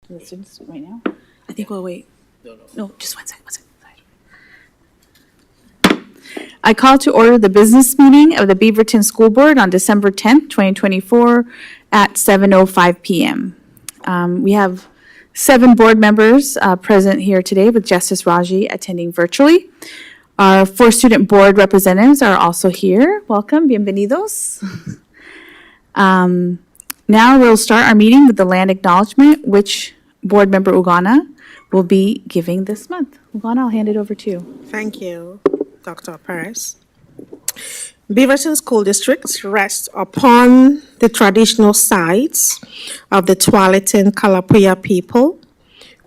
to the students right now? I think we'll wait. No, just 1 second, 1 second. I call to order the business meeting of the Beaverton School Board on December 10th, 2024 at 7:05 p.m. We have 7 board members present here today, with Justice Raji attending virtually. Our 4 student board representatives are also here. Welcome, bienvenidos. Now we'll start our meeting with the land acknowledgement, which board member Ugana will be giving this month. Ugana, I'll hand it over to you. Thank you, Dr. Perez. Beaverton School District rests upon the traditional sites of the Tualatin Kalapuya people.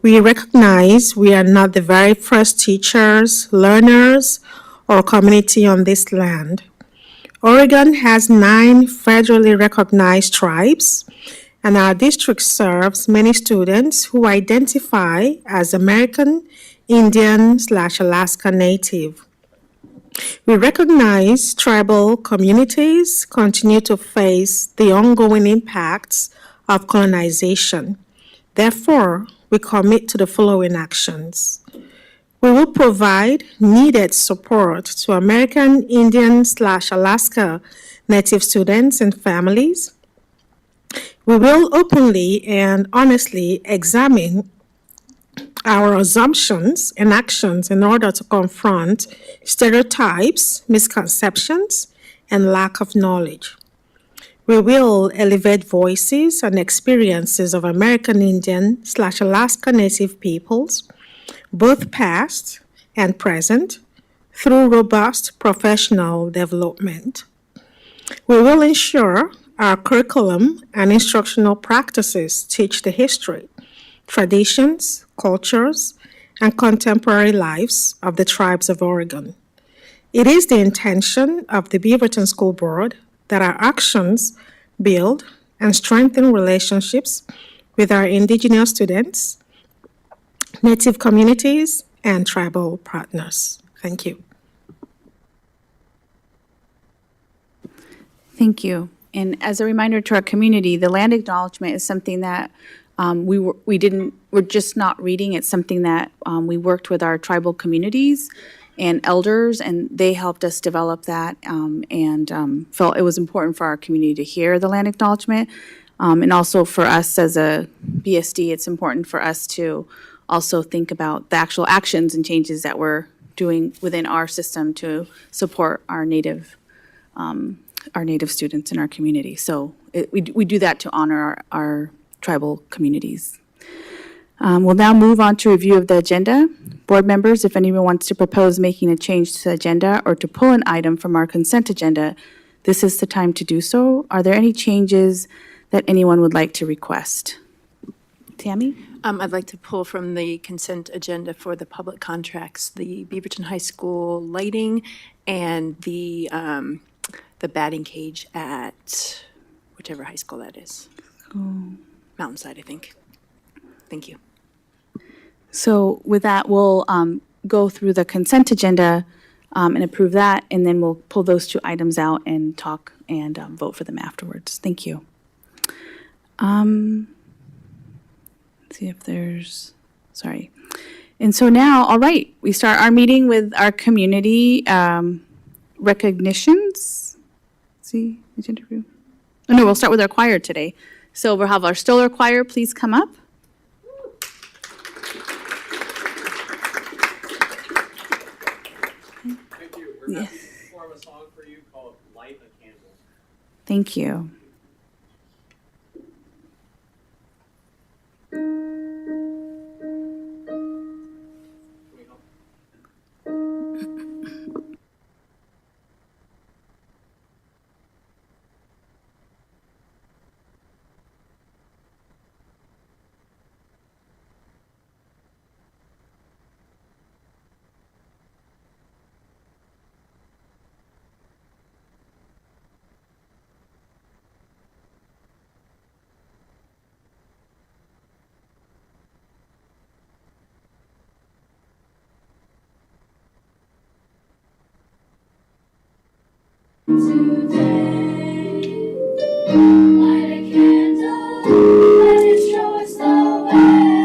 We recognize we are not the very first teachers, learners, or community on this land. Oregon has 9 federally recognized tribes, and our district serves many students who identify as American Indian/Alaska Native. We recognize tribal communities continue to face the ongoing impacts of colonization. Therefore, we commit to the following actions. We will provide needed support to American Indian/Alaska Native students and families. We will openly and honestly examine our assumptions and actions in order to confront stereotypes, misconceptions, and lack of knowledge. We will elevate voices and experiences of American Indian/Alaska Native peoples, both past and present, through robust professional development. We will ensure our curriculum and instructional practices teach the history, traditions, cultures, and contemporary lives of the tribes of Oregon. It is the intention of the Beaverton School Board that our actions build and strengthen relationships with our Indigenous students, Native communities, and tribal partners. Thank you. Thank you. And as a reminder to our community, the land acknowledgement is something that we're just not reading. It's something that we worked with our tribal communities and elders, and they helped us develop that and felt it was important for our community to hear the land acknowledgement. And also for us as a BSD, it's important for us to also think about the actual actions and changes that we're doing within our system to support our Native students in our community. So we do that to honor our tribal communities. We'll now move on to review of the agenda. Board members, if anyone wants to propose making a change to the agenda or to pull an item from our consent agenda, this is the time to do so. Are there any changes that anyone would like to request? Tammy? I'd like to pull from the consent agenda for the public contracts, the Beaverton High School lighting and the batting cage at whichever high school that is. Mountainside, I think. Thank you. So with that, we'll go through the consent agenda and approve that, and then we'll pull those 2 items out and talk and vote for them afterwards. Thank you. Let's see if there's, sorry. And so now, all right, we start our meeting with our community recognitions. Let's see, which interview? Oh no, we'll start with our choir today. So we'll have our Stoller Choir, please come up. Thank you. We're going to perform a song for you called Light a Candle. Thank you. Today, light a candle, let it show us the way.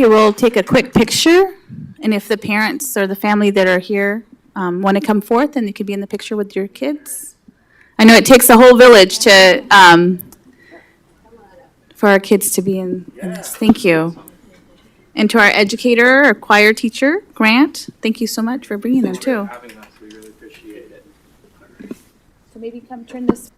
you. We'll take a quick picture, and if the parents or the family that are here want to come forth, then you could be in the picture with your kids. I know it takes a whole village to, for our kids to be in this. Thank you. And to our educator, our choir teacher, Grant, thank you so much for bringing them too. Having us, we really appreciate it. So maybe come turn this.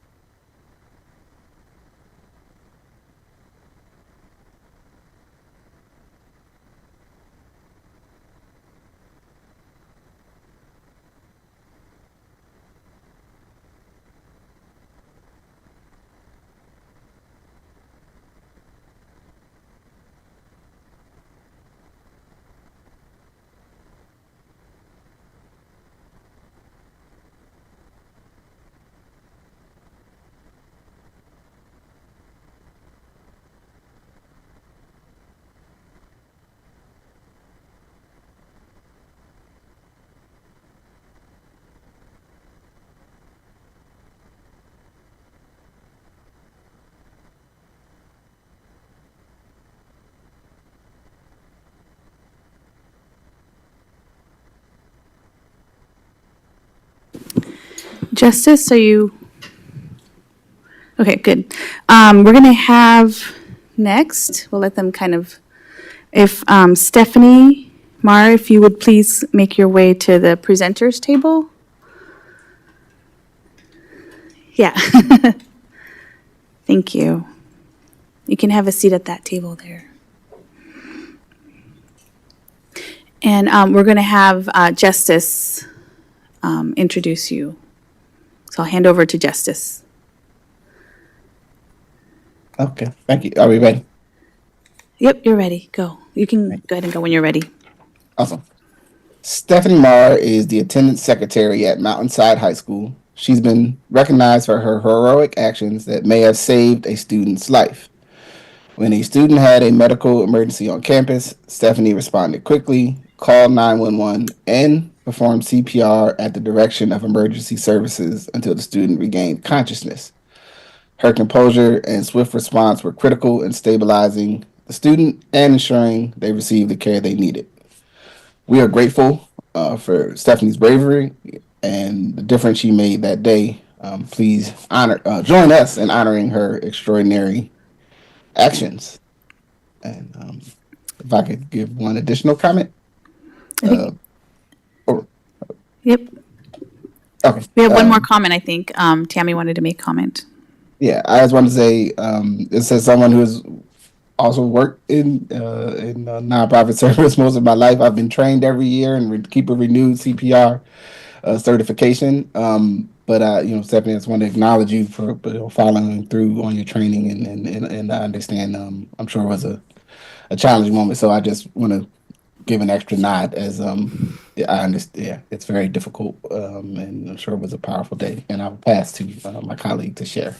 Justice, are you? Okay, good. We're going to have next, we'll let them kind of, if Stephanie, Mara, if you would please make your way to the presenters table. Yeah. Thank you. You can have a seat at that table there. And we're going to have Justice introduce you. So I'll hand over to Justice. Okay, thank you. Are we ready? Yep, you're ready. Go. You can go ahead and go when you're ready. Awesome. Stephanie Marr is the attendance secretary at Mountainside High School. She's been recognized for her heroic actions that may have saved a student's life. When a student had a medical emergency on campus, Stephanie responded quickly, called 911, and performed CPR at the direction of emergency services until the student regained consciousness. Her composure and swift response were critical in stabilizing the student and ensuring they received the care they needed. We are grateful for Stephanie's bravery and the difference she made that day. Please join us in honoring her extraordinary actions. And if I could give one additional comment. Yep. Okay. We have one more comment, I think. Tammy wanted to make comment. Yeah, I just wanted to say, this is someone who has also worked in nonprofit service most of my life. I've been trained every year and keep a renewed CPR certification. But Stephanie, I just want to acknowledge you for following through on your training, and I understand. I'm sure it was a challenging moment, so I just want to give an extra nod as I understand. Yeah, it's very difficult, and I'm sure it was a powerful day. And I'll pass to my colleague to share.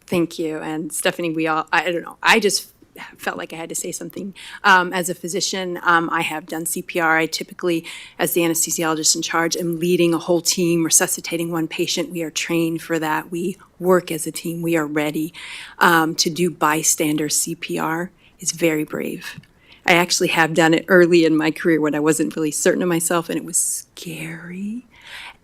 Thank you. And Stephanie, I don't know, I just felt like I had to say something. As a physician, I have done CPR. I typically, as the anesthesiologist in charge, am leading a whole team, resuscitating one patient. We are trained for that. We work as a team. We are ready. To do bystander CPR is very brave. I actually have done it early in my career when I wasn't really certain of myself, and it was scary.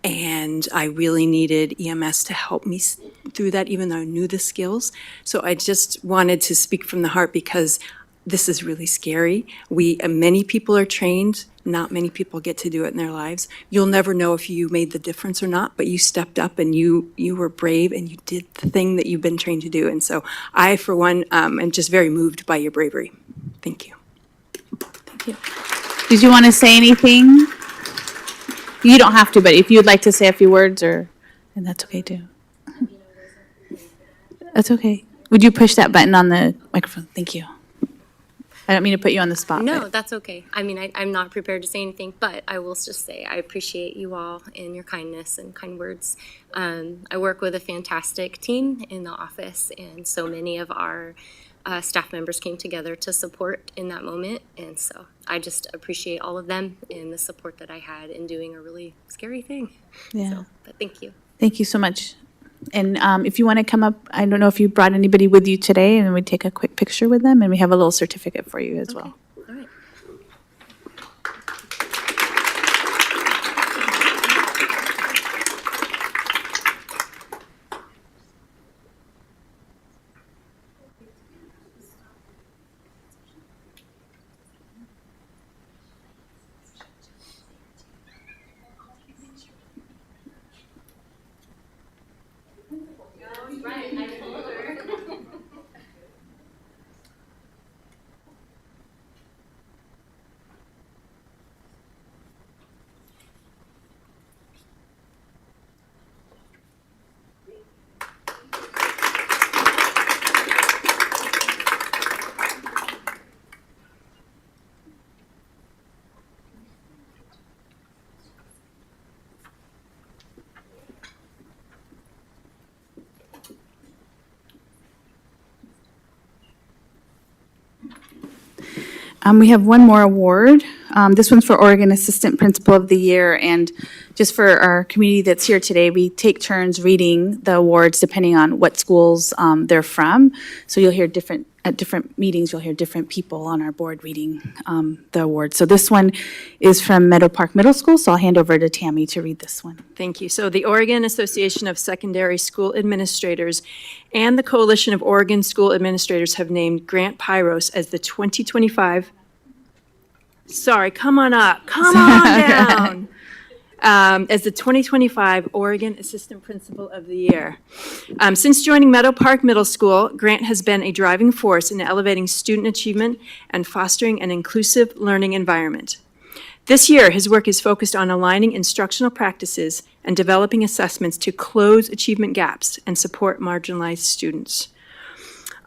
And I really needed EMS to help me through that, even though I knew the skills. So I just wanted to speak from the heart because this is really scary. Many people are trained. Not many people get to do it in their lives. You'll never know if you made the difference or not, but you stepped up and you were brave and you did the thing that you've been trained to do. And so I, for one, am just very moved by your bravery. Thank you. Thank you. Did you want to say anything? You don't have to, but if you'd like to say a few words, and that's okay too. That's okay. Would you push that button on the microphone? Thank you. I don't mean to put you on the spot. No, but- that's okay. I mean, I'm not prepared to say anything, but I will just say I appreciate you all and your kindness and kind words. I work with a fantastic team in the office, and so many of our staff members came together to support in that moment. And so I just appreciate all of them and the support that I had in doing a really scary thing. Yeah. So, but thank you. Thank you so much. And if you want to come up, I don't know if you brought anybody with you today, and we'd take a quick picture with them, and we have a little certificate for you as well. All right. We have one more award. This one's for Oregon Assistant Principal of the Year. And just for our community that's here today, we take turns reading the awards depending on what schools they're from. So you'll hear at different meetings, you'll hear different people on our board reading the award. So this one is from Meadow Park Middle School, so I'll hand over to Tammy to read this one. Thank you. So the Oregon Association of Secondary School Administrators and the Coalition of Oregon School Administrators have named Grant Pyros as the 2025, sorry, come on up, come on down, as the 2025 Oregon Assistant Principal of the Year. Since joining Meadow Park Middle School, Grant has been a driving force in elevating student achievement and fostering an inclusive learning environment. This year, his work is focused on aligning instructional practices and developing assessments to close achievement gaps and support marginalized students.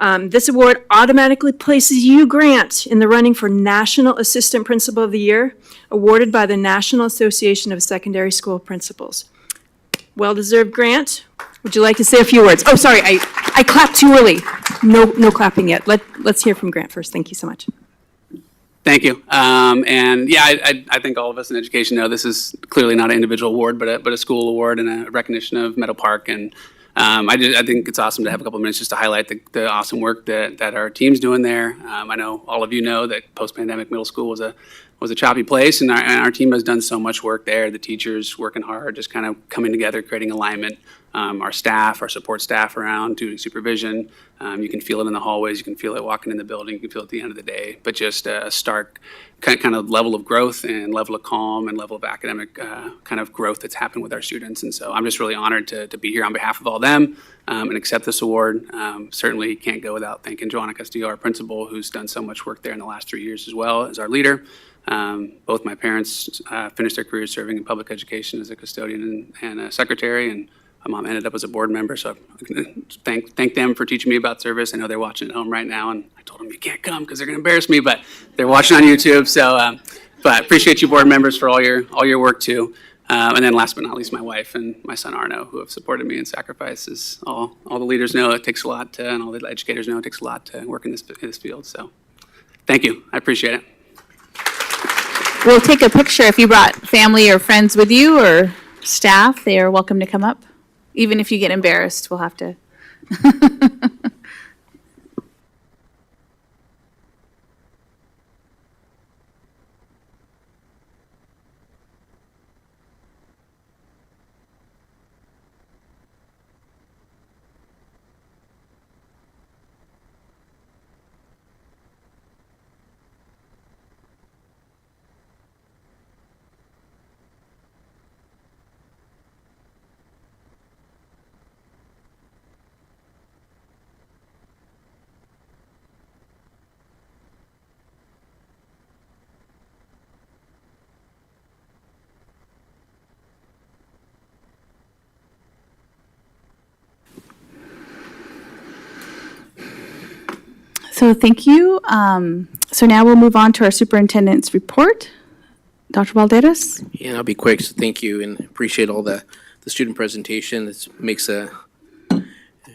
This award automatically places you, Grant, in the running for National Assistant Principal of the Year, awarded by the National Association of Secondary School Principals. Well-deserved, Grant. Would you like to say a few words? Oh, sorry, I clapped too early. No clapping yet. Let's hear from Grant first. Thank you so much. Thank you. And yeah, I think all of us in education know this is clearly not an individual award, but a school award and a recognition of Meadow Park. And I think it's awesome to have a couple of minutes just to highlight the awesome work that our team's doing there. I know all of you know that post-pandemic middle school was a choppy place, and our team has done so much work there. The teachers working hard, just kind of coming together, creating alignment. Our staff, our support staff around doing supervision. You can feel it in the hallways. You can feel it walking in the building. You can feel it at the end of the day. But just a stark kind of level of growth and level of calm and level of academic kind of growth that's happened with our students. And so I'm just really honored to be here on behalf of all them and accept this award. Certainly can't go without thanking Joanna Castillo, our principal, who's done so much work there in the last 3 years as well as our leader. Both my parents finished their careers serving in public education as a custodian and a secretary, and my mom ended up as a board member, so I thank them for teaching me about service. I know they're watching at home right now, and I told them you can't come because they're going to embarrass me, but they're watching on YouTube. So, but appreciate you board members for all your work too. And then last but not least, my wife and my son Arno, who have supported me in sacrifices. All the leaders know it takes a lot to, and all the educators know it takes a lot to work in this field. So, thank you. I appreciate it. We'll take a picture if you brought family or friends with you or staff. They are welcome to come up. Even if you get embarrassed, we'll have to. So thank you. So now we'll move on to our superintendent's report. Dr. Valderas? Yeah, I'll be quick. So thank you and appreciate all the student presentation. It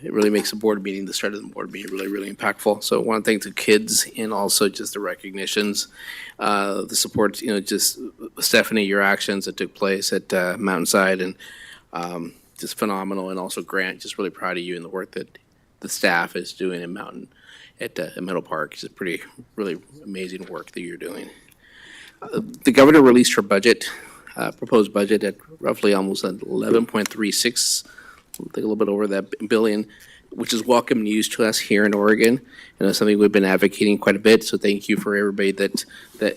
really makes a board meeting, the start of the board meeting, really, really impactful. So I want to thank the kids and also just the recognitions, the support, just Stephanie, your actions that took place at Mountainside and just phenomenal. And also Grant, just really proud of you and the work that the staff is doing in at Meadow Park. It's really amazing work that you're doing. The governor released her budget, proposed budget at roughly almost 11.36, I think a little bit over that billion, which is welcome news to us here in Oregon. And it's something we've been advocating quite a bit. So thank you for everybody that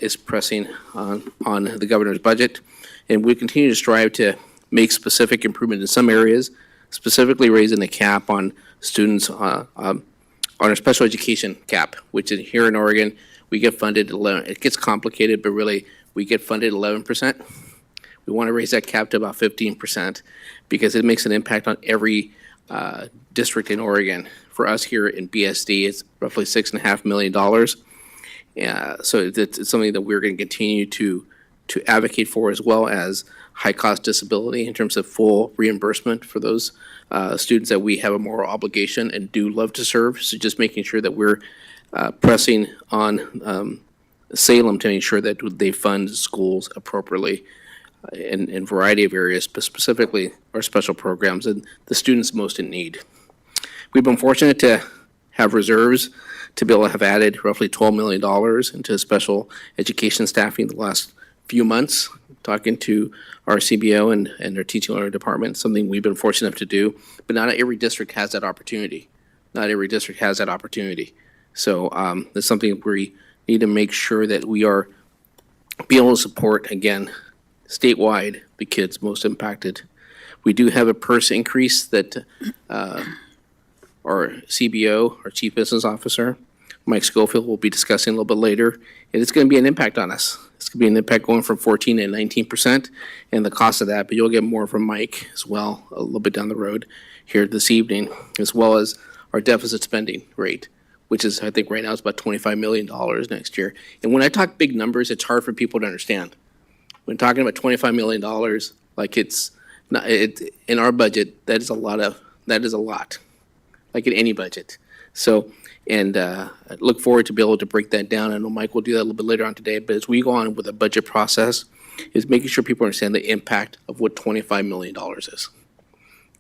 is pressing on the governor's budget. And we continue to strive to make specific improvement in some areas, specifically raising the cap on students on our special education cap, which is here in Oregon, we get funded 11. It gets complicated, but really we get funded 11%. We want to raise that cap to about 15% because it makes an impact on every district in Oregon. For us here in BSD, it's roughly $6.5 million. So it's something that we're going to continue to advocate for, as well as high cost disability in terms of full reimbursement for those students that we have a moral obligation and do love to serve. So just making sure that we're pressing on Salem to ensure that they fund schools appropriately in a variety of areas, but specifically our special programs and the students most in need. We've been fortunate to have reserves to be able to have added roughly $12 million into special education staffing the last few months, talking to our CBO and our teaching learning department, something we've been fortunate enough to do, but not every district has that opportunity. Not every district has that opportunity. So that's something we need to make sure that we are be able to support, again, statewide, the kids most impacted. We do have a purse increase that our CBO, our Chief Business Officer, Mike Schofield, will be discussing a little bit later. And it's going to be an impact on us. It's going to be an impact going from 14 to 19% and the cost of that. But you'll get more from Mike as well a little bit down the road here this evening, as well as our deficit spending rate, which is, I think right now, it's about $25 million next year. And when I talk big numbers, it's hard for people to understand. When talking about $25 million, like it's not, in our budget, that is a lot, like in any budget. So, and I look forward to be able to break that down. I know Mike will do that a little bit later on today, but as we go on with the budget process, is making sure people understand the impact of what $25 million is.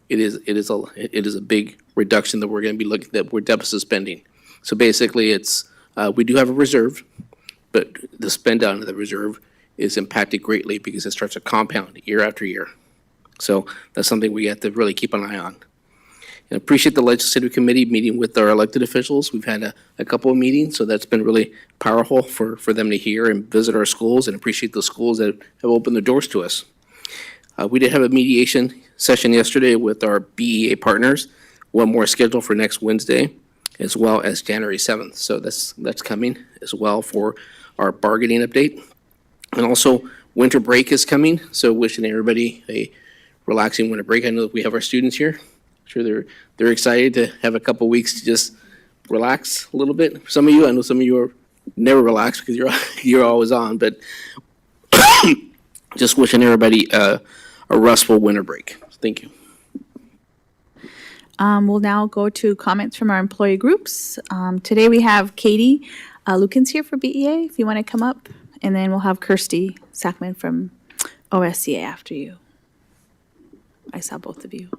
It is a big reduction that we're going to be looking at. We're deficit spending. So basically, it's we do have a reserve, but the spend down of the reserve is impacted greatly because it starts to compound year after year. So that's something we have to really keep an eye on. And appreciate the legislative committee meeting with our elected officials. We've had a couple of meetings, so that's been really powerful for them to hear and visit our schools, and appreciate the schools that have opened their doors to us. We did have a mediation session yesterday with our BEA partners, one more scheduled for next Wednesday, as well as January 7th. So that's coming as well for our bargaining update. And also, winter break is coming, so wishing everybody a relaxing winter break. I know that we have our students here. I'm sure they're excited to have a couple weeks to just relax a little bit. For some of you, I know some of you are never relaxed because you're always on, but just wishing everybody a restful winter break. Thank you. We'll now go to comments from our employee groups. Today we have Katie Lukens here for BEA, if you want to come up, and then we'll have Kirsty Sackman from OSBA after you. I saw both of you.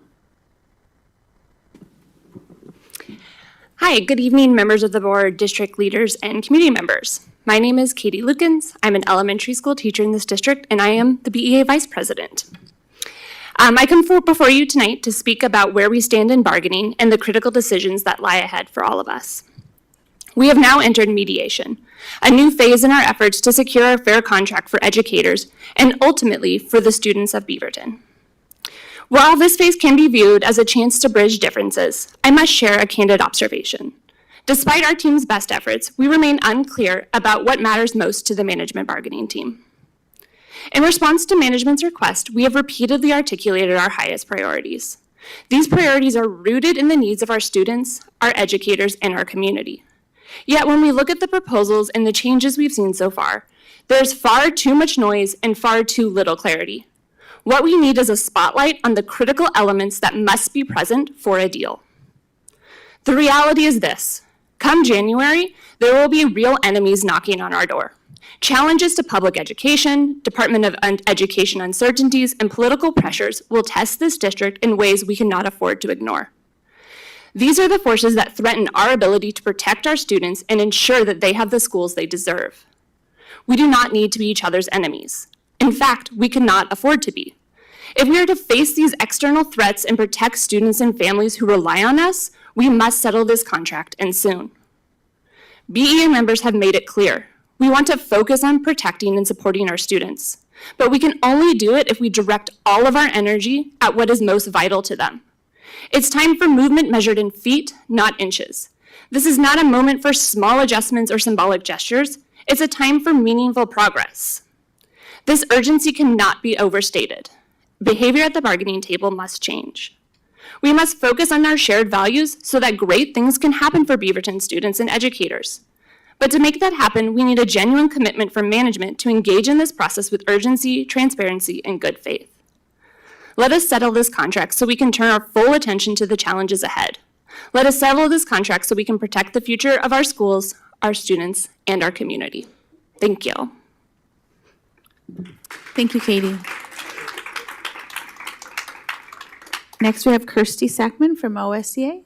Hi, good evening, members of the board, district leaders, and community members. My name is Katie Lukens. I'm an elementary school teacher in this district, and I am the BEA Vice President. I come before you tonight to speak about where we stand in bargaining and the critical decisions that lie ahead for all of us. We have now entered mediation, a new phase in our efforts to secure a fair contract for educators and ultimately for the students of Beaverton. While this phase can be viewed as a chance to bridge differences, I must share a candid observation. Despite our team's best efforts, we remain unclear about what matters most to the management bargaining team. In response to management's request, we have repeatedly articulated our highest priorities. These priorities are rooted in the needs of our students, our educators, and our community. Yet when we look at the proposals and the changes we've seen so far, there's far too much noise and far too little clarity. What we need is a spotlight on the critical elements that must be present for a deal. The reality is this: come January, there will be real enemies knocking on our door. Challenges to public education, Department of Education uncertainties, and political pressures will test this district in ways we cannot afford to ignore. These are the forces that threaten our ability to protect our students and ensure that they have the schools they deserve. We do not need to be each other's enemies. In fact, we cannot afford to be. If we are to face these external threats and protect students and families who rely on us, we must settle this contract, and soon. BEA members have made it clear. We want to focus on protecting and supporting our students, but we can only do it if we direct all of our energy at what is most vital to them. It's time for movement measured in feet, not inches. This is not a moment for small adjustments or symbolic gestures. It's a time for meaningful progress. This urgency cannot be overstated. Behavior at the bargaining table must change. We must focus on our shared values so that great things can happen for Beaverton students and educators. But to make that happen, we need a genuine commitment from management to engage in this process with urgency, transparency, and good faith. Let us settle this contract so we can turn our full attention to the challenges ahead. Let us settle this contract so we can protect the future of our schools, our students, and our community. Thank you. Thank you, Katie. Next, we have Kirsty Sackman from OSBA.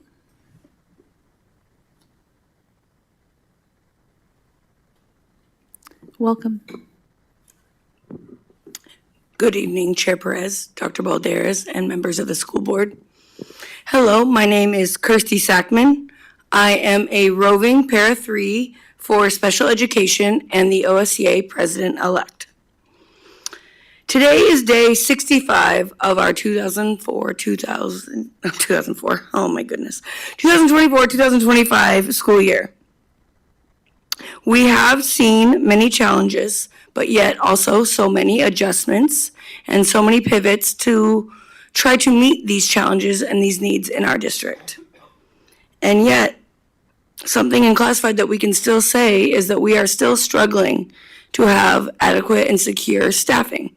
Welcome. Good evening, Chair Perez, Dr. Balderas, and members of the school board. Hello, my name is Kirsty Sackman. I am a roving para 3 for special education and the OSBA president-elect. Today is day 65 of our 2024-2025 school year. We have seen many challenges, but yet also so many adjustments and so many pivots to try to meet these challenges and these needs in our district. And yet, something in classified that we can still say is that we are still struggling to have adequate and secure staffing.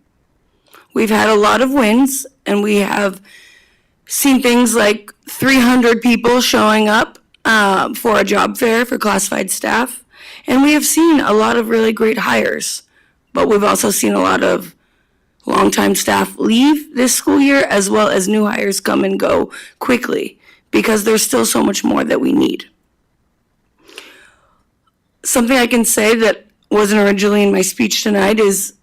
We've had a lot of wins, and we have seen things like 300 people showing up for a job fair for classified staff. And we have seen a lot of really great hires, but we've also seen a lot of longtime staff leave this school year, as well as new hires come and go quickly, because there's still so much more that we need. Something I can say that wasn't originally in my speech tonight is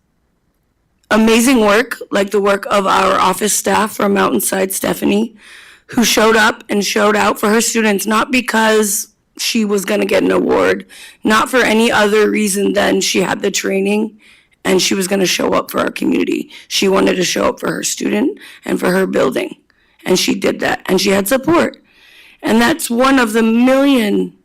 amazing work, like the work of our office staff from Mountainside, Stephanie, who showed up and showed out for her students, not because she was going to get an award, not for any other reason than she had the training and she was going to show up for our community. She wanted to show up for her student and for her building, and she did that, and she had support. And that's one of the million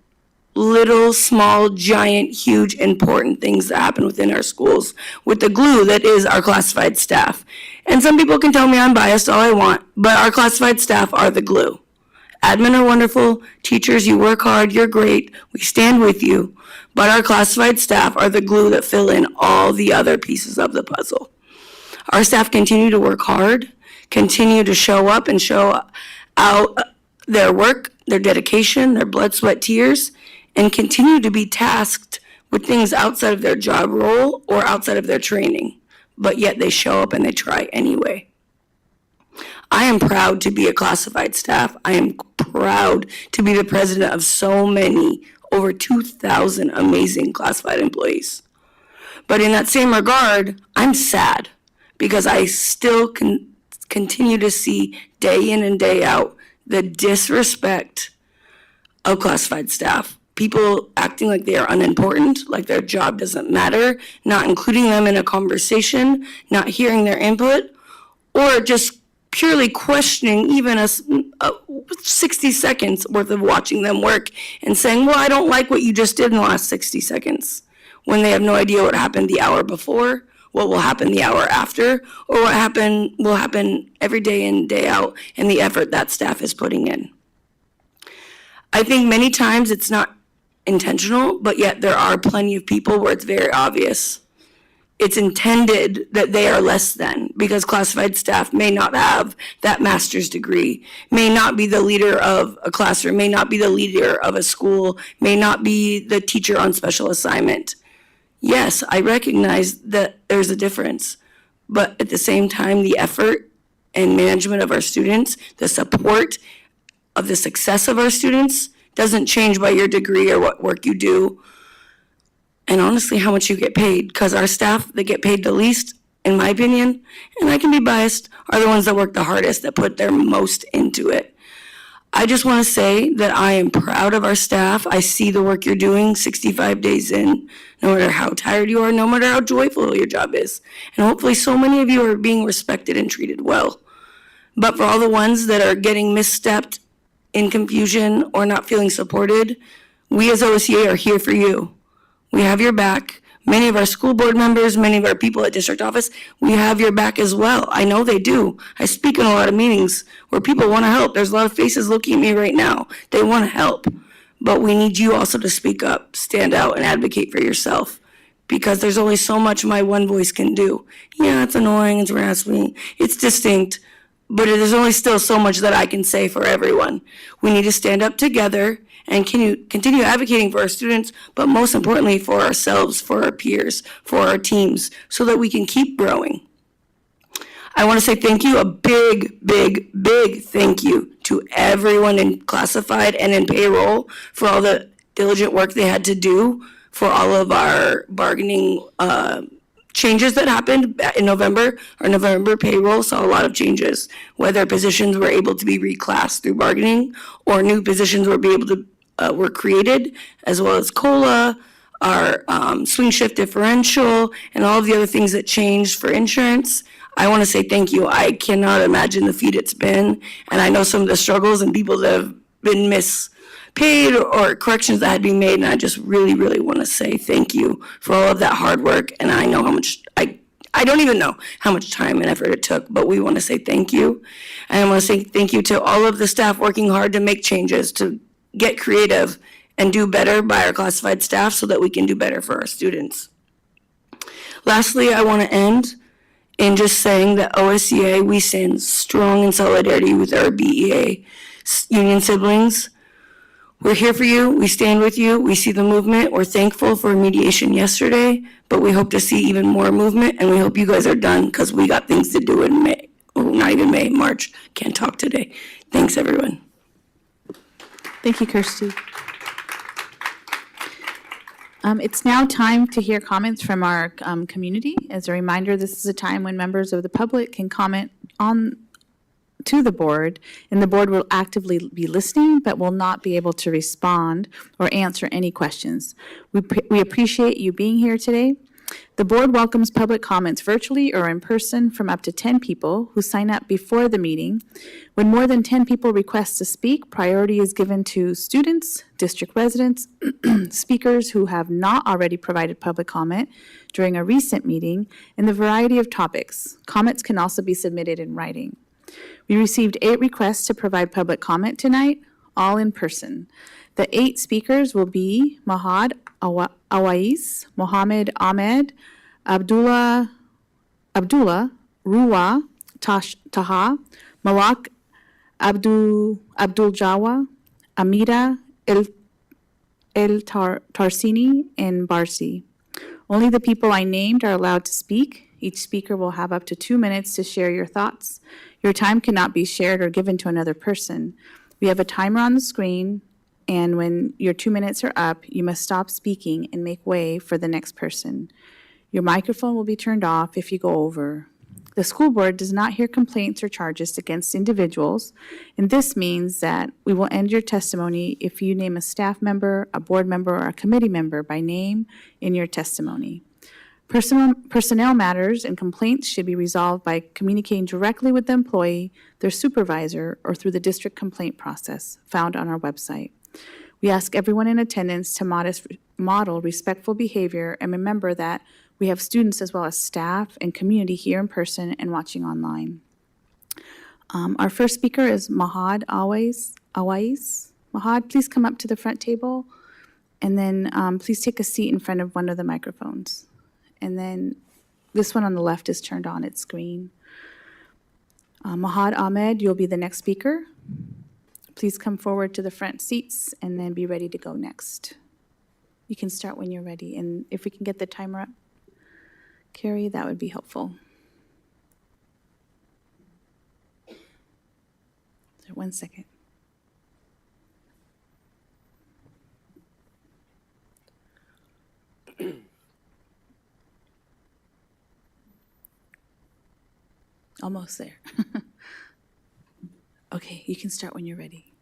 little, small, giant, huge, important things that happen within our schools with the glue that is our classified staff. And some people can tell me I'm biased all I want, but our classified staff are the glue. Admin are wonderful. Teachers, you work hard. You're great. We stand with you. But our classified staff are the glue that fill in all the other pieces of the puzzle. Our staff continue to work hard, continue to show up and show out their work, their dedication, their blood, sweat, tears, and continue to be tasked with things outside of their job role or outside of their training. But yet they show up and they try anyway. I am proud to be a classified staff. I am proud to be the president of so many, over 2,000 amazing classified employees. But in that same regard, I'm sad because I still continue to see day in and day out the disrespect of classified staff. People acting like they are unimportant, like their job doesn't matter, not including them in a conversation, not hearing their input, or just purely questioning even a 60 seconds worth of watching them work and saying, well, I don't like what you just did in the last 60 seconds, when they have no idea what happened the hour before, what will happen the hour after, or what will happen every day in, day out, and the effort that staff is putting in. I think many times it's not intentional, but yet there are plenty of people where it's very obvious. It's intended that they are less than, because classified staff may not have that master's degree, may not be the leader of a classroom, may not be the leader of a school, may not be the teacher on special assignment. Yes, I recognize that there's a difference, but at the same time, the effort and management of our students, the support of the success of our students doesn't change by your degree or what work you do. And honestly, how much you get paid, because our staff that get paid the least, in my opinion, and I can be biased, are the ones that work the hardest, that put their most into it. I just want to say that I am proud of our staff. I see the work you're doing 65 days in, no matter how tired you are, no matter how joyful your job is. And hopefully so many of you are being respected and treated well. But for all the ones that are getting misstepped in confusion or not feeling supported, we as OSBA are here for you. We have your back. Many of our school board members, many of our people at district office, we have your back as well. I know they do. I speak in a lot of meetings where people want to help. There's a lot of faces looking at me right now. They want to help. But we need you also to speak up, stand out, and advocate for yourself, because there's only so much my one voice can do. Yeah, it's annoying, it's raspy, it's distinct, but there's only still so much that I can say for everyone. We need to stand up together and continue advocating for our students, but most importantly for ourselves, for our peers, for our teams, so that we can keep growing. I want to say thank you, a big, big, big thank you to everyone in classified and in payroll for all the diligent work they had to do for all of our bargaining changes that happened in November. Our November payroll saw a lot of changes, whether positions were able to be reclassed through bargaining or new positions were created, as well as COLA, our swing shift differential, and all of the other things that changed for insurance. I want to say thank you. I cannot imagine the feat it's been, and I know some of the struggles and people that have been mispaid or corrections that had to be made, and I just really, really want to say thank you for all of that hard work, and I know how much, I don't even know how much time and effort it took, but we want to say thank you. And I want to say thank you to all of the staff working hard to make changes, to get creative and do better by our classified staff so that we can do better for our students. Lastly, I want to end in just saying that OSBA, we stand strong in solidarity with our BEA union siblings. We're here for you, we stand with you, we see the movement, we're thankful for mediation yesterday, but we hope to see even more movement, and we hope you guys are done because we got things to do in May, oh, not even May, March, can't talk today. Thanks, everyone. Thank you, Kirsty. It's now time to hear comments from our community. As a reminder, this is a time when members of the public can comment to the board, and the board will actively be listening, but will not be able to respond or answer any questions. We appreciate you being here today. The board welcomes public comments virtually or in person from up to 10 people who sign up before the meeting. When more than 10 people request to speak, priority is given to students, district residents, speakers who have not already provided public comment during a recent meeting, and the variety of topics. Comments can also be submitted in writing. We received 8 requests to provide public comment tonight, all in person. The 8 speakers will be Mahad Awais, Mohammed Ahmed, Abdullah, Ruwa Taha, Malak Abdul Jawa, Amira El Tarsini, and Barsi. Only the people I named are allowed to speak. Each speaker will have up to 2 minutes to share your thoughts. Your time cannot be shared or given to another person. We have a timer on the screen, and when your 2 minutes are up, you must stop speaking and make way for the next person. Your microphone will be turned off if you go over. The school board does not hear complaints or charges against individuals, and this means that we will end your testimony if you name a staff member, a board member, or a committee member by name in your testimony. Personnel matters and complaints should be resolved by communicating directly with the employee, their supervisor, or through the district complaint process found on our website. We ask everyone in attendance to model respectful behavior and remember that we have students as well as staff and community here in person and watching online. Our first speaker is Mahad Awais. Mahad, please come up to the front table, and then please take a seat in front of one of the microphones. And then this one on the left is turned on its screen. Mahad Ahmed, you'll be the next speaker. Please come forward to the front seats and then be ready to go next. You can start when you're ready, and if we can get the timer up, Carrie, that would be helpful. So 1 second. Almost there. Okay, you can start when you're ready.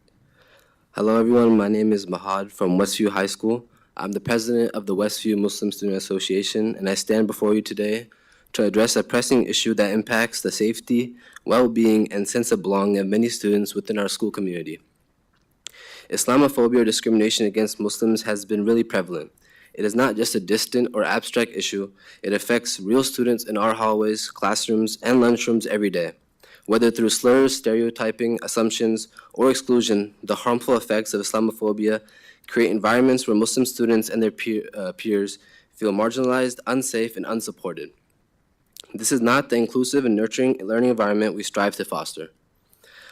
Hello everyone, my name is Mahad from Westview High School. I'm the president of the Westview Muslim Student Association, and I stand before you today to address a pressing issue that impacts the safety, well-being, and sense of belonging of many students within our school community. Islamophobia or discrimination against Muslims has been really prevalent. It is not just a distant or abstract issue, it affects real students in our hallways, classrooms, and lunchrooms every day. Whether through slurs, stereotyping, assumptions, or exclusion, the harmful effects of Islamophobia create environments where Muslim students and their peers feel marginalized, unsafe, and unsupported. This is not the inclusive and nurturing learning environment we strive to foster.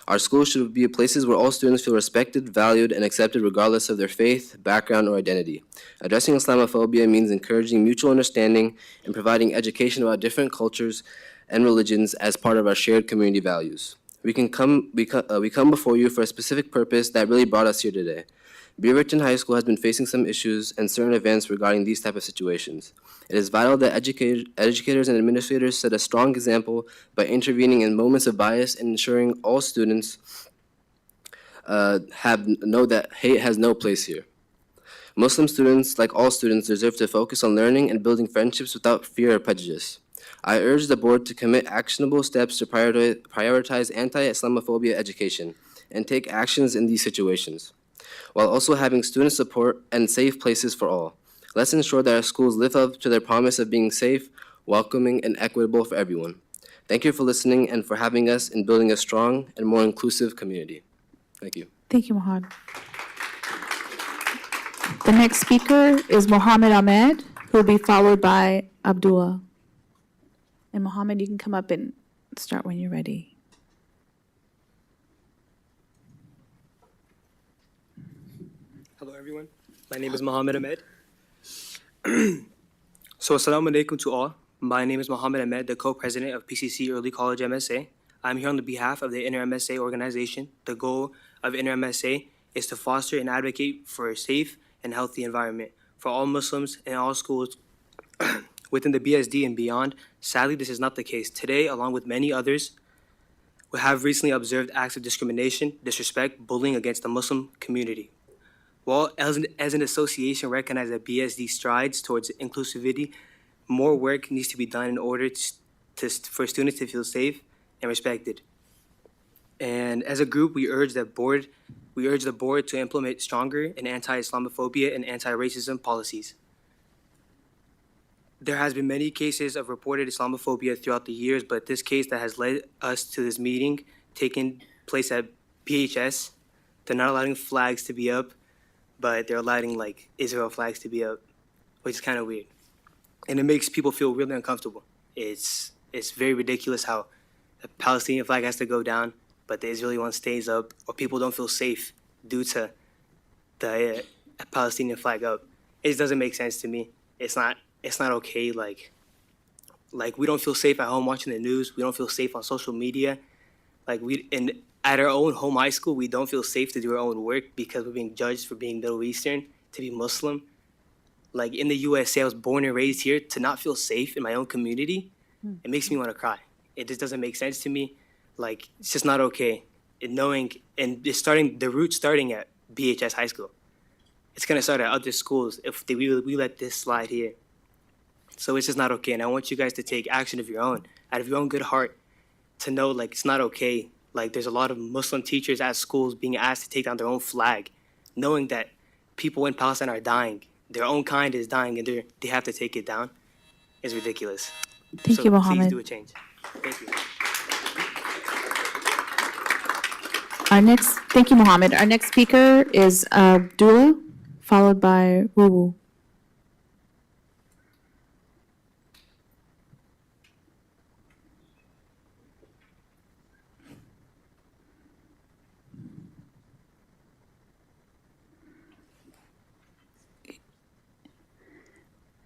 Our schools should be places where all students feel respected, valued, and accepted regardless of their faith, background, or identity. Addressing Islamophobia means encouraging mutual understanding and providing education about different cultures and religions as part of our shared community values. We come before you for a specific purpose that really brought us here today. Beaverton High School has been facing some issues and certain events regarding these type of situations. It is vital that educators and administrators set a strong example by intervening in moments of bias and ensuring all students know that hate has no place here. Muslim students, like all students, deserve to focus on learning and building friendships without fear or prejudice. I urge the board to commit actionable steps to prioritize anti-Islamophobia education and take actions in these situations, while also having student support and safe places for all. Let's ensure that our schools live up to their promise of being safe, welcoming, and equitable for everyone. Thank you for listening and for having us in building a strong and more inclusive community. Thank you. Thank you, Mohad. The next speaker is Mohammed Ahmed, who will be followed by Abdullah. And Mohammed, you can come up and start when you're ready. Hello everyone, my name is Mohammed Ahmed. So assalamu alaikum to all. My name is Mohammed Ahmed, the co-president of PCC Early College MSA. I'm here on the behalf of the Inter MSA organization. The goal of Inter MSA is to foster and advocate for a safe and healthy environment for all Muslims in all schools within the BSD and beyond. Sadly, this is not the case. Today, along with many others, we have recently observed acts of discrimination, disrespect, bullying against the Muslim community. While as an association recognize that BSD strides towards inclusivity, more work needs to be done in order for students to feel safe and respected. And as a group, we urge the board to implement stronger and anti-Islamophobia and anti-racism policies. There has been many cases of reported Islamophobia throughout the years, but this case that has led us to this meeting taking place at BHS, they're not allowing flags to be up, but they're allowing like Israel flags to be up, which is kind of weird. And it makes people feel really uncomfortable. It's very ridiculous how the Palestinian flag has to go down, but the Israeli one stays up, or people don't feel safe due to the Palestinian flag up. It just doesn't make sense to me. It's not okay. Like we don't feel safe at home watching the news. We don't feel safe on social media. At our own home high school, we don't feel safe to do our own work because we're being judged for being Middle Eastern, to be Muslim. Like in the USA, I was born and raised here. To not feel safe in my own community, it makes me want to cry. It just doesn't make sense to me. Like, it's just not okay. The root starting at BHS High School. It's going to start at other schools if we let this slide here. So it's just not okay. And I want you guys to take action of your own, out of your own good heart, to know, like, it's not okay. Like, there's a lot of Muslim teachers at schools being asked to take down their own flag, knowing that people in Palestine are dying. Their own kind is dying, and they have to take it down. It's ridiculous. Thank you, Mohammed. Please do a change. Thank you. Thank you, Mohammed. Our next speaker is Abdullah, followed by Wuwu.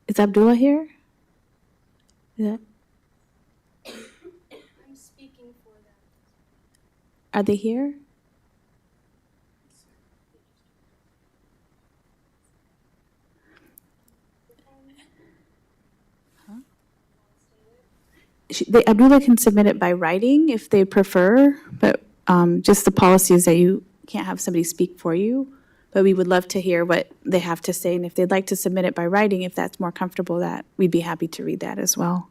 Is Abdullah here? I'm speaking for them. Are they here? Abdullah can submit it by writing if they prefer, but just the policy is that you can't have somebody speak for you. But we would love to hear what they have to say, and if they'd like to submit it by writing, if that's more comfortable, that we'd be happy to read that as well.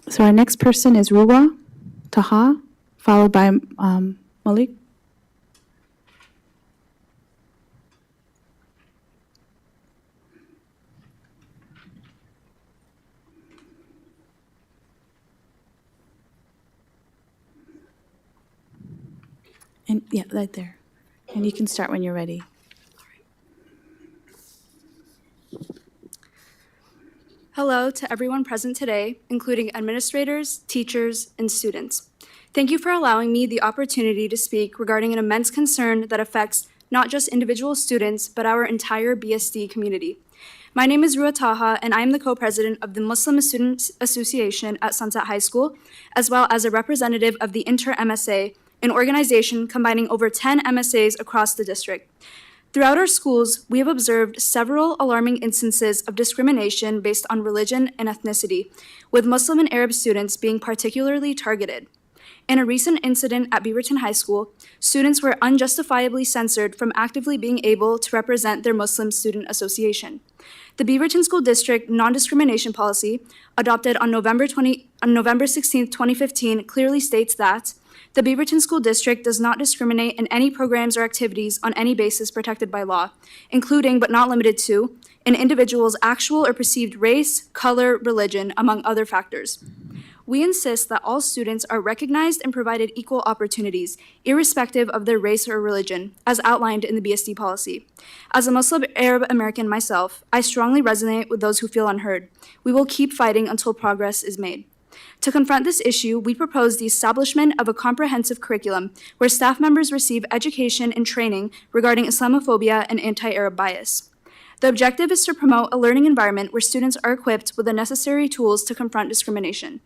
So our next person is Ruwa Taha, followed by Malik. And yeah, right there. And you can start when you're ready. Hello to everyone present today, including administrators, teachers, and students. Thank you for allowing me the opportunity to speak regarding an immense concern that affects not just individual students, but our entire BSD community. My name is Rua Taha, and I am the co-president of the Muslim Student Association at Sunset High School, as well as a representative of the Inter-MSA, an organization combining over 10 MSAs across the district. Throughout our schools, we have observed several alarming instances of discrimination based on religion and ethnicity, with Muslim and Arab students being particularly targeted. In a recent incident at Beaverton High School, students were unjustifiably censored from actively being able to represent their Muslim student association. The Beaverton School District non-discrimination policy, adopted on November 16, 2015, clearly states that the Beaverton School District does not discriminate in any programs or activities on any basis protected by law, including but not limited to an individual's actual or perceived race, color, religion, among other factors. We insist that all students are recognized and provided equal opportunities, irrespective of their race or religion, as outlined in the BSD policy. As a Muslim Arab American myself, I strongly resonate with those who feel unheard. We will keep fighting until progress is made. To confront this issue, we propose the establishment of a comprehensive curriculum where staff members receive education and training regarding Islamophobia and anti-Arab bias. The objective is to promote a learning environment where students are equipped with the necessary tools to confront discrimination.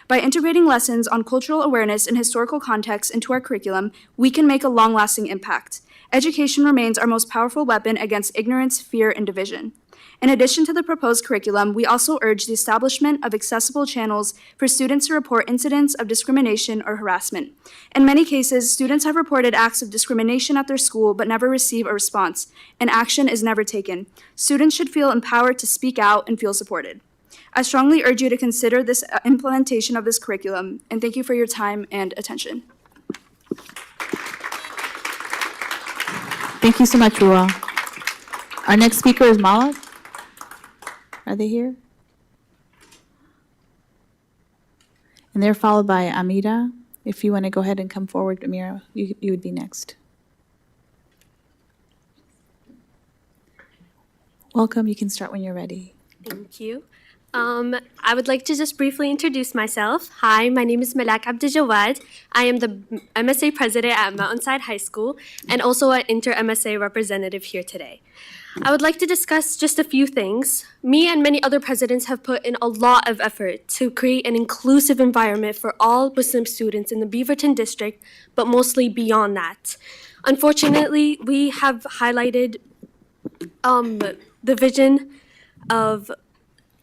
By integrating lessons on cultural awareness and historical context into our curriculum, we can make a long-lasting impact. Education remains our most powerful weapon against ignorance, fear, and division. In addition to the proposed curriculum, we also urge the establishment of accessible channels for students to report incidents of discrimination or harassment. In many cases, students have reported acts of discrimination at their school but never receive a response, and action is never taken. Students should feel empowered to speak out and feel supported. I strongly urge you to consider this implementation of this curriculum, and thank you for your time and attention. Thank you so much, Rua. Our next speaker is Malak. Are they here? And they're followed by Amira. If you want to go ahead and come forward, Amira, you would be next. Welcome. You can start when you're ready. Thank you. I would like to just briefly introduce myself. Hi, my name is Malak Abdijawad. I am the MSA president at Mountainside High School and also an inter-MSA representative here today. I would like to discuss just a few things. Me and many other presidents have put in a lot of effort to create an inclusive environment for all Muslim students in the Beaverton district, but mostly beyond that. Unfortunately, we have highlighted the vision of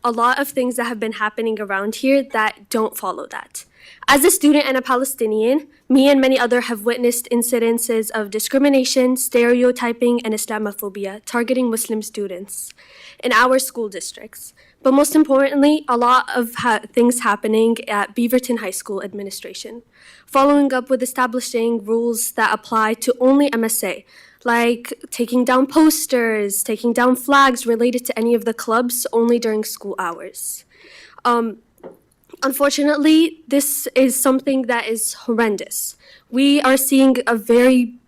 a lot of things that have been happening around here that don't follow that. As a student and a Palestinian, me and many others have witnessed incidences of discrimination, stereotyping, and Islamophobia targeting Muslim students in our school districts. But most importantly, a lot of things happening at Beaverton High School administration, following up with establishing rules that apply to only MSA, like taking down posters, taking down flags related to any of the clubs only during school hours. Unfortunately, this is something that is horrendous. We are seeing a very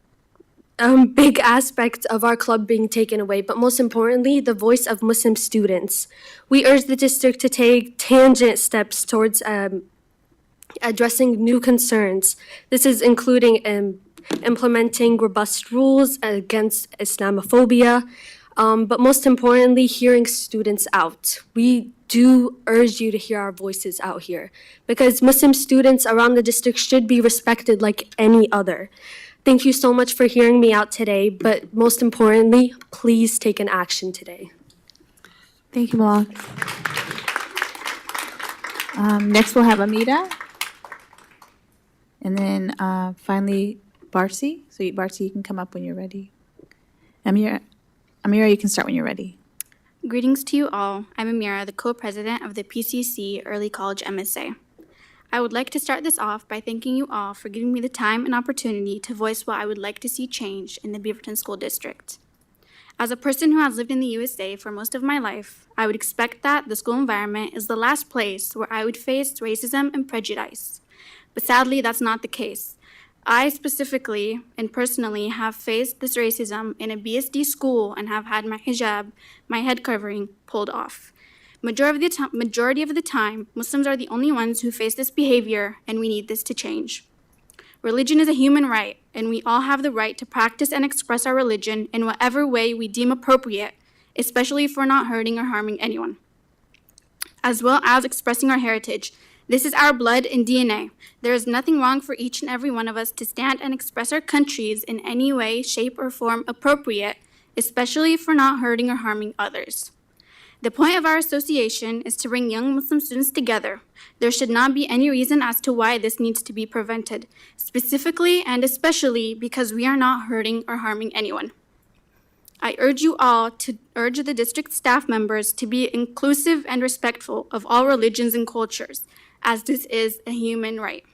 big aspect of our club being taken away, but most importantly, the voice of Muslim students. We urge the district to take tangent steps towards addressing new concerns. This is including implementing robust rules against Islamophobia, but most importantly, hearing students out. We do urge you to hear our voices out here because Muslim students around the district should be respected like any other. Thank you so much for hearing me out today, but most importantly, please take an action today. Thank you, Malak. Next, we'll have Amira. And then finally, Barsi. So Barsi, you can come up when you're ready. Amira, you can start when you're ready. Greetings to you all. I'm Amira, the co-president of the PCC Early College MSA. I would like to start this off by thanking you all for giving me the time and opportunity to voice what I would like to see changed in the Beaverton School District. As a person who has lived in the USA for most of my life, I would expect that the school environment is the last place where I would face racism and prejudice. But sadly, that's not the case. I specifically and personally have faced this racism in a BSD school and have had my hijab, my head covering, pulled off. Majority of the time, Muslims are the only ones who face this behavior, and we need this to change. Religion is a human right, and we all have the right to practice and express our religion in whatever way we deem appropriate, especially if we're not hurting or harming anyone, as well as expressing our heritage. This is our blood and DNA. There is nothing wrong for each and every one of us to stand and express our countries in any way, shape, or form appropriate, especially if we're not hurting or harming others. The point of our association is to bring young Muslim students together. There should not be any reason as to why this needs to be prevented, specifically and especially because we are not hurting or harming anyone. I urge you all to urge the district staff members to be inclusive and respectful of all religions and cultures, as this is a human right.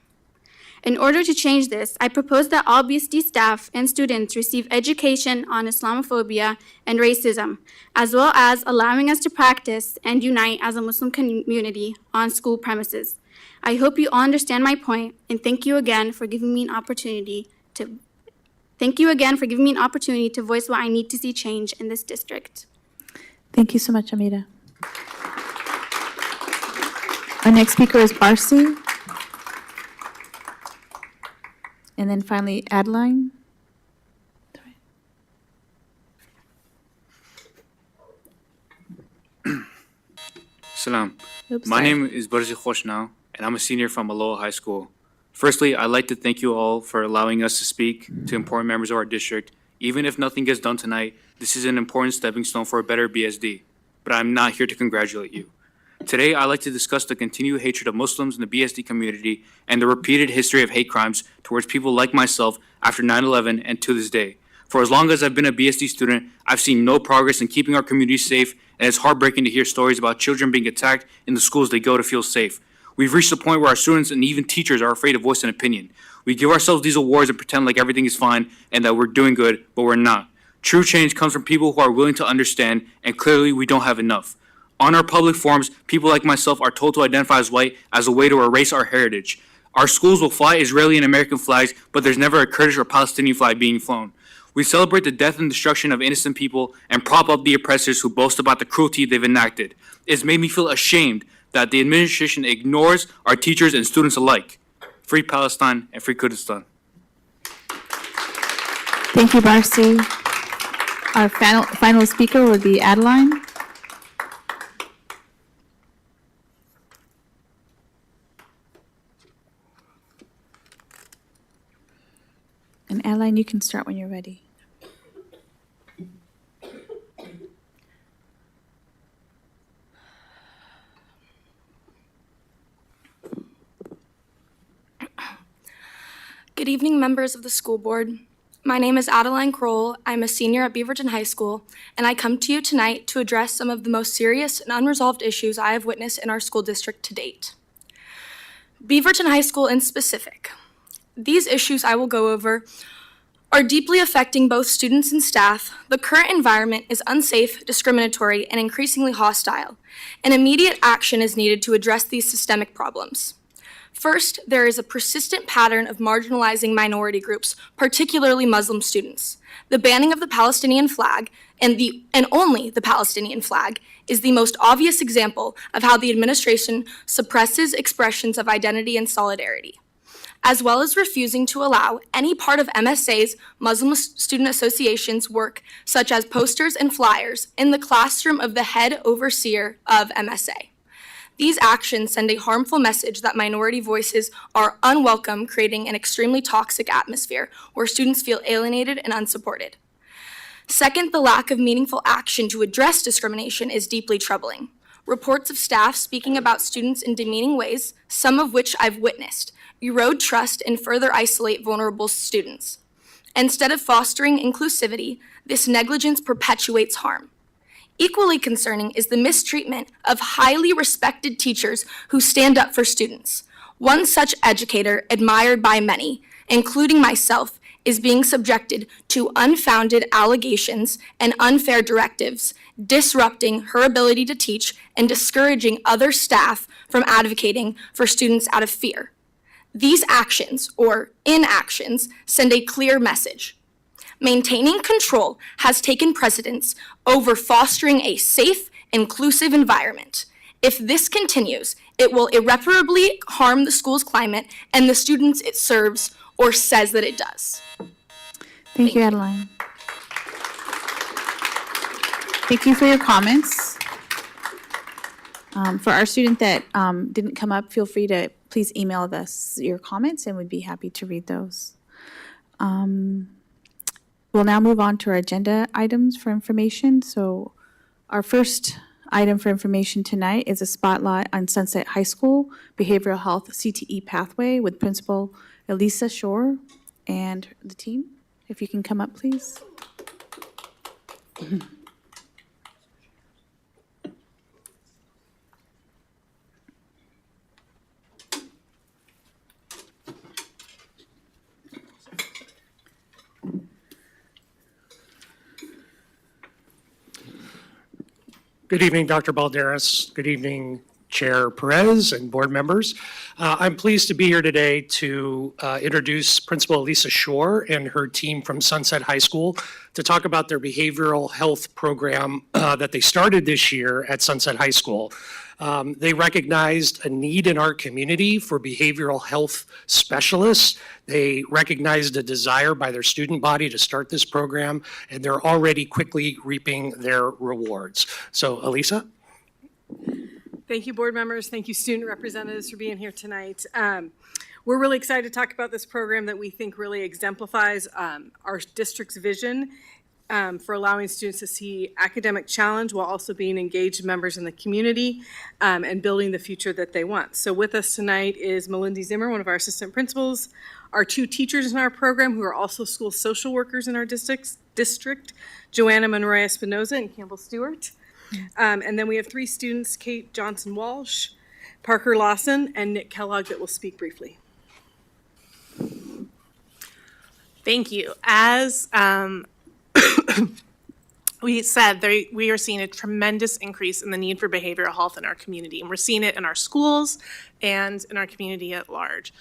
In order to change this, I propose that all BSD staff and students receive education on Islamophobia and racism, as well as allowing us to practice and unite as a Muslim community on school premises. I hope you all understand my point, and thank you again for giving me an opportunity to voice what I need to see change in this district. Thank you so much, Amira. Our next speaker is Barsi. And then finally, Adeline. Salam. Oops, My sorry. name is Barzi Khoshnaw, and I'm a senior from Aloha High School. Firstly, I'd like to thank you all for allowing us to speak to important members of our district. Even if nothing gets done tonight, this is an important stepping stone for a better BSD. But I'm not here to congratulate you. Today, I'd like to discuss the continued hatred of Muslims in the BSD community and the repeated history of hate crimes towards people like myself after 9/11 and to this day. For as long as I've been a BSD student, I've seen no progress in keeping our community safe, and it's heartbreaking to hear stories about children being attacked in the schools they go to feel safe. We've reached a point where our students and even teachers are afraid to voice an opinion. We give ourselves these awards and pretend like everything is fine and that we're doing good, but we're not. True change comes from people who are willing to understand, and clearly we don't have enough. On our public forums, people like myself are told to identify as white as a way to erase our heritage. Our schools will fly Israeli and American flags, but there's never a Kurdish or Palestinian flag being flown. We celebrate the death and destruction of innocent people and prop up the oppressors who boast about the cruelty they've enacted. It's made me feel ashamed that the administration ignores our teachers and students alike. Free Palestine and free Kurdistan. Thank you, Barsi. Our final speaker would be Adeline. And Adeline, you can start when you're ready. Good evening, members of the school board. My name is Adeline Kroll. I'm a senior at Beaverton High School, and I come to you tonight to address some of the most serious and unresolved issues I have witnessed in our school district to date. Beaverton High School in specific. These issues I will go over are deeply affecting both students and staff. The current environment is unsafe, discriminatory, and increasingly hostile, and immediate action is needed to address these systemic problems. First, there is a persistent pattern of marginalizing minority groups, particularly Muslim students. The banning of the Palestinian flag, and only the Palestinian flag, is the most obvious example of how the administration suppresses expressions of identity and solidarity, as well as refusing to allow any part of MSA's Muslim Student Association's work, such as posters and flyers, in the classroom of the head overseer of MSA. These actions send a harmful message that minority voices are unwelcome, creating an extremely toxic atmosphere where students feel alienated and unsupported. Second, the lack of meaningful action to address discrimination is deeply troubling. Reports of staff speaking about students in demeaning ways, some of which I've witnessed, erode trust and further isolate vulnerable students. Instead of fostering inclusivity, this negligence perpetuates harm. Equally concerning is the mistreatment of highly respected teachers who stand up for students. One such educator, admired by many, including myself, is being subjected to unfounded allegations and unfair directives, disrupting her ability to teach and discouraging other staff from advocating for students out of fear. These actions, or inactions, send a clear message. Maintaining control has taken precedence over fostering a safe, inclusive environment. If this continues, it will irreparably harm the school's climate and the students it serves or says that it does. Thank you, Adeline. Thank you for your comments. For our student that didn't come up, feel free to please email us your comments and we'd be happy to read those. We'll now move on to our agenda items for information. So our first item for information tonight is a spotlight on Sunset High School Behavioral Health CTE Pathway with Principal Elisa Shore and the team. If you can come up, please. Good evening, Dr. Balderas. Good evening, Chair Perez and board members. I'm pleased to be here today to introduce Principal Elisa Shore and her team from Sunset High School to talk about their behavioral health program that they started this year at Sunset High School. They recognized a need in our community for behavioral health specialists. They recognized a desire by their student body to start this program, and they're already quickly reaping their rewards. So, Elisa? Thank you, board members. Thank you, student representatives, for being here tonight. We're really excited to talk about this program that we think really exemplifies our district's vision for allowing students to see academic challenge while also being engaged members in the community and building the future that they want. So with us tonight is Melinda Zimmer, one of our assistant principals, our two teachers in our program who are also school social workers in our district, Joanna Monroy Espinoza and Campbell Stewart. And then we have three students, Kate Johnson-Walsh, Parker Lawson, and Nick Kellogg, that will speak briefly. Thank you. As we said, we are seeing a tremendous increase in the need for behavioral health in our community, and we're seeing it in our schools and in our community at large.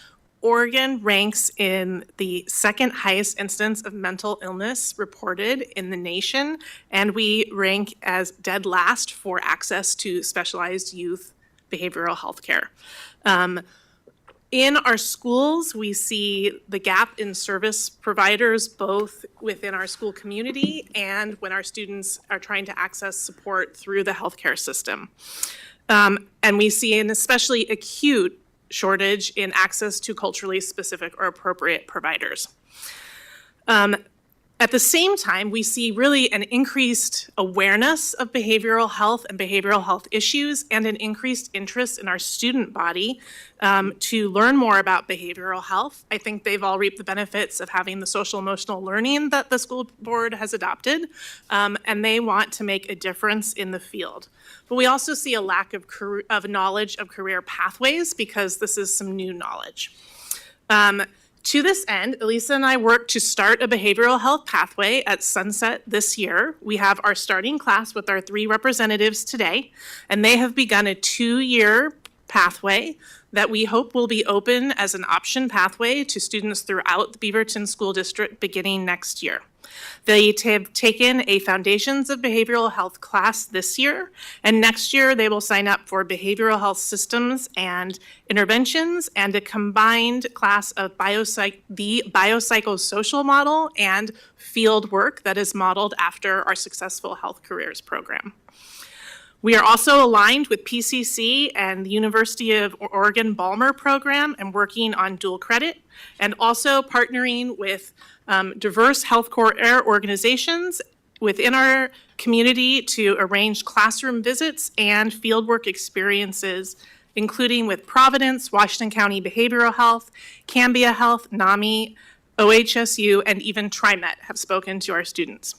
Oregon ranks in the second highest incidence of mental illness reported in the nation, and we rank as dead last for access to specialized youth behavioral health care. In our schools, we see the gap in service providers both within our school community and when our students are trying to access support through the healthcare system. And we see an especially acute shortage in access to culturally specific or appropriate providers. At the same time, we see really an increased awareness of behavioral health and behavioral health issues and an increased interest in our student body to learn more about behavioral health. I think they've all reaped the benefits of having the social emotional learning that the school board has adopted, and they want to make a difference in the field. But we also see a lack of knowledge of career pathways because this is some new knowledge. To this end, Elisa and I worked to start a behavioral health pathway at Sunset this year. We have our starting class with our three representatives today, and they have begun a 2-year pathway that we hope will be open as an option pathway to students throughout the Beaverton School District beginning next year. They have taken a Foundations of Behavioral Health class this year, and next year they will sign up for Behavioral Health Systems and Interventions and a combined class of the biopsychosocial model and field work that is modeled after our Successful Health Careers program. We are also aligned with PCC and the University of Oregon Balmer program and working on dual credit, and also partnering with diverse healthcare organizations within our community to arrange classroom visits and fieldwork experiences, including with Providence, Washington County Behavioral Health, Cambia Health, NAMI, OHSU, and even TriMet have spoken to our students.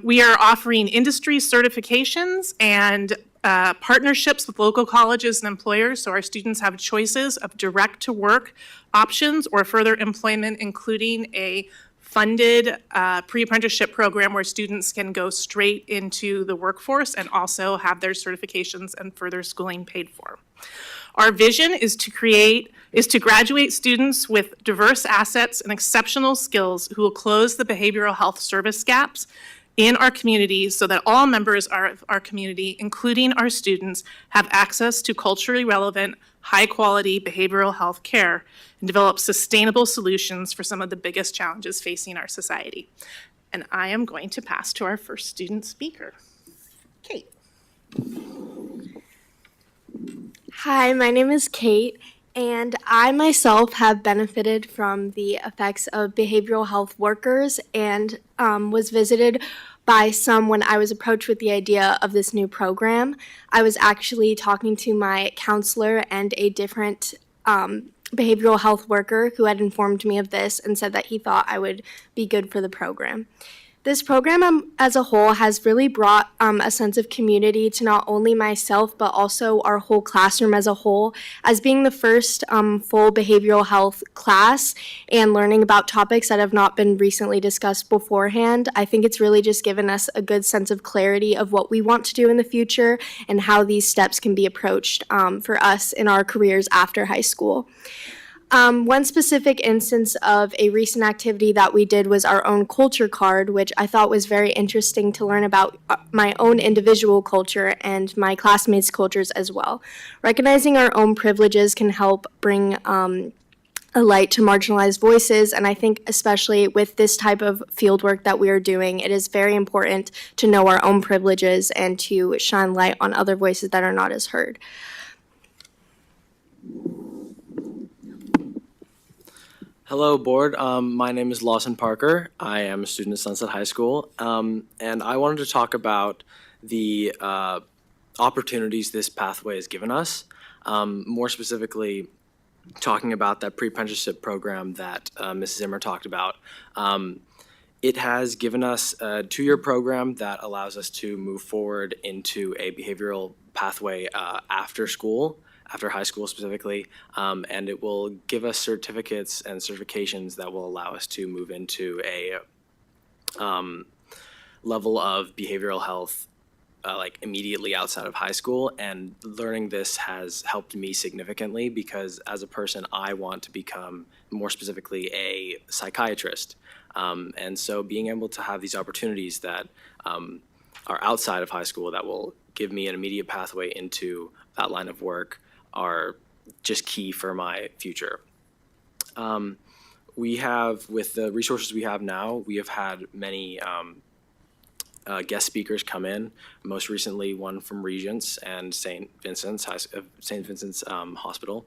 We are offering industry certifications and partnerships with local colleges and employers so our students have choices of direct-to-work options or further employment, including a funded pre-apprenticeship program where students can go straight into the workforce and also have their certifications and further schooling paid for. Our vision is to graduate students with diverse assets and exceptional skills who will close the behavioral health service gaps in our community so that all members of our community, including our students, have access to culturally relevant, high-quality behavioral health care and develop sustainable solutions for some of the biggest challenges facing our society. And I am going to pass to our first student speaker, Kate. Hi, my name is Kate, and I myself have benefited from the effects of behavioral health workers and was visited by some when I was approached with the idea of this new program. I was actually talking to my counselor and a different behavioral health worker who had informed me of this and said that he thought I would be good for the program. This program as a whole has really brought a sense of community to not only myself, but also our whole classroom as a whole. As being the first full behavioral health class and learning about topics that have not been recently discussed beforehand, I think it's really just given us a good sense of clarity of what we want to do in the future and how these steps can be approached for us in our careers after high school. One specific instance of a recent activity that we did was our own culture card, which I thought was very interesting to learn about my own individual culture and my classmates' cultures as well. Recognizing our own privileges can help bring a light to marginalized voices, and I think especially with this type of fieldwork that we are doing, it is very important to know our own privileges and to shine light on other voices that are not as heard. Hello, board. My name is Lawson Parker. I am a student at Sunset High School, and I wanted to talk about the opportunities this pathway has given us. More specifically, talking about that pre-apprenticeship program that Mrs. Zimmer talked about. It has given us a 2-year program that allows us to move forward into a behavioral pathway after school. After high school specifically, and it will give us certificates and certifications that will allow us to move into a level of behavioral health like immediately outside of high school. And learning this has helped me significantly because as a person, I want to become more specifically a psychiatrist. And so being able to have these opportunities that are outside of high school that will give me an immediate pathway into that line of work are just key for my future. We have, with the resources we have now, we have had many guest speakers come in, most recently one from Regents and St. Vincent's Hospital,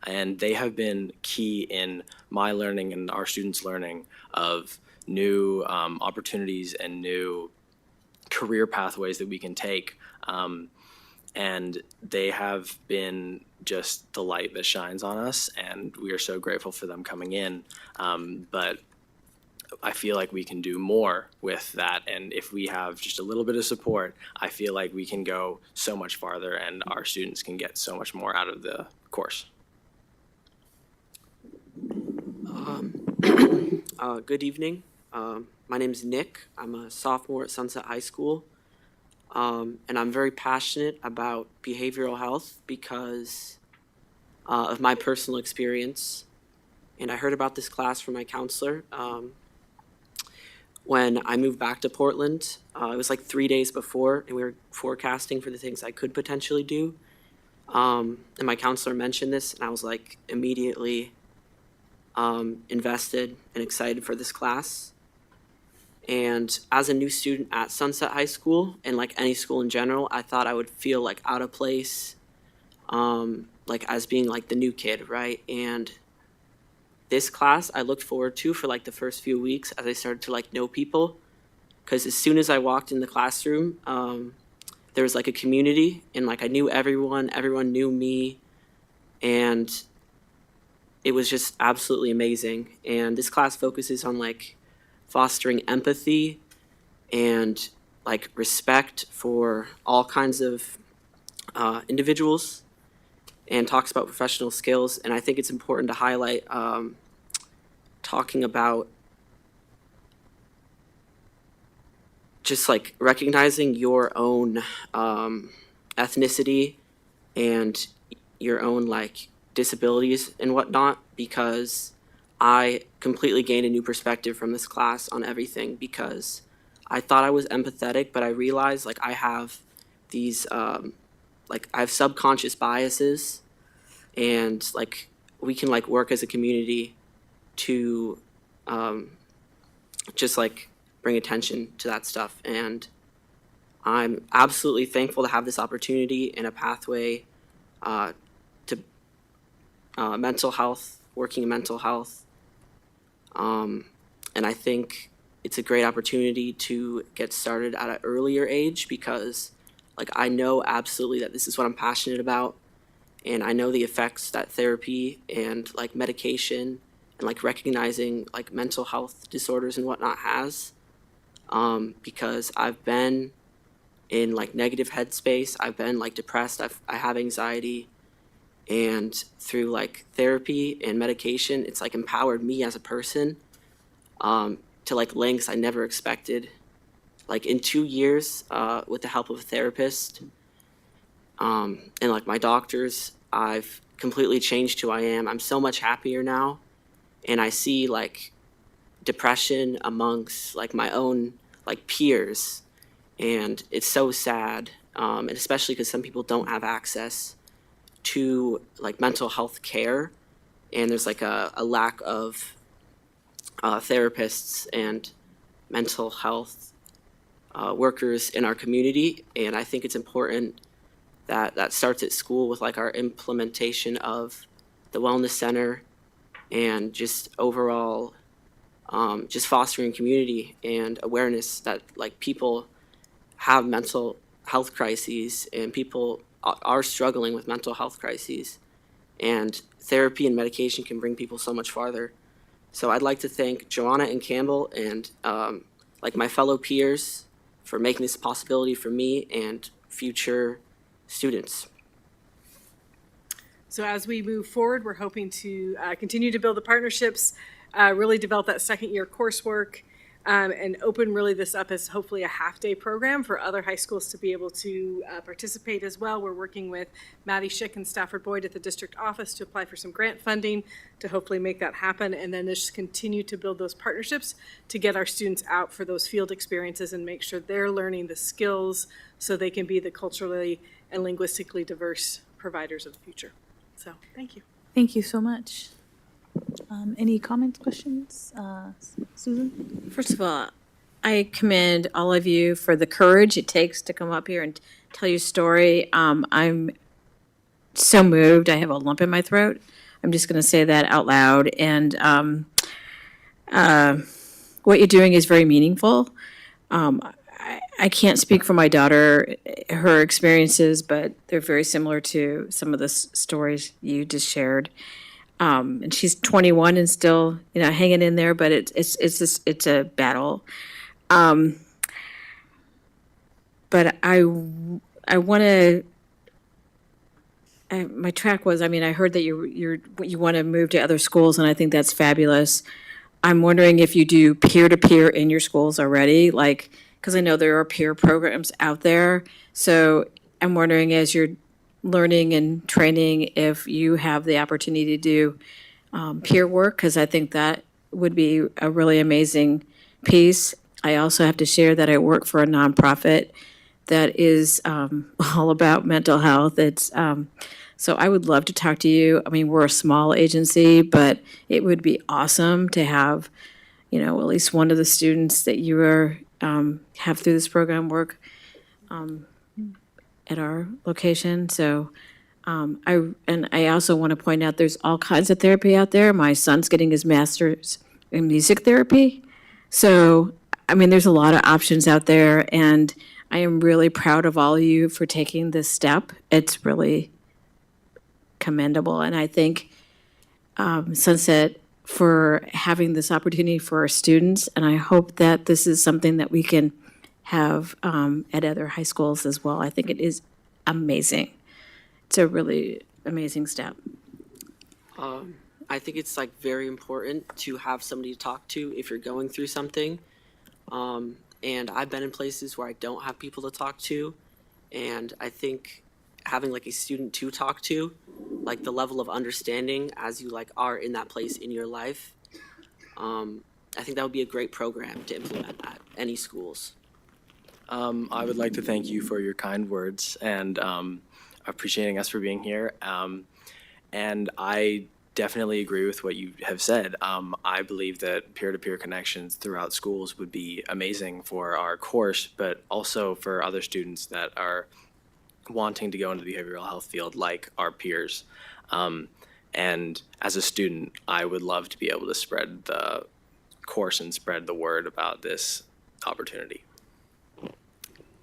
and they have been key in my learning and our students' learning of new opportunities and new career pathways that we can take. And they have been just the light that shines on us, and we are so grateful for them coming in. But I feel like we can do more with that, and if we have just a little bit of support, I feel like we can go so much farther and our students can get so much more out of the course. Good evening. My name is Nick. I'm a sophomore at Sunset High School. And I'm very passionate about behavioral health because of my personal experience. And I heard about this class from my counselor when I moved back to Portland. It was like 3 days before, and we were forecasting for the things I could potentially do. And my counselor mentioned this, and I was like immediately invested and excited for this class. And as a new student at Sunset High School, and like any school in general, I thought I would feel like out of place, like as being like the new kid, right? And this class I looked forward to for like the first few weeks as I started to like know people. Because as soon as I walked in the classroom, there was like a community, and like I knew everyone knew me, and it was just absolutely amazing. And this class focuses on like fostering empathy and like respect for all kinds of individuals, and talks about professional skills. And I think it's important to highlight talking about just like recognizing your own ethnicity and your own like disabilities and whatnot, because I completely gained a new perspective from this class on everything, because I thought I was empathetic, but I realized like I have these like I have subconscious biases, and like we can like work as a community to just like bring attention to that stuff. And I'm absolutely thankful to have this opportunity and a pathway to mental health, working in mental health. And I think it's a great opportunity to get started at an earlier age, because like I know absolutely that this is what I'm passionate about, and I know the effects that therapy and like medication and like recognizing like mental health disorders and whatnot has, because I've been in like negative headspace, I've been like depressed, I have anxiety, and through like therapy and medication, it's like empowered me as a person to like lengths I never expected. Like in 2 years, with the help of a therapist and like my doctors, I've completely changed who I am. I'm so much happier now, and I see like depression amongst like my own like peers, and it's so sad, and especially because some people don't have access to like mental health care, and there's like a lack of therapists and mental health workers in our community. And I think it's important that that starts at school with like our implementation of the wellness center, and just overall just fostering community and awareness that like people have mental health crises, and people are struggling with mental health crises, and therapy and medication can bring people so much farther. So I'd like to thank Joanna and Campbell and like my fellow peers for making this a possibility for me and future students. So as we move forward, we're hoping to continue to build the partnerships, really develop that second year coursework, and open really this up as hopefully a half-day program for other high schools to be able to participate as well. We're working with Maddie Schick and Stafford Boyd at the district office to apply for some grant funding to hopefully make that happen, and then just continue to build those partnerships to get our students out for those field experiences and make sure they're learning the skills so they can be the culturally and linguistically diverse providers of the future. So, thank you. Thank you so much. Any comments, questions? Susan? First of all, I commend all of you for the courage it takes to come up here and tell your story. I'm so moved. I have a lump in my throat. I'm just going to say that out loud. And what you're doing is very meaningful. I can't speak for my daughter, her experiences, but they're very similar to some of the stories you just shared. And she's 21 and still, hanging in there, but it's a battle. But I want to. My track was, I heard that you want to move to other schools, and I think that's fabulous. I'm wondering if you do peer-to-peer in your schools already, because I know there are peer programs out there. So I'm wondering, as you're learning and training, if you have the opportunity to do peer work, because I think that would be a really amazing piece. I also have to share that I work for a nonprofit that is all about mental health. It's so I would love to talk to you. We're a small agency, but it would be awesome to have, at least one of the students that you are have through this program work at our location. So I also want to point out there's all kinds of therapy out there. My son's getting his master's in music therapy. So, there's a lot of options out there, and I am really proud of all of you for taking this step. It's really commendable, and I thank Sunset for having this opportunity for our students, and I hope that this is something that we can have at other high schools as well. I think it is amazing. It's a really amazing step. I think it's very important to have somebody to talk to if you're going through something. And I've been in places where I don't have people to talk to, and I think having a student to talk to, the level of understanding as you are in that place in your life, I think that would be a great program to implement at any schools. I would like to thank you for your kind words and appreciating us for being here. And I definitely agree with what you have said. I believe that peer-to-peer connections throughout schools would be amazing for our course, but also for other students that are wanting to go into the behavioral health field like our peers. And as a student, I would love to be able to spread the course and spread the word about this opportunity.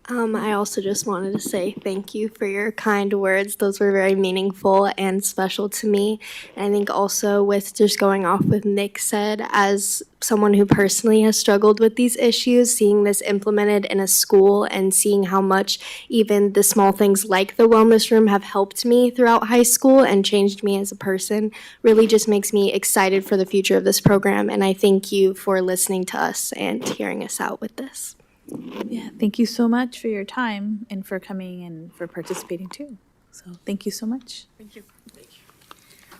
I also just wanted to say thank you for your kind words. Those were very meaningful and special to me. And I think also with just going off what Nick said, as someone who personally has struggled with these issues, seeing this implemented in a school and seeing how much even the small things like the wellness room have helped me throughout high school and changed me as a person really just makes me excited for the future of this program. And I thank you for listening to us and hearing us out with this. Yeah, thank you so much for your time and for coming and for participating too. So thank you so much. Thank you.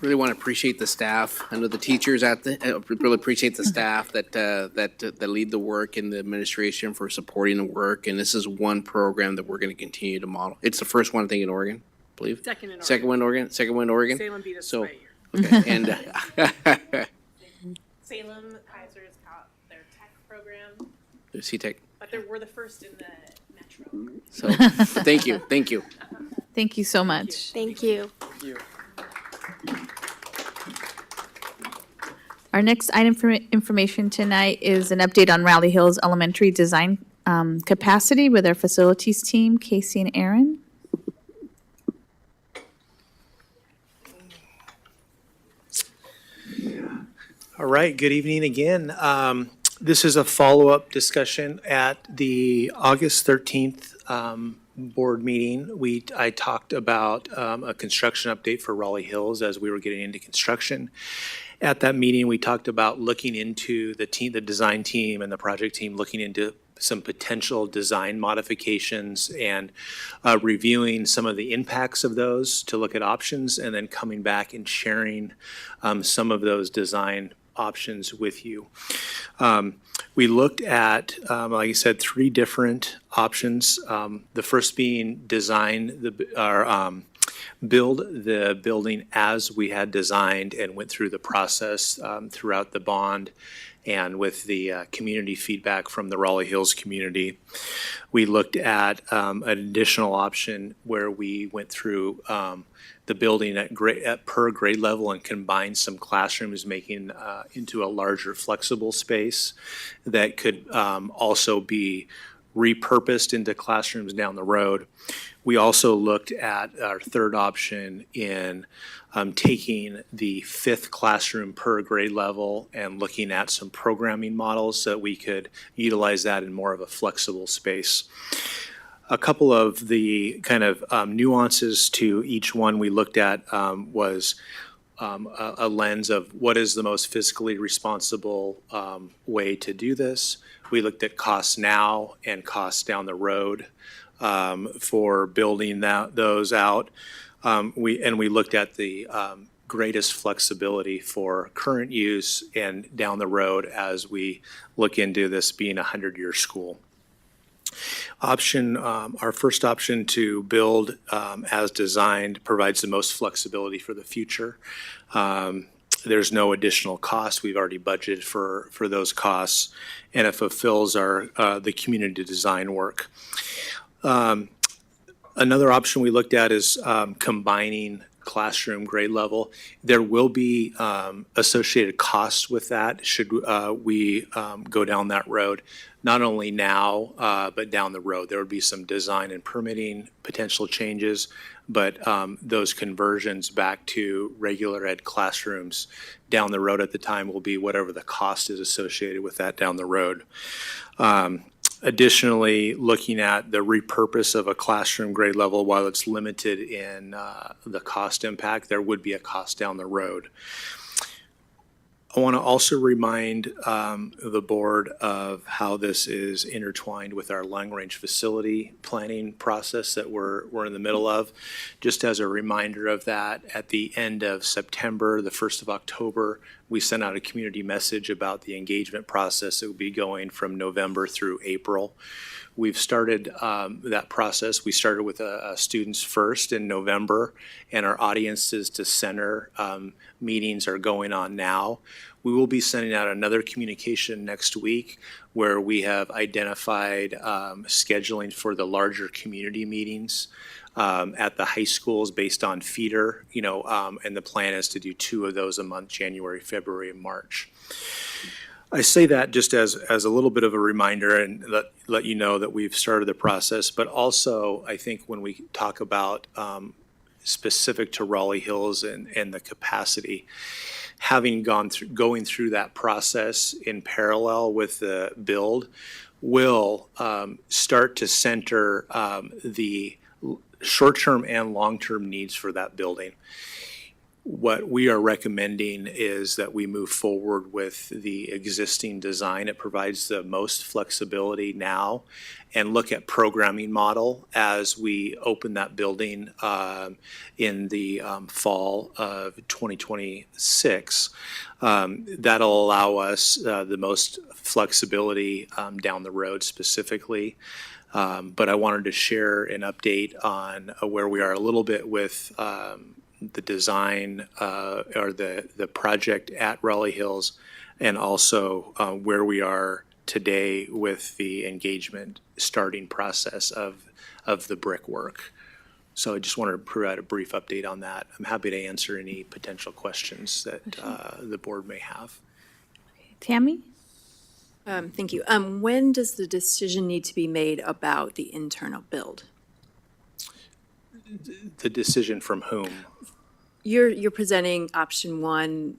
Really want to appreciate the staff. I know the teachers really appreciate the staff that lead the work and the administration for supporting the work. And this is one program that we're going to continue to model. It's the first one, I think, in Oregon, I believe. Second one in Oregon. Salem beat us So, by a year. okay, and Salem, Kaiser's got their tech program, CTEC. but we're the first in the metro. So, thank you. Thank you so much. Thank you. Our next item for information tonight is an update on Raleigh Hills Elementary design capacity with our facilities team, Casey and Aaron. All right, good evening again. This is a follow-up discussion at the August 13th board meeting. I talked about a construction update for Raleigh Hills as we were getting into construction. At that meeting, we talked about looking into the design team and the project team looking into some potential design modifications and reviewing some of the impacts of those to look at options, and then coming back and sharing some of those design options with you. We looked at, like I said, 3 different options. The first being build the building as we had designed and went through the process throughout the bond and with the community feedback from the Raleigh Hills community. We looked at an additional option where we went through the building at per grade level and combined some classrooms, making into a larger flexible space that could also be repurposed into classrooms down the road. We also looked at our third option in taking the 5th classroom per grade level and looking at some programming models so that we could utilize that in more of a flexible space. A couple of the kind of nuances to each one we looked at was a lens of what is the most fiscally responsible way to do this. We looked at costs now and costs down the road for building those out. We looked at the greatest flexibility for current use and down the road as we look into this being a 100-year school. Our first option to build as designed provides the most flexibility for the future. There's no additional cost. We've already budgeted for those costs, and it fulfills the community design work. Another option we looked at is combining classroom grade level. There will be associated costs with that should we go down that road, not only now, but down the road. There would be some design and permitting potential changes, but those conversions back to regular ed classrooms down the road at the time will be whatever the cost is associated with that down the road. Additionally, looking at the repurpose of a classroom grade level, while it's limited in the cost impact, there would be a cost down the road. I want to also remind the board of how this is intertwined with our long-range facility planning process that we're in the middle of. Just as a reminder of that, at the end of September, the 1st of October, We sent out a community message about the engagement process that will be going from November through April. We've started that process. We started with students first in November, and our audiences to center meetings are going on now. We will be sending out another communication next week where we have identified scheduling for the larger community meetings at the high schools based on feeder, and the plan is to do 2 of those a month, January, February, and March. I say that just as a little bit of a reminder and let you know that we've started the process, but also I think when we talk about specific to Raleigh Hills and the capacity, going through that process in parallel with the build will start to center the short-term and long-term needs for that building. What we are recommending is that we move forward with the existing design. It provides the most flexibility now, and look at programming model as we open that building in the fall of 2026. That'll allow us the most flexibility down the road specifically. But I wanted to share an update on where we are a little bit with the design or the project at Raleigh Hills, and also where we are today with the engagement starting process of the brickwork. So I just wanted to provide a brief update on that. I'm happy to answer any potential questions that the board may have. Tammy? Thank you. When does the decision need to be made about the internal build? The decision from whom? You're presenting option 1,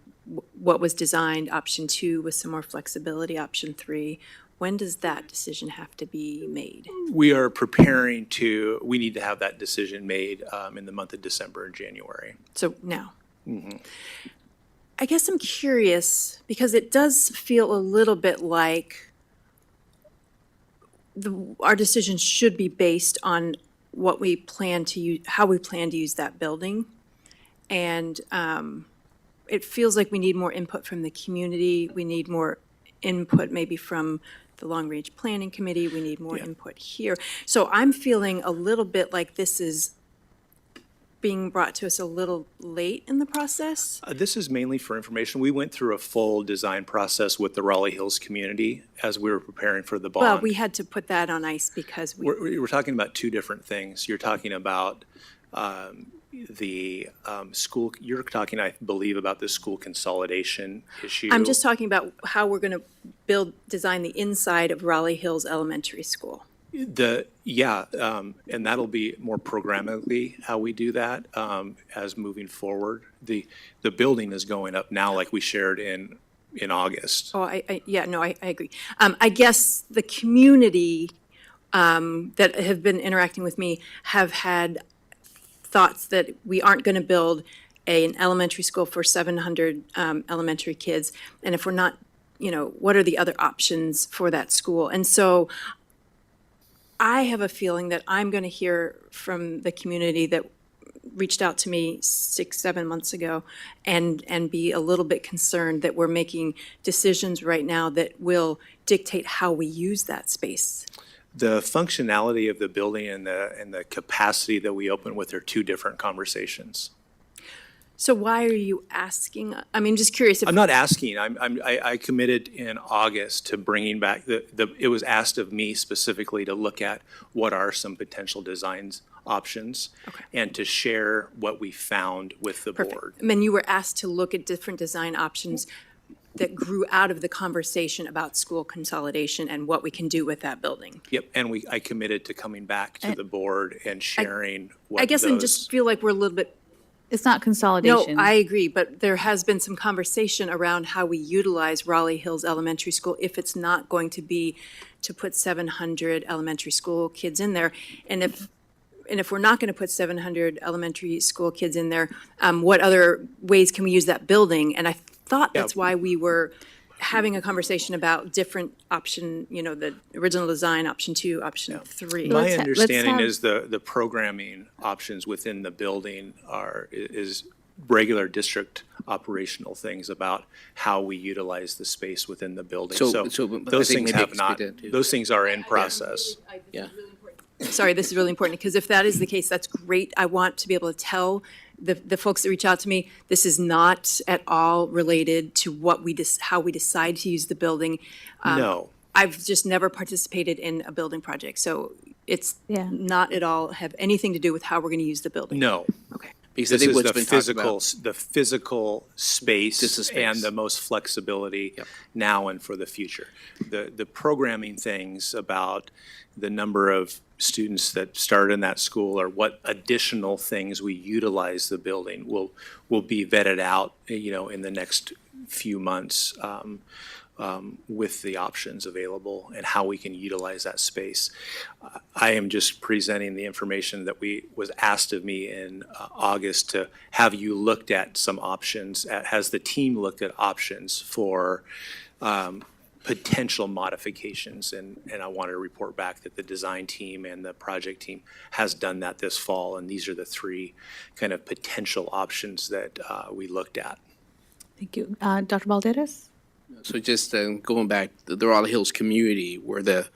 what was designed, option 2 with some more flexibility, option 3. When does that decision have to be made? We are we need to have that decision made in the month of December and January. So now. Mm-hmm. I guess I'm curious because it does feel a little bit like our decision should be based on what we plan to use, how we plan to use that building. And it feels like we need more input from the community. We need more input maybe from the long-range planning committee. We need more input here. So I'm feeling a little bit like this is being brought to us a little late in the process. This is mainly for information. We went through a full design process with the Raleigh Hills community as we were preparing for the bond. Well, we had to put that on ice because we're talking about 2 different things. You're talking about the school, you're talking, I believe, about the school consolidation issue. I'm just talking about how we're going to design the inside of Raleigh Hills Elementary School. And that'll be more programmatically how we do that as moving forward. The building is going up now, like we shared in August. Oh, I agree. I guess the community that have been interacting with me have had thoughts that we aren't going to build an elementary school for 700 elementary kids, and if we're not, what are the other options for that school? And so I have a feeling that I'm going to hear from the community that reached out to me 6-7 months ago and be a little bit concerned that we're making decisions right now that will dictate how we use that space. The functionality of the building and the capacity that we open with are 2 different conversations. So why are you asking? I mean, just curious. I'm not asking. I committed in August to bringing back it was asked of me specifically to look at what are some potential designs options and to share what we found with the board. I mean, you were asked to look at different design options that grew out of the conversation about school consolidation and what we can do with that building. Yep, and I committed to coming back to the board and sharing what I guess I just feel like we're a little bit. It's not consolidation. No, I agree, but there has been some conversation around how we utilize Raleigh Hills Elementary School if it's not going to be to put 700 elementary school kids in there. And if we're not going to put 700 elementary school kids in there, what other ways can we use that building? And I thought that's why we were having a conversation about different option, the original design, option 2, option 3. My understanding is the programming options within the building is regular district operational things about how we utilize the space within the building. So So I those think things maybe have not, expect it, those things are in process. Yeah. Sorry, this is really important, because if that is the case, that's great. I want to be able to tell the folks that reach out to me, this is not at all related to what how we decide to use the building. No. I've just never participated in a building project, so it's not at all have anything to do with how we're going to use the building. No. Okay. Because I This think is what's the been talked physical, about. the physical space Just the space. and the most flexibility now and for the future. The programming things about the number of students that start in that school or what additional things we utilize the building will be vetted out, in the next few months. With the options available and how we can utilize that space. I am just presenting the information that was asked of me in August to have you looked at some options. Has the team looked at options for potential modifications? And I want to report back that the design team and the project team has done that this fall. And these are the three kind of potential options that we looked at. Thank you. Dr. Balderas? So just going back, the Raleigh Hills community, where the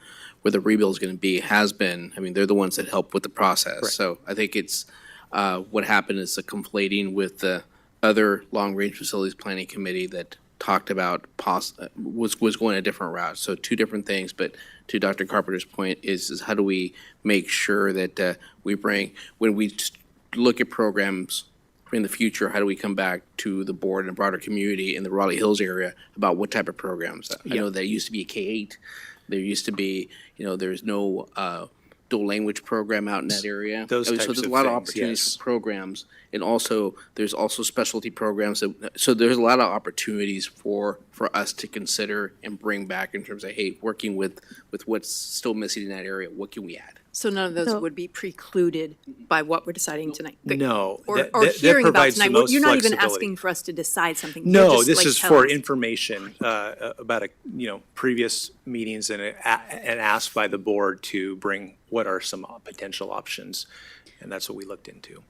rebuild is going to be, has been. I mean, they're the ones that help with the process. Right. So I think it's what happened is the conflating with the other long-range facilities planning committee that talked about was going a different route. So two different things. But to Dr. Carpenter's point is how do we make sure that we bring, when we look at programs in the future, how do we come back to the board and broader community in the Raleigh Hills area about what type of programs? I know there used to be a K-8. There used to be, there's no dual language program out in that area. Those So types there's of a lot of things, opportunities yes. for programs. And also, there's also specialty programs. So there's a lot of opportunities for us to consider and bring back in terms of, hey, working with what's still missing in that area, what can we add? So none of those would be precluded by what we're deciding tonight? No. Or that hearing about provides the tonight? most You're not even flexibility. asking for us to decide something. You're No, just, this like, is telling for us. information about previous meetings and asked by the board to bring what are some potential options, and that's what we looked into.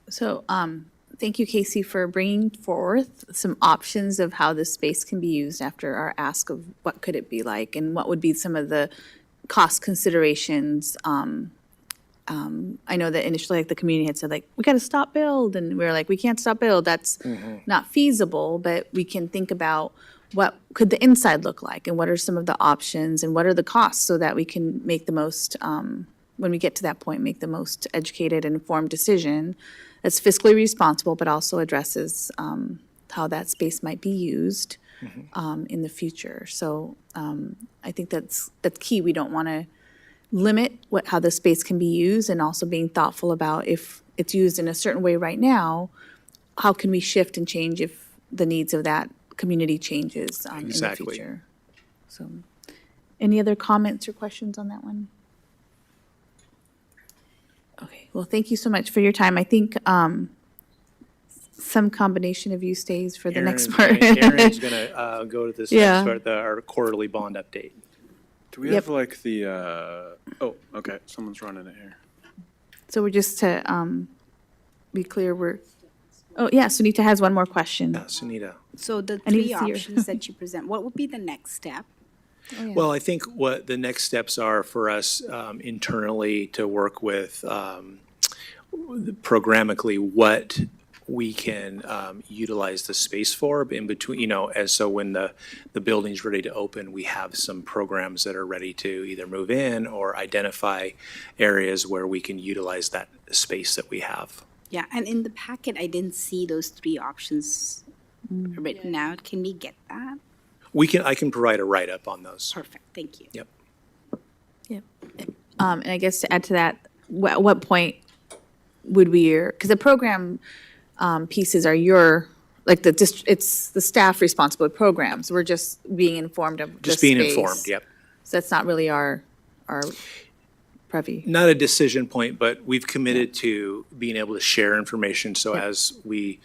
So, thank you, Casey, for bringing forth some options of how this space can be used after our ask of what could it be like and what would be some of the cost considerations. I know that initially, the community had said, we got to stop build, and we were like, we can't stop build. That's not feasible, but we can think about what could the inside look like, and what are some of the options, and what are the costs, so that we can make the most, when we get to that point, make the most educated and informed decision that's fiscally responsible, but also addresses how that space might be used in the future. So I think that's key. We don't want to limit how the space can be used, and also being thoughtful about if it's used in a certain way right now, how can we shift and change if the needs of that community changes in the Exactly. future. So, any other comments or questions on that one? Okay, well, thank you so much for your time. I think some combination of you stays for the next part. Aaron's going to go to this Yeah. next part, our quarterly bond update. Do we Yep. have like the, oh, okay, someone's running it here. So we're just to be clear, Sunita has one more question. Sunita. So the I need three to see her. options that you present, what would be the next step? Well, I think what the next steps are for us internally to work with programmatically what we can utilize the space for in between, and so when the building's ready to open, we have some programs that are ready to either move in or identify areas where we can utilize that space that we have. Yeah, and in the packet, I didn't see those three options written out. Can we get that? I can provide a write-up on those. Perfect, thank you. Yep. And I guess to add to that, at what point would we, because the program pieces are it's the staff responsible with programs. We're just being informed of the Just being space. informed, yep. So that's not really our privy. Not a decision point, but we've committed to being able to share information. So as we,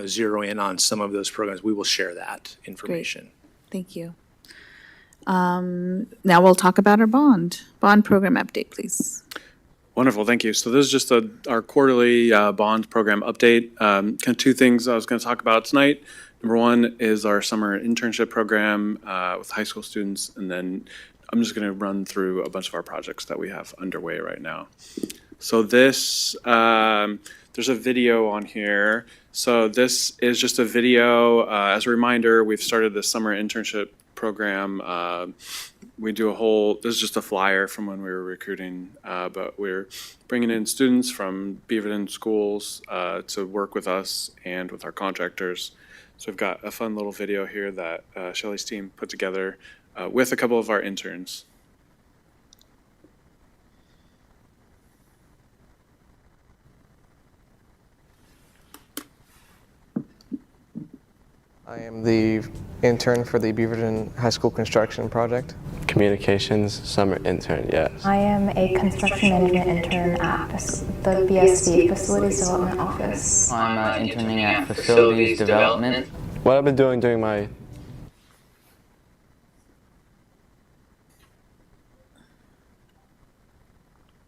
zero in on some of those programs, we will share that information. Thank you. Now we'll talk about our bond program update, please. Wonderful, thank you. So this is just our quarterly bond program update. Kind of two things I was going to talk about tonight. Number one is our summer internship program with high school students, and then I'm just going to run through a bunch of our projects that we have underway right now. So this, there's a video on here. So this is just a video. As a reminder, we've started the summer internship program. We do this is just a flyer from when we were recruiting, but we're bringing in students from Beaverton schools to work with us and with our contractors. So we've got a fun little video here that Shelley's team put together with a couple of our interns. I am the intern for the Beaverton High School construction project. Communications summer intern, yes. I am a construction management intern at the BSD, Facilities Development Office. I'm interning at Facilities Development. What I've been doing during my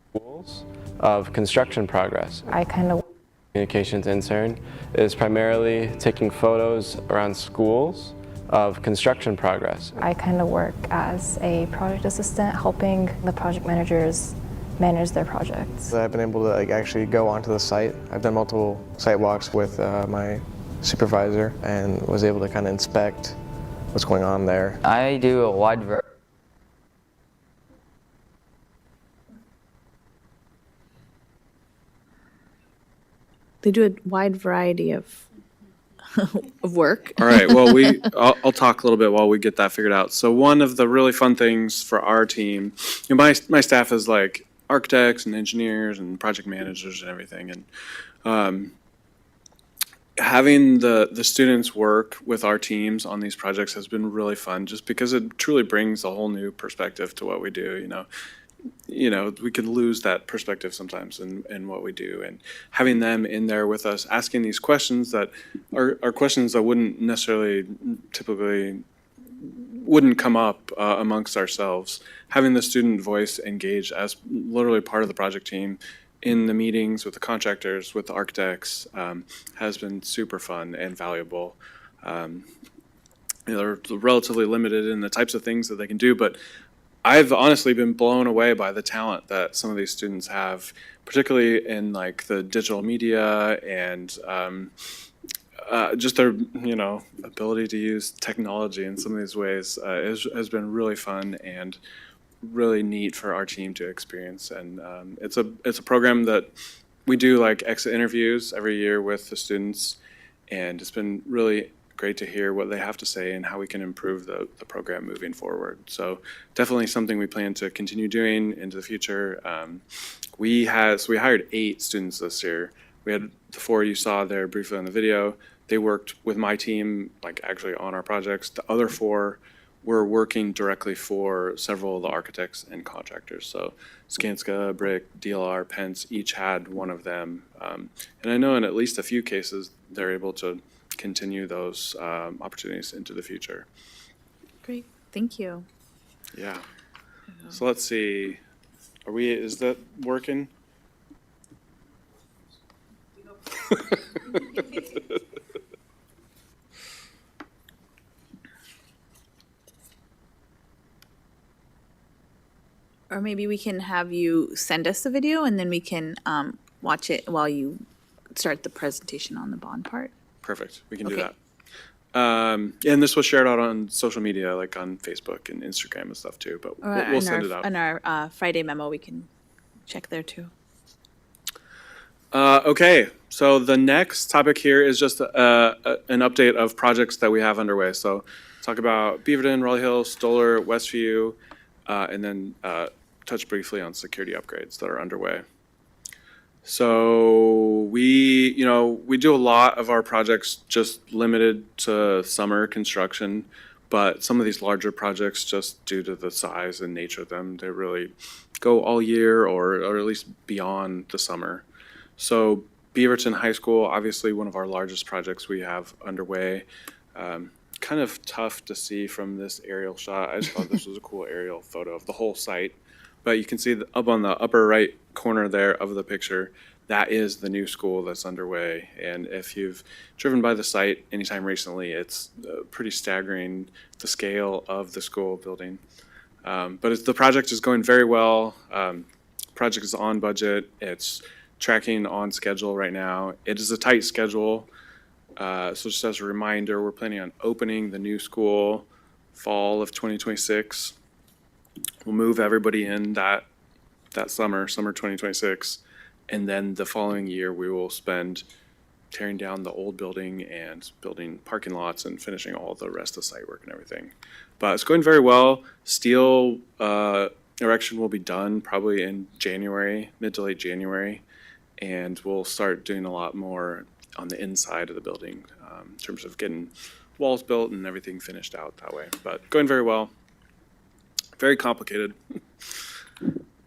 schools of construction progress. I kind of Communications intern is primarily taking photos around schools of construction progress. I kind of work as a project assistant, helping the project managers manage their projects. I've been able to actually go onto the site. I've done multiple site walks with my supervisor and was able to kind of inspect what's going on there. I do a wide variety. They do a wide variety of work. All right, well, I'll talk a little bit while we get that figured out. So one of the really fun things for our team, my staff is like architects and engineers and project managers and everything, and having the students work with our teams on these projects has been really fun, just because it truly brings a whole new perspective to what we do. We can lose that perspective sometimes in what we do, and having them in there with us asking these questions that are questions that wouldn't necessarily typically wouldn't come up amongst ourselves. Having the student voice engaged as literally part of the project team in the meetings with the contractors, with the architects, has been super fun and valuable. They're relatively limited in the types of things that they can do, but I've honestly been blown away by the talent that some of these students have, particularly in like the digital media and just their ability to use technology in some of these ways has been really fun and really neat for our team to experience. And it's a program that we do like exit interviews every year with the students, and it's been really great to hear what they have to say and how we can improve the program moving forward. So definitely something we plan to continue doing into the future. We hired 8 students this year. We had the 4 you saw there briefly on the video. They worked with my team, like actually on our projects. The other 4 were working directly for several of the architects and contractors. So Skanska, Brick, DLR, Pence each had one of them. And I know in at least a few cases, they're able to continue those opportunities into the future. Great, thank you. Yeah. So let's see. Is that working? Or maybe we can have you send us the video and then we can watch it while you start the presentation on the bond part. Perfect. We can do Okay. that. And this was shared out on social media, like on Facebook and Instagram and stuff too, but we'll send it out. On our Friday memo, we can check there too. Okay, so the next topic here is just an update of projects that we have underway. So talk about Beaverton, Raleigh Hills, Stoller, Westview, and then touch briefly on security upgrades that are underway. So we do a lot of our projects just limited to summer construction, but some of these larger projects, just due to the size and nature of them, they really go all year or at least beyond the summer. So Beaverton High School, obviously one of our largest projects we have underway. Kind of tough to see from this aerial shot. I just thought this was a cool aerial photo of the whole site. But you can see up on the upper right corner there of the picture, that is the new school that's underway. And if you've driven by the site anytime recently, it's pretty staggering, the scale of the school building. But the project is going very well. Project is on budget. It's tracking on schedule right now. It is a tight schedule. So just as a reminder, we're planning on opening the new school fall of 2026. We'll move everybody in that summer 2026. And then the following year, we will spend tearing down the old building and building parking lots and finishing all the rest of the site work and everything. But it's going very well. Steel erection will be done probably in January, mid to late January. And we'll start doing a lot more on the inside of the building in terms of getting walls built and everything finished out that way. But going very well. Very complicated.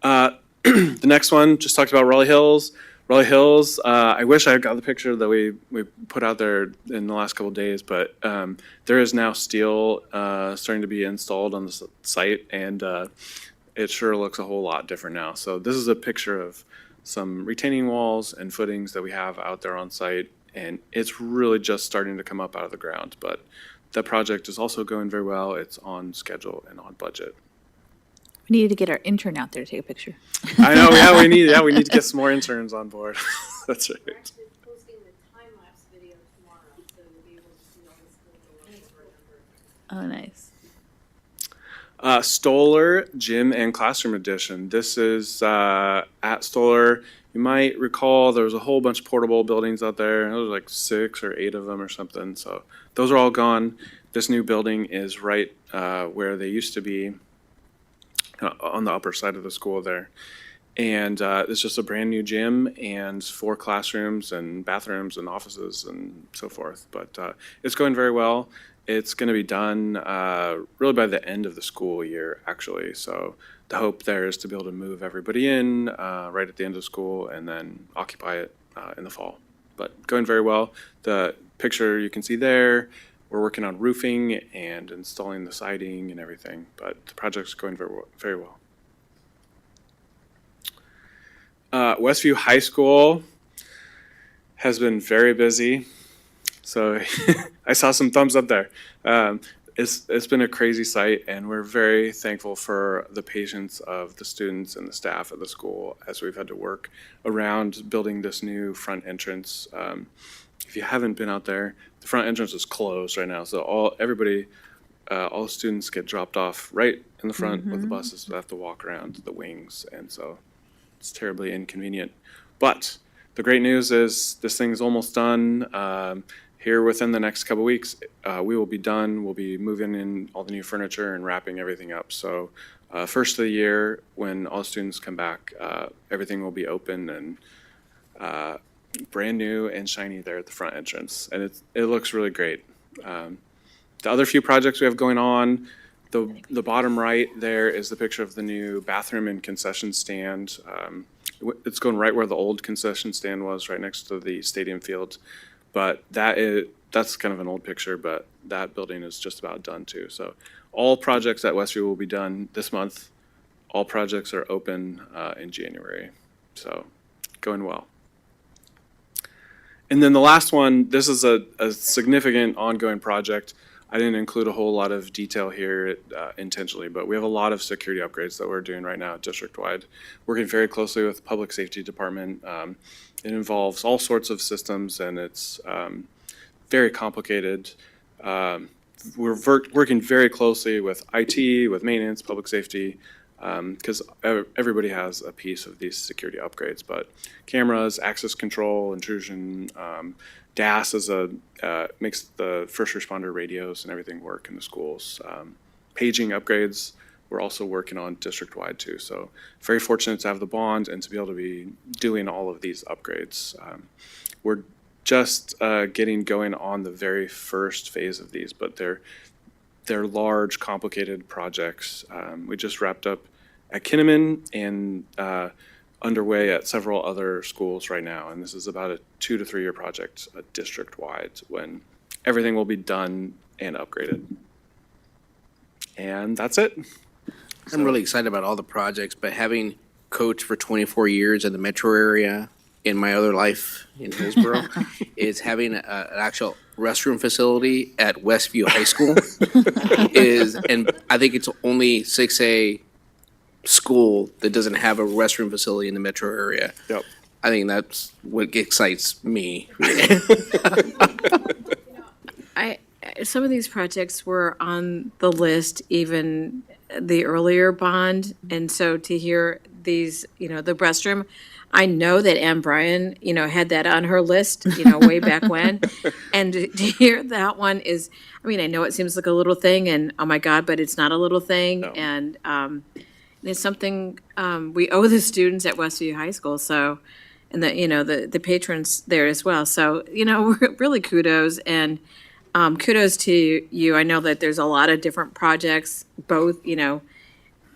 The next one, just talked about Raleigh Hills. Raleigh Hills, I wish I got the picture that we put out there in the last couple of days, but there is now steel starting to be installed on the site, and it sure looks a whole lot different now. So this is a picture of some retaining walls and footings that we have out there on site, and it's really just starting to come up out of the ground. But the project is also going very well. It's on schedule and on budget. We needed to get our intern out there to take a picture. I know, we need to get some more interns on board. That's right. Oh, nice. Stoller Gym and Classroom Edition. This is at Stoller. You might recall there was a whole bunch of portable buildings out there. There was like 6 or 8 of them or something. So those are all gone. This new building is right where they used to be, on the upper side of the school there. And it's just a brand new gym and 4 classrooms and bathrooms and offices and so forth. But it's going very well. It's going to be done really by the end of the school year, actually. So the hope there is to be able to move everybody in right at the end of school and then occupy it in the fall. But going very well. The picture you can see there, we're working on roofing and installing the siding and everything, but the project's going very well. Westview High School has been very busy. So I saw some thumbs up there. It's been a crazy site, and we're very thankful for the patience of the students and the staff at the school as we've had to work around building this new front entrance. If you haven't been out there, the front entrance is closed right now, so all the students get dropped off right in the front with the buses. They have to walk around the wings, and so it's terribly inconvenient. But the great news is this thing's almost done. Here within the next couple weeks, we will be done. We'll be moving in all the new furniture and wrapping everything up. So first of the year, when all students come back, everything will be open and brand new and shiny there at the front entrance. And it looks really great. The other few projects we have going on, the bottom right there is the picture of the new bathroom and concession stand. It's going right where the old concession stand was, right next to the stadium field. But that's kind of an old picture, but that building is just about done too. So all projects at Westview will be done this month. All projects are open in January. So going well. And then the last one, this is a significant ongoing project. I didn't include a whole lot of detail here intentionally, but we have a lot of security upgrades that we're doing right now district-wide, working very closely with the Public Safety Department. It involves all sorts of systems, and it's very complicated. We're working very closely with IT, with maintenance, public safety, because everybody has a piece of these security upgrades. But cameras, access control, intrusion, DAS makes the first responder radios and everything work in the schools. Paging upgrades, we're also working on district-wide too. So very fortunate to have the bond and to be able to be doing all of these upgrades. We're just getting going on the very first phase of these, but they're large, complicated projects. We just wrapped up at Kinnaman and underway at several other schools right now. And this is about a 2 to 3 year project, district-wide, when everything will be done and upgraded. And that's it. I'm really excited about all the projects, but having coached for 24 years in the metro area in my other life in Hillsborough is having an actual restroom facility at Westview High School and I think it's only 6A school that doesn't have a restroom facility in the metro area. Yep. I think that's what excites me. Some of these projects were on the list, even the earlier bond, and so to hear these, the restroom, I know that Ann Bryan, had that on her list, way back when, and to hear that one is, I know it seems like a little thing, and oh my God, but it's not a little thing, and it's something we owe the students at Westview High School, so, and the patrons there as well, so, really kudos, and kudos to you. I know that there's a lot of different projects, both,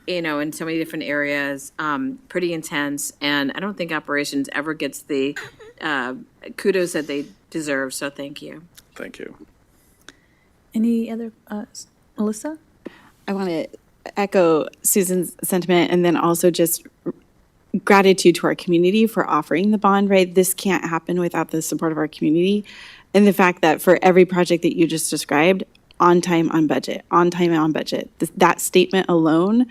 in so many different areas, pretty intense. And I don't think operations ever gets the kudos that they deserve. So thank you. Thank you. Any other, Melissa? I want to echo Susan's sentiment and then also just gratitude to our community for offering the bond, right? This can't happen without the support of our community. And the fact that for every project that you just described, on time, on budget, on time, and on budget, that statement alone,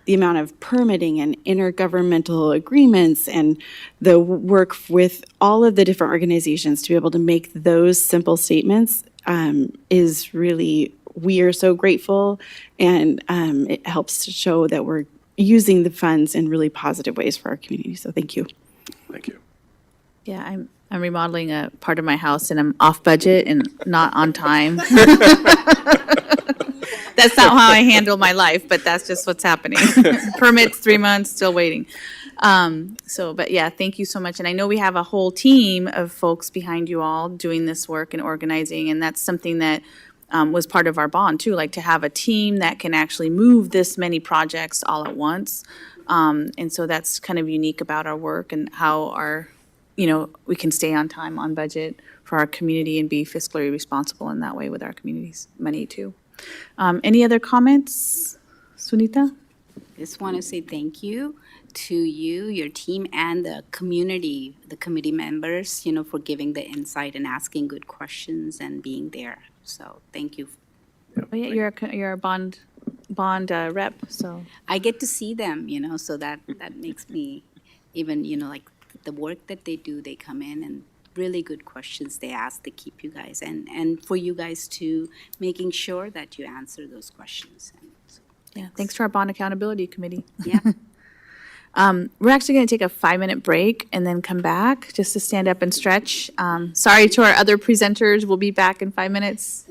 the amount of permitting and intergovernmental agreements and the work with all of the different organizations to be able to make those simple statements is really, we are so grateful, and it helps to show that we're using the funds in really positive ways for our community. So thank you. Thank you. Yeah, I'm remodeling a part of my house and I'm off budget and not on time. That's not how I handle my life, but that's just what's happening. Permits, 3 months, still waiting. But yeah, thank you so much. And I know we have a whole team of folks behind you all doing this work and organizing, and that's something that was part of our bond too, like to have a team that can actually move this many projects all at once. And so that's kind of unique about our work and how we can stay on time, on budget for our community and be fiscally responsible in that way with our community's money too. Any other comments, Sunita? Just want to say thank you to you, your team, and the community, the committee members, for giving the insight and asking good questions and being there. So thank you. Oh yeah, you're a bond rep, so. I get to see them, so that makes me even, like the work that they do, they come in and really good questions they ask to keep you guys and for you guys to making sure that you answer those questions. And so, yeah, thanks to our Bond Accountability Committee. Yeah. We're actually going to take a 5-minute break and then come back just to stand up and stretch. Sorry to our other presenters. We'll be back in 5 minutes.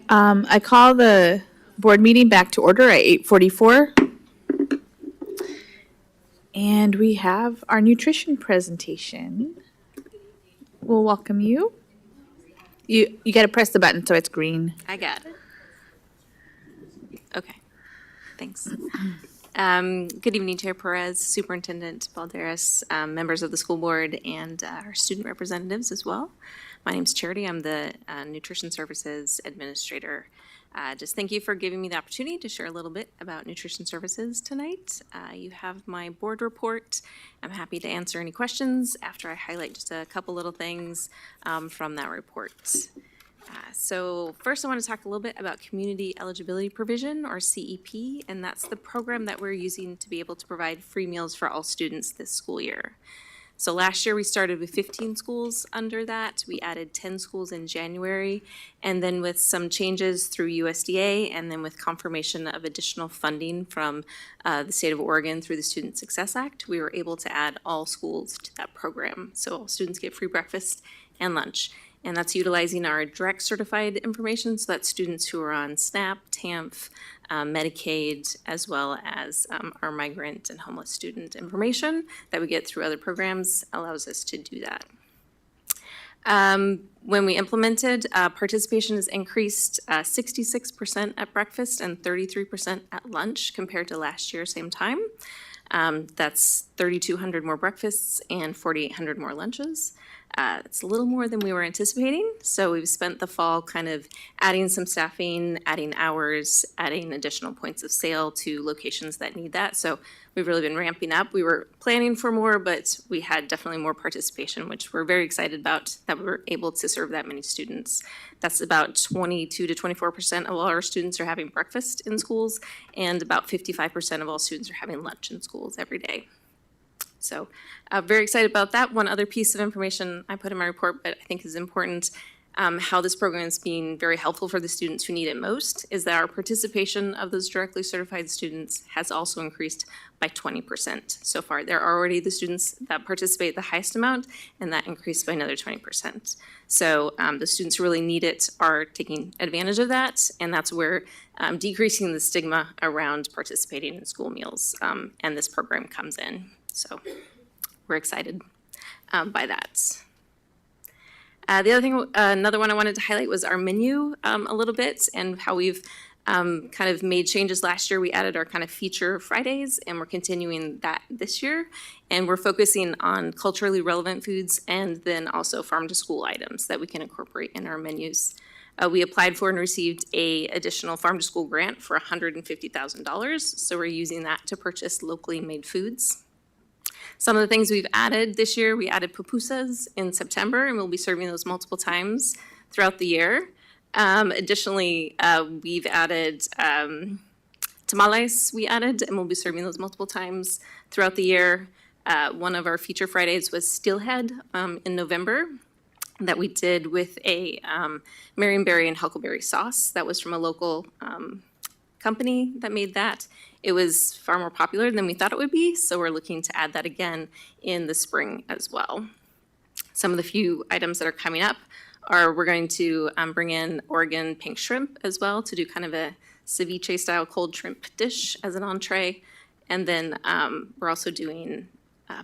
I call the board meeting back to order at 8:44. And we have our nutrition presentation. We'll welcome you. You got to press the button so it's green. I got it. Okay, thanks. Good evening, Chair Perez, Superintendent Balderas, members of the school board, and our student representatives as well. My name's Charity. I'm the Nutrition Services Administrator. Just thank you for giving me the opportunity to share a little bit about nutrition services tonight. You have my board report. I'm happy to answer any questions after I highlight just a couple little things from that report. So first I want to talk a little bit about Community Eligibility Provision, or CEP, and that's the program that we're using to be able to provide free meals for all students this school year. So last year we started with 15 schools under that. We added 10 schools in January, and then with some changes through USDA and then with confirmation of additional funding from the state of Oregon through the Student Success Act, we were able to add all schools to that program. So all students get free breakfast and lunch. And that's utilizing our direct certified information, so that's students who are on SNAP, TAMF, Medicaid, as well as our migrant and homeless student information that we get through other programs allows us to do that. When we implemented, participation has increased 66% at breakfast and 33% at lunch compared to last year, same time. That's 3,200 more breakfasts and 4,800 more lunches. It's a little more than we were anticipating, so we've spent the fall kind of adding some staffing, adding hours, adding additional points of sale to locations that need that. So we've really been ramping up. We were planning for more, but we had definitely more participation, which we're very excited about, that we were able to serve that many students. That's about 22 to 24% of all our students are having breakfast in schools, and about 55% of all students are having lunch in schools every day. So very excited about that. One other piece of information I put in my report, but I think is important, how this program is being very helpful for the students who need it most, is that our participation of those directly certified students has also increased by 20% so far. They're already the students that participate the highest amount, and that increased by another 20%. So the students who really need it are taking advantage of that, and that's where decreasing the stigma around participating in school meals and this program comes in. So we're excited by that. The other thing, another one I wanted to highlight was our menu a little bit, and how we've kind of made changes last year. We added our kind of feature Fridays, and we're continuing that this year. And we're focusing on culturally relevant foods and then also farm to school items that we can incorporate in our menus. We applied for and received a additional farm to school grant for $150,000. So we're using that to purchase locally made foods. Some of the things we've added this year, we added pupusas in September, and we'll be serving those multiple times throughout the year. Additionally, we've added tamales, and we'll be serving those multiple times throughout the year. One of our feature Fridays was steelhead in November that we did with a marionberry and huckleberry sauce that was from a local company that made that. It was far more popular than we thought it would be, so we're looking to add that again in the spring as well. Some of the few items that are coming up are we're going to bring in Oregon pink shrimp as well to do kind of a ceviche style cold shrimp dish as an entree. And then we're also doing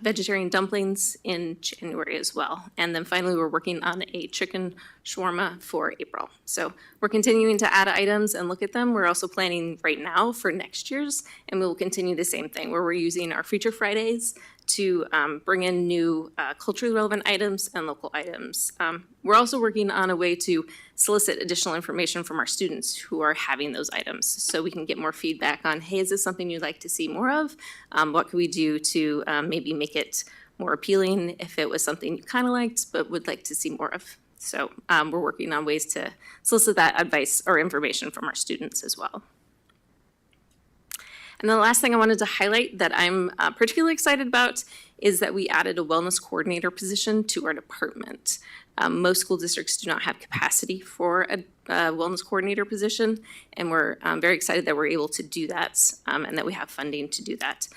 vegetarian dumplings in January as well. And then finally, we're working on a chicken shawarma for April. So we're continuing to add items and look at them. We're also planning right now for next year's, and we will continue the same thing where we're using our Feature Fridays to bring in new culturally relevant items and local items. We're also working on a way to solicit additional information from our students who are having those items so we can get more feedback on, hey, is this something you'd like to see more of? What can we do to maybe make it more appealing if it was something you kind of liked but would like to see more of? So we're working on ways to solicit that advice or information from our students as well. And the last thing I wanted to highlight that I'm particularly excited about is that we added a wellness coordinator position to our department. Most school districts do not have capacity for a wellness coordinator position, and we're very excited that we're able to do that and that we have funding to do that.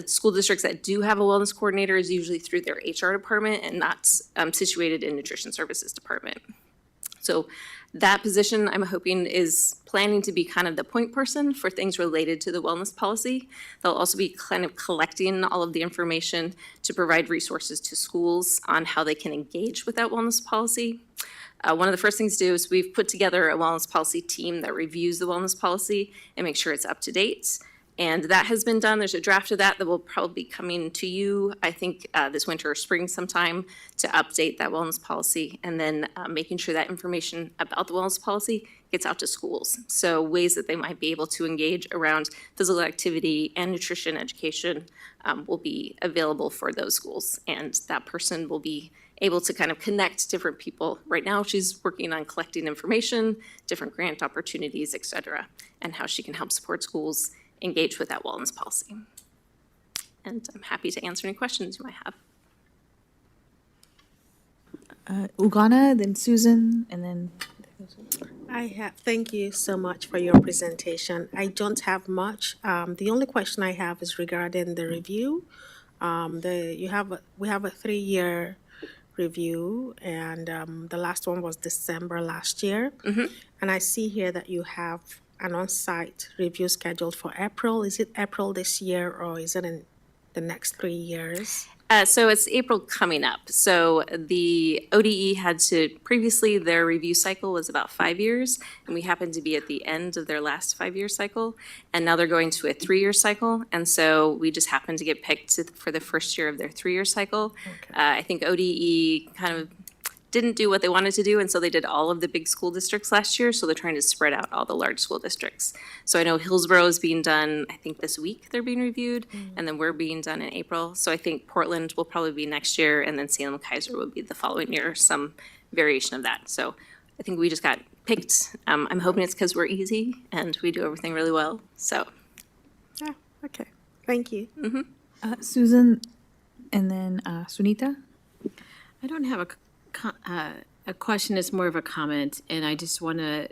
School districts that do have a wellness coordinator is usually through their HR department and not situated in nutrition services department. So that position, I'm hoping, is planning to be kind of the point person for things related to the wellness policy. They'll also be kind of collecting all of the information to provide resources to schools on how they can engage with that wellness policy. One of the first things to do is we've put together a wellness policy team that reviews the wellness policy and makes sure it's up to date. And that has been done. There's a draft of that will probably be coming to you, I think, this winter or spring sometime to update that wellness policy, and then making sure that information about the wellness policy gets out to schools. So ways that they might be able to engage around physical activity and nutrition education will be available for those schools. And that person will be able to kind of connect different people. Right now, she's working on collecting information, different grant opportunities, et cetera, and how she can help support schools engage with that wellness policy. And I'm happy to answer any questions you might have. Ugana, then Susan, and then. Thank you so much for your presentation. I don't have much. The only question I have is regarding the review. We have a 3-year review, and the last one was December last year. And I see here that you have an on-site review scheduled for April. Is it April this year, or is it in the next 3 years? So it's April coming up. So the ODE had to, previously their review cycle was about 5 years, and we happened to be at the end of their last 5-year cycle, and now they're going to a 3-year cycle, and so we just happened to get picked for the first year of their 3-year cycle. I think ODE kind of didn't do what they wanted to do, and so they did all of the big school districts last year, so they're trying to spread out all the large school districts. So I know Hillsborough is being done, I think this week they're being reviewed, and then we're being done in April. So I think Portland will probably be next year, and then Salem Kaiser will be the following year, some variation of that. So I think we just got picked. I'm hoping it's because we're easy and we do everything really well, so. Yeah, okay, thank you. Susan, and then Sunita. I don't have a question, it's more of a comment, and I just want to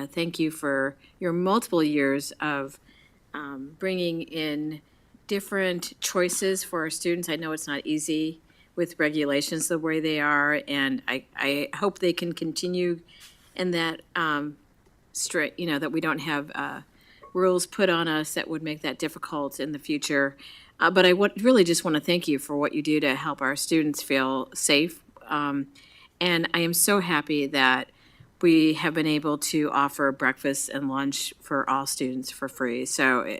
thank you for your multiple years of bringing in different choices for our students. I know it's not easy with regulations the way they are, and I hope they can continue in that straight, that we don't have rules put on us that would make that difficult in the future. But I really just want to thank you for what you do to help our students feel safe. And I am so happy that we have been able to offer breakfast and lunch for all students for free. So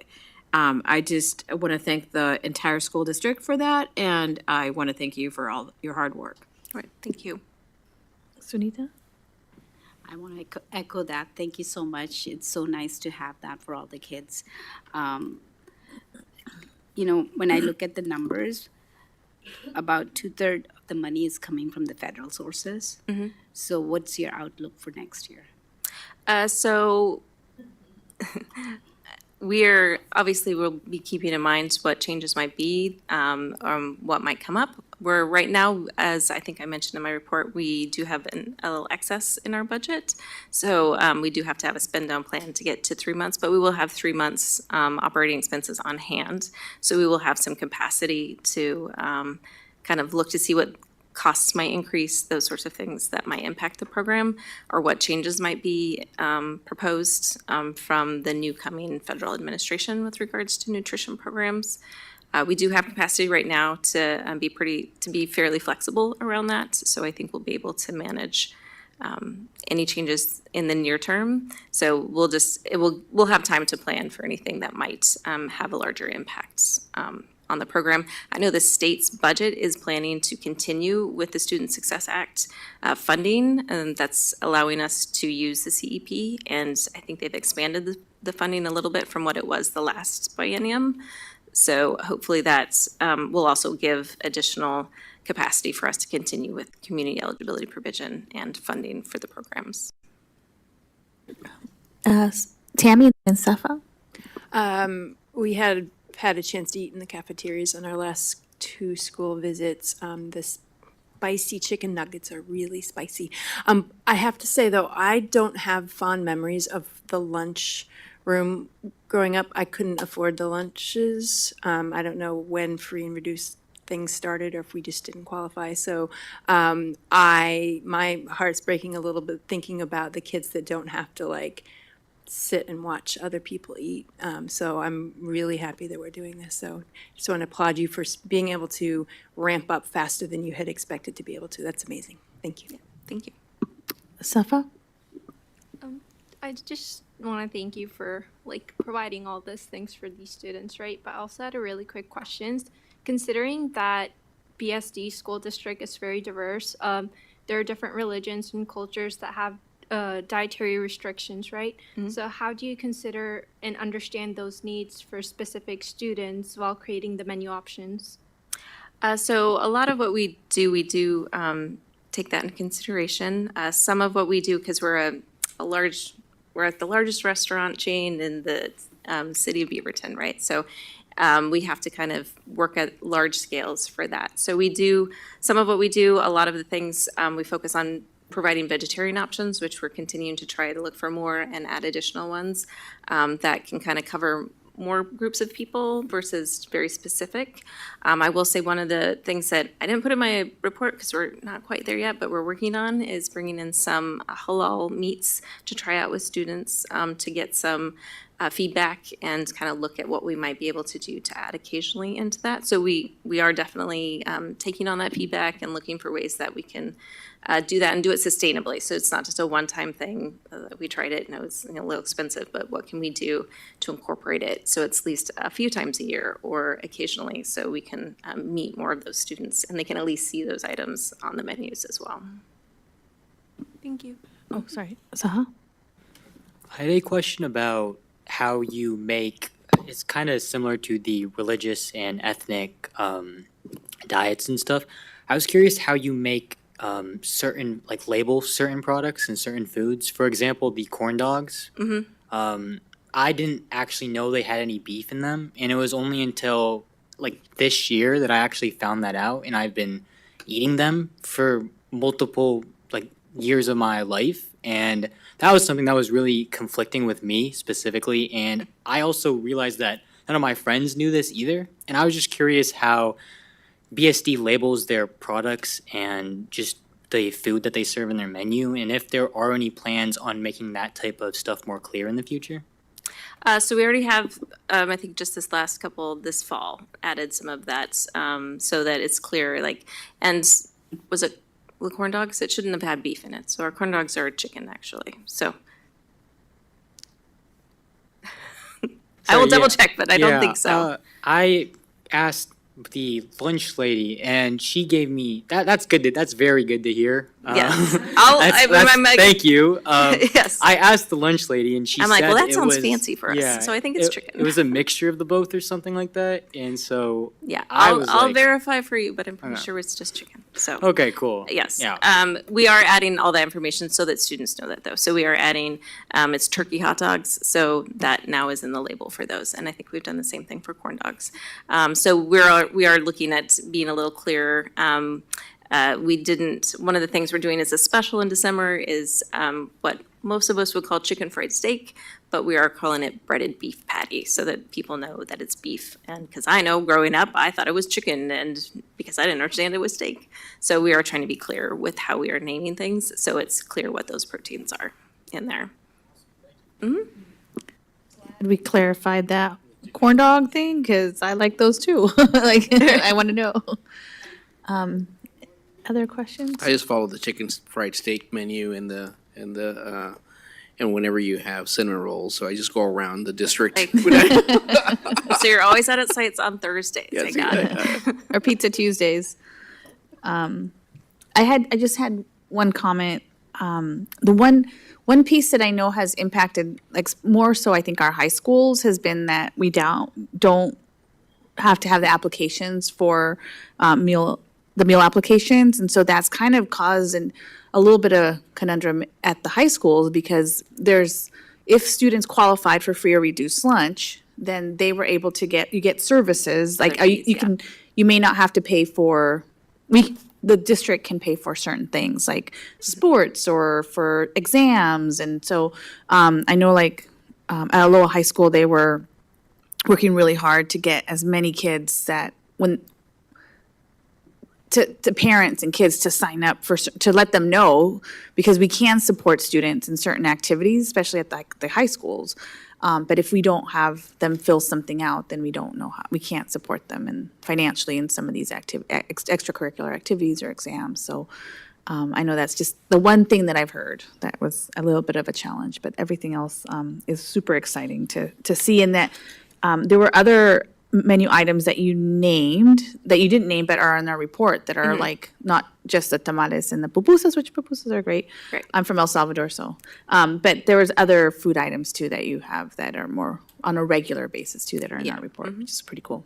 I just want to thank the entire school district for that, and I want to thank you for all your hard work. All right, thank you. Sunita? I want to echo that. Thank you so much. It's so nice to have that for all the kids. When I look at the numbers, about 2/3 of the money is coming from the federal sources. So what's your outlook for next year? So we'll be keeping in mind what changes might be, what might come up. We're right now, as I think I mentioned in my report, we do have a little excess in our budget. So we do have to have a spend down plan to get to 3 months, but we will have 3 months operating expenses on hand. So we will have some capacity to kind of look to see what costs might increase, those sorts of things that might impact the program, or what changes might be proposed from the new coming federal administration with regards to nutrition programs. We do have capacity right now to be fairly flexible around that. So I think we'll be able to manage any changes in the near term. So we'll have time to plan for anything that might have a larger impact on the program. I know the state's budget is planning to continue with the Student Success Act funding, and that's allowing us to use the CEP. And I think they've expanded the funding a little bit from what it was the last biennium. So hopefully that will also give additional capacity for us to continue with community eligibility provision and funding for the programs. Tammy and Safa? We had a chance to eat in the cafeterias on our last 2 school visits. The spicy chicken nuggets are really spicy. I have to say, though, I don't have fond memories of the lunch room. Growing up, I couldn't afford the lunches. I don't know when free and reduced things started or if we just didn't qualify. So my heart's breaking a little bit thinking about the kids that don't have to like sit and watch other people eat. So I'm really happy that we're doing this. So just want to applaud you for being able to ramp up faster than you had expected to be able to. That's amazing. Thank you. Thank you. Safa? I just want to thank you for like providing all these things for these students, right? But I also had a really quick questions. Considering that BSD school district is very diverse, there are different religions and cultures that have dietary restrictions, right? So how do you consider and understand those needs for specific students while creating the menu options? So a lot of what we do take that into consideration. Some of what we do, because we're at the largest restaurant chain in the city of Beaverton, right? So we have to kind of work at large scales for that. So we do some of what we do. A lot of the things we focus on providing vegetarian options, which we're continuing to try to look for more and add additional ones that can kind of cover more groups of people versus very specific. I will say one of the things that I didn't put in my report because we're not quite there yet, but we're working on is bringing in some halal meats to try out with students to get some feedback and kind of look at what we might be able to do to add occasionally into that. So we are definitely taking on that feedback and looking for ways that we can do that and do it sustainably. So it's not just a one-time thing. We tried it and it was a little expensive, but what can we do to incorporate it so it's at least a few times a year or occasionally so we can meet more of those students and they can at least see those items on the menus as well. Thank you. Oh, sorry. Saha? I had a question about how you make, it's kind of similar to the religious and ethnic diets and stuff. I was curious how you make certain, like label certain products and certain foods. For example, the corn dogs. I didn't actually know they had any beef in them. And it was only until like this year that I actually found that out. And I've been eating them for multiple like years of my life. And that was something that was really conflicting with me specifically. And I also realized that none of my friends knew this either. And I was just curious how BSD labels their products and just the food that they serve in their menu, and if there are any plans on making that type of stuff more clear in the future. So we already have, I think just this fall, added some of that so that it's clear, like, and was it the corn dogs? It shouldn't have had beef in it. So our corn dogs are chicken, actually. So I will double check, but I don't think so. I asked the lunch lady, and she gave me that's good. That's very good to hear. Yes, thank you. Yes, I asked the lunch lady, and she I'm said like, well, that it sounds was, fancy for us. yeah, So I think it's chicken. It was a mixture of the both, or something like that. And so yeah, I was I'll like, verify for you, but I'm pretty Okay. sure it's just chicken. So okay, cool. Yes. Yeah. We are adding all that information so that students know that, though. So we are adding, it's turkey hot dogs, so that now is in the label for those. And I think we've done the same thing for corn dogs. So we are looking at being a little clearer. One of the things we're doing as a special in December is what most of us would call chicken fried steak, but we are calling it breaded beef patty so that people know that it's beef. And because I know growing up, I thought it was chicken, and because I didn't understand it was steak. So we are trying to be clear with how we are naming things so it's clear what those proteins are in there. We clarified that corn dog thing because I like those too. Like, I want to know. Other questions? I just follow the chicken fried steak menu and whenever you have cinnamon rolls, so I just go around the district. So you're always out at sites on Thursdays. Yes, I got it. Or Pizza Tuesdays. I just had one comment. The one piece that I know has impacted, like more so I think our high schools, has been that we don't have to have the applications for meal applications, and so that's kind of caused a little bit of conundrum at the high schools because if students qualified for free or reduced lunch, then they were able to get services like you may not have to pay for the district can pay for certain things like sports or for exams. And so I know like at Aloha High School, they were working really hard to get as many kids that to parents and kids to sign up to let them know, because we can support students in certain activities, especially at the high schools. But if we don't have them fill something out, then we don't know how, we can't support them financially in some of these extracurricular activities or exams. So I know that's just the one thing that I've heard that was a little bit of a challenge, but everything else is super exciting to see. And that there were other menu items that you didn't name, but are in our report that are like not just the tamales and the pupusas, which pupusas are great. Right. I'm from El Salvador, so. But there was other food items too that you have that are more on a regular basis too that are in our report, which is pretty cool.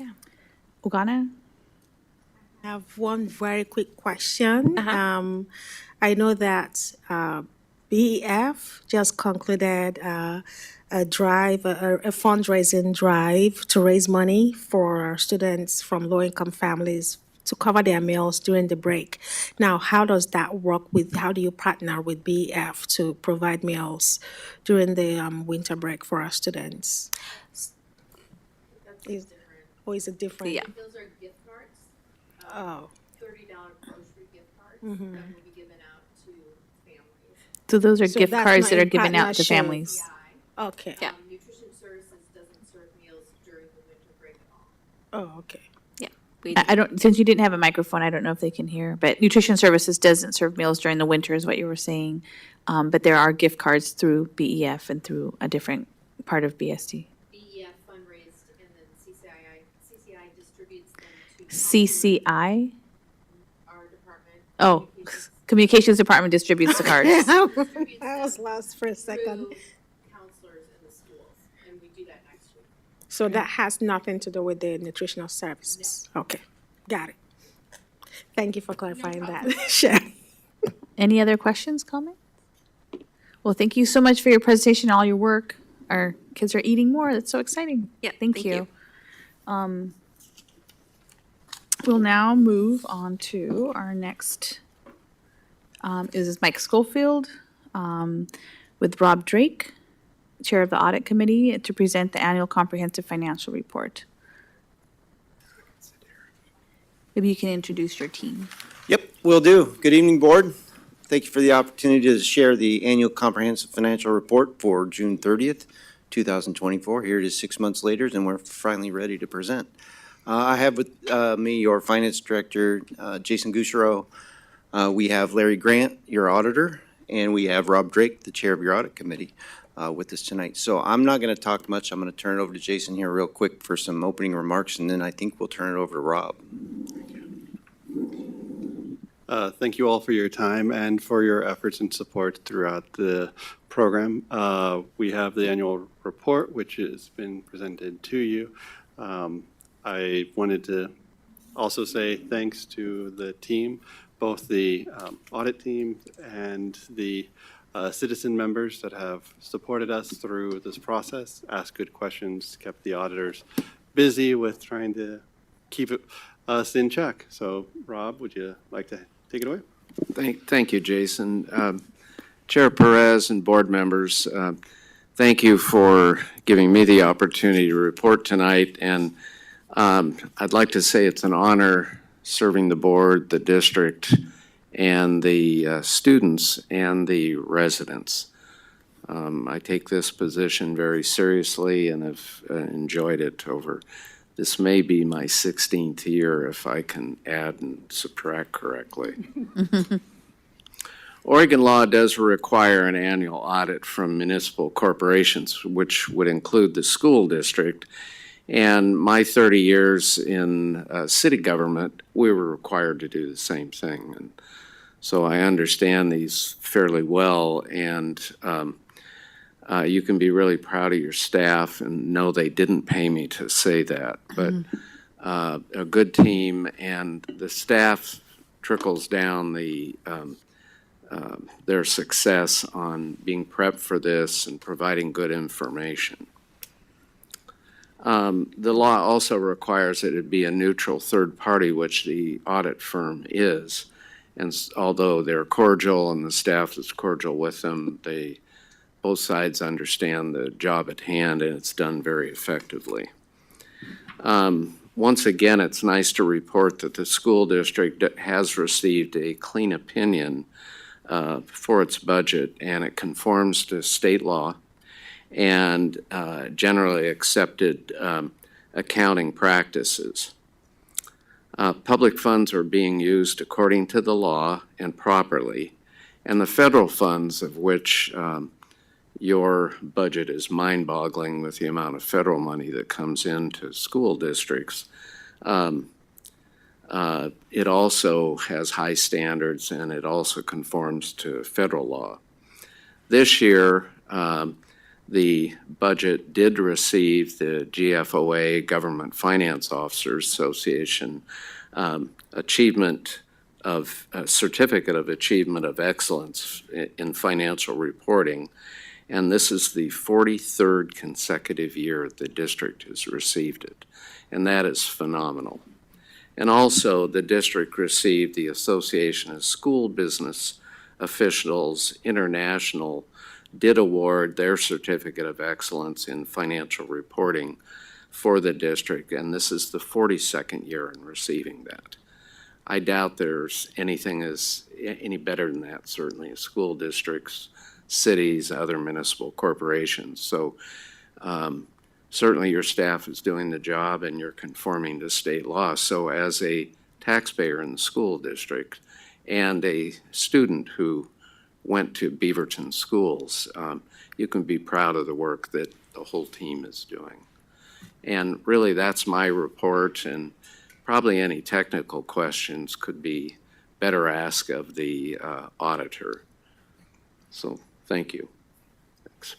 Yeah. Ugana? I have one very quick question. I know that BEF just concluded a fundraising drive to raise money for students from low-income families to cover their meals during the break. Now, how does that work how do you partner with BEF to provide meals during the winter break for our students? Is it different? Yeah. Those are gift cards. Oh. $30 grocery gift cards that will be given out to families. So those are So gift that's cards not that are in given out to partnership. families. Okay. Yeah. Nutrition Services doesn't serve meals during the winter break at all. Oh, okay. Yeah. I don't, since you didn't have a microphone, I don't know if they can hear, but Nutrition Services doesn't serve meals during the winter is what you were saying. But there are gift cards through BEF and through a different part of BSD. BEF fundraised and then CCI distributes them to CCI? our department. Oh, Communications Department distributes the cards. I was lost for a second. Through counselors in the schools, and we do that next week. So that has nothing to do with the nutritional services? Okay, got it. Thank you for clarifying that. Sure. Any other questions, comments? Well, thank you so much for your presentation, all your work. Our kids are eating more. That's so exciting. Yeah, Thank you. We'll now move on to our next, is Mike Schofield with Rob Drake, Chair of the Audit Committee, to present the annual comprehensive financial report. Maybe you can introduce your team. Yep, will do. Good evening, Board. Thank you for the opportunity to share the annual comprehensive financial report for June 30th, 2024. Here it is 6 months later, and we're finally ready to present. I have with me your Finance Director, Jason Gouchereau. We have Larry Grant, your auditor, and we have Rob Drake, the Chair of your Audit Committee, with us tonight. So I'm not going to talk much. I'm going to turn it over to Jason here real quick for some opening remarks, and then I think we'll turn it over to Rob. Thank you all for your time and for your efforts and support throughout the program. We have the annual report, which has been presented to you. I wanted to also say thanks to the team, both the audit team and the citizen members that have supported us through this process, asked good questions, kept the auditors busy with trying to keep us in check. So, Rob, would you like to take it away? Thank you, Jason. Chair Perez and board members, thank you for giving me the opportunity to report tonight. And I'd like to say it's an honor serving the board, the district, and the students and the residents. I take this position very seriously and have enjoyed it over. This may be my 16th year if I can add and subtract correctly. Oregon law does require an annual audit from municipal corporations, which would include the school district. And my 30 years in city government, we were required to do the same thing. And so I understand these fairly well, and you can be really proud of your staff and know they didn't pay me to say that. But a good team, and the staff trickles down their success on being prepped for this and providing good information. The law also requires that it be a neutral third party, which the audit firm is. And although they're cordial and the staff is cordial with them, both sides understand the job at hand, and it's done very effectively. Once again, it's nice to report that the school district has received a clean opinion for its budget, and it conforms to state law and generally accepted accounting practices. Public funds are being used according to the law and properly, and the federal funds, of which your budget is mind-boggling with the amount of federal money that comes into school districts. It also has high standards, and it also conforms to federal law. This year, the budget did receive the GFOA, Government Finance Officers Association, Certificate of Achievement of Excellence in Financial Reporting. And this is the 43rd consecutive year the district has received it. And that is phenomenal. And also, the district received the Association of School Business Officials International did award their Certificate of Excellence in Financial Reporting for the district, and this is the 42nd year in receiving that. I doubt there's anything any better than that, certainly, in school districts, cities, other municipal corporations. So certainly your staff is doing the job and you're conforming to state law. So as a taxpayer in the school district and a student who went to Beaverton schools, you can be proud of the work that the whole team is doing. And really, that's my report, and probably any technical questions could be better asked of the auditor. So, thank you. Thanks.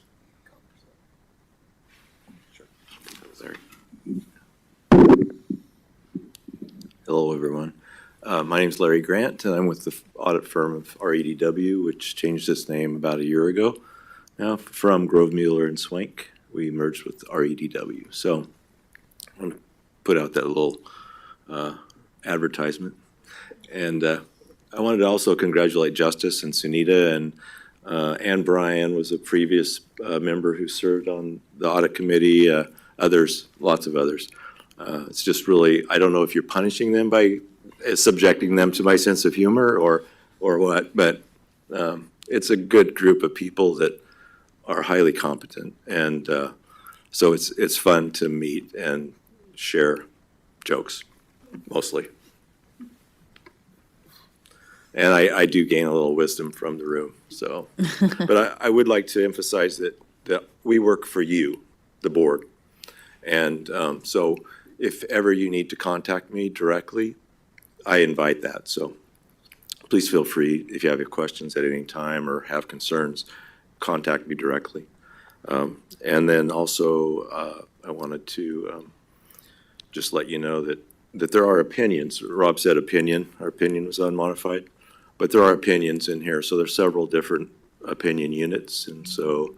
Hello, everyone. My name is Larry Grant, and I'm with the audit firm of REDW, which changed its name about a year ago. Now, from Grove, Mueller, and Swank, we merged with REDW. So I want to put out that little advertisement. And I wanted to also congratulate Justice and Sunita, and Ann Bryan was a previous member who served on the audit committee, others, lots of others. It's just really, I don't know if you're punishing them by subjecting them to my sense of humor or what, but it's a good group of people that are highly competent, and so it's fun to meet and share jokes, mostly. And I do gain a little wisdom from the room, so. But I would like to emphasize that we work for you, the board. And so if ever you need to contact me directly, I invite that. So please feel free, if you have any questions at any time or have concerns, contact me directly. And then also, I wanted to just let you know that there are opinions. Rob said opinion. Our opinion was unmodified. But there are opinions in here, so there's several different opinion units. And so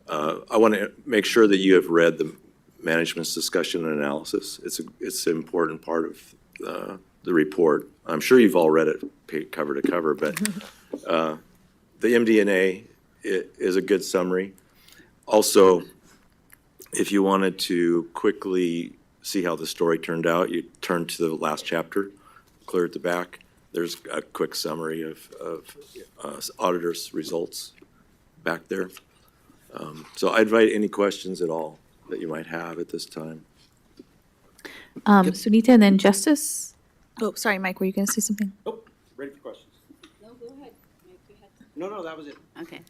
I want to make sure that you have read the management's discussion and analysis. It's an important part of the report. I'm sure you've all read it cover to cover, but the MD&A is a good summary. Also, if you wanted to quickly see how the story turned out, you turn to the last chapter, clear at the back. There's a quick summary of auditors' results back there. So I invite any questions at all that you might have at this time. Sunita and then Justice. Oh, sorry, Mike, were you going to say something? Oh, ready for questions. No, go ahead. No, that was it. Okay.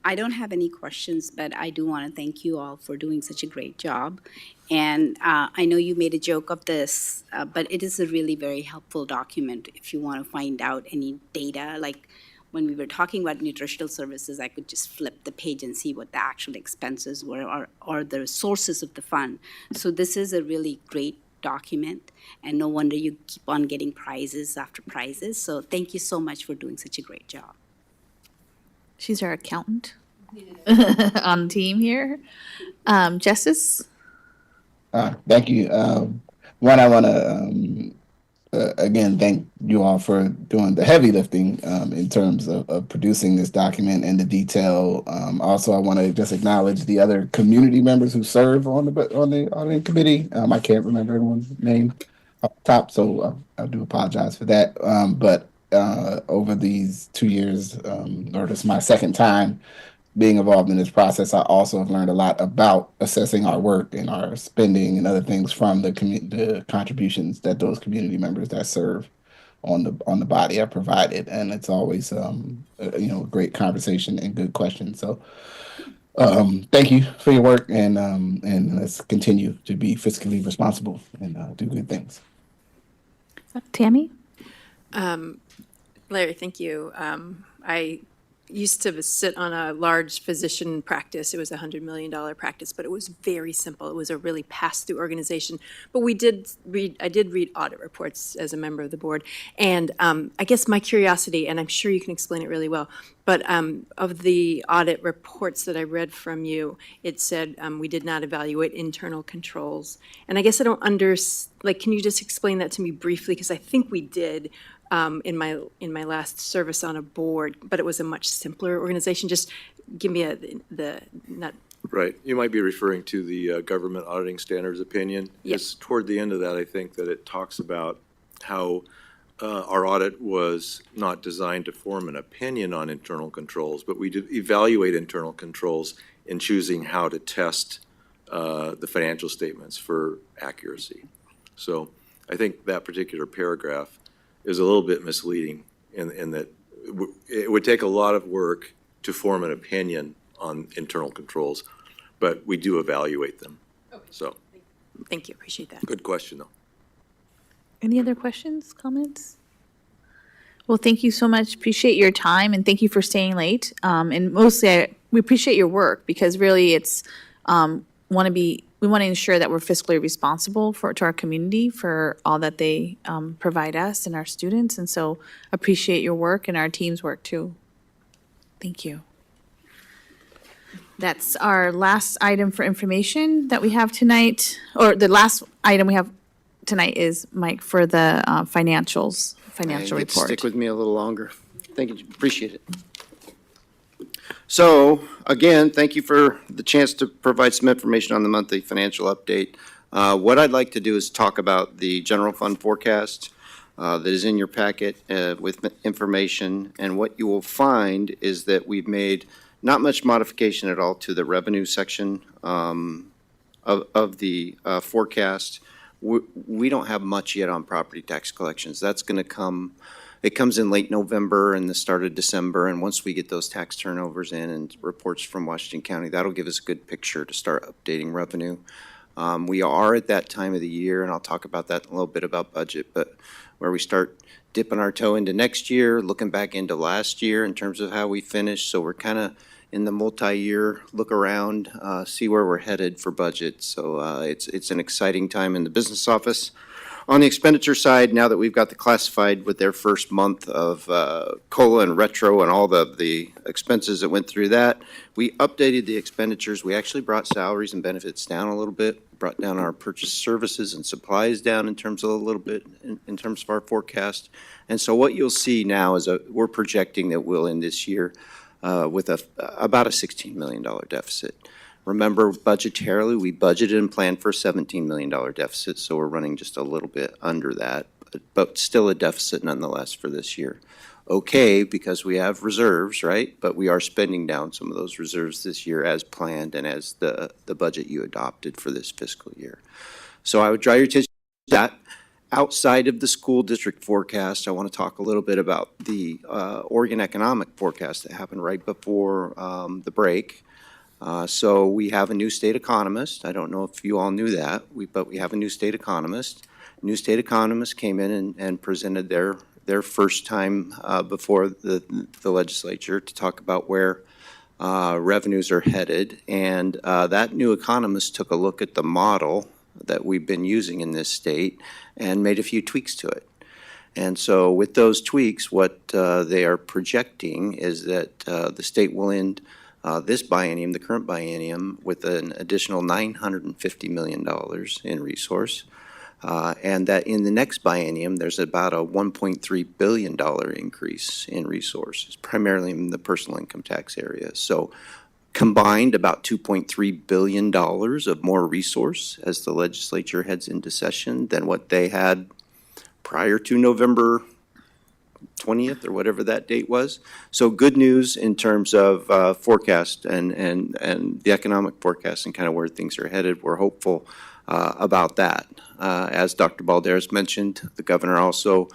I don't have any questions, but I do want to thank you all for doing such a great job. And I know you made a joke of this, but it is a really very helpful document if you want to find out any data. Like when we were talking about nutritional services, I could just flip the page and see what the actual expenses were or the sources of the fund. So this is a really great document, and no wonder you keep on getting prizes after prizes. So thank you so much for doing such a great job. She's our accountant on the team here. Justice? Thank you. One, I want to again, thank you all for doing the heavy lifting in terms of producing this document and the detail. Also, I want to just acknowledge the other community members who serve on the auditing committee. I can't remember everyone's name up top, so I do apologize for that. But over these 2 years, or this is my second time being involved in this process, I also have learned a lot about assessing our work and our spending and other things from the contributions that those community members that serve on the body have provided, and it's always a great conversation and good questions. So thank you for your work, and let's continue to be fiscally responsible and do good things. Tammy? Larry, thank you. I used to sit on a large physician practice. It was a $100 million practice, but it was very simple. It was a really pass-through organization. But I did read audit reports as a member of the board. And I guess my curiosity, and I'm sure you can explain it really well, but of the audit reports that I read from you, it said we did not evaluate internal controls. And I guess I don't can you just explain that to me briefly? Because I think we did. In my last service on a board, but it was a much simpler organization. Just give me the nut. Right. You might be referring to the government auditing standards opinion. Yes. Toward the end of that, I think that it talks about how our audit was not designed to form an opinion on internal controls, but we did evaluate internal controls in choosing how to test the financial statements for accuracy. So I think that particular paragraph is a little bit misleading in that it would take a lot of work to form an opinion on internal controls, but we do evaluate them. Okay. So. Thank you, appreciate that. Good question, though. Any other questions, comments? Well, thank you so much. Appreciate your time, and thank you for staying late. And mostly, we appreciate your work, because really it's, we want to ensure that we're fiscally responsible to our community for all that they provide us and our students. And so appreciate your work and our team's work too. Thank you. That's our last item for information that we have tonight, or the last item we have tonight is, Mike, for the financial report. Stick with me a little longer. Thank you, appreciate it. So, again, thank you for the chance to provide some information on the monthly financial update. What I'd like to do is talk about the general fund forecast that is in your packet with information. And what you will find is that we've made not much modification at all to the revenue section of the forecast. We don't have much yet on property tax collections. That's going to come. It comes in late November and the start of December, and once we get those tax turnovers in and reports from Washington County, that'll give us a good picture to start updating revenue. We are at that time of the year, and I'll talk about that in a little bit about budget, but where we start dipping our toe into next year, looking back into last year in terms of how we finished. So we're kind of in the multi-year look around, see where we're headed for budget. So it's an exciting time in the business office. On the expenditure side, now that we've got the classified with their first month of COLA and retro and all the expenses that went through that, we updated the expenditures. We actually brought salaries and benefits down a little bit, brought down our purchase services and supplies down in terms of a little bit in terms of our forecast. And so what you'll see now is we're projecting that we'll end this year with about a $16 million deficit. Remember, budgetarily, we budgeted and planned for a $17 million deficit, so we're running just a little bit under that, but still a deficit nonetheless for this year. Okay, because we have reserves, right? But we are spending down some of those reserves this year as planned and as the budget you adopted for this fiscal year. So I would draw your attention to that. Outside of the school district forecast, I want to talk a little bit about the Oregon economic forecast that happened right before the break. So we have a new state economist. I don't know if you all knew that, but we have a new state economist. New state economist came in and presented their first time before the legislature to talk about where revenues are headed. And that new economist took a look at the model that we've been using in this state and made a few tweaks to it. And so with those tweaks, what they are projecting is that the state will end this biennium, the current biennium, with an additional $950 million in resource. And that in the next biennium, there's about a $1.3 billion increase in resources, primarily in the personal income tax area. So combined, about $2.3 billion of more resource as the legislature heads into session than what they had prior to November 20th or whatever that date was. So good news in terms of forecast and the economic forecast and kind of where things are headed. We're hopeful about that. As Dr. Balderas mentioned, the governor also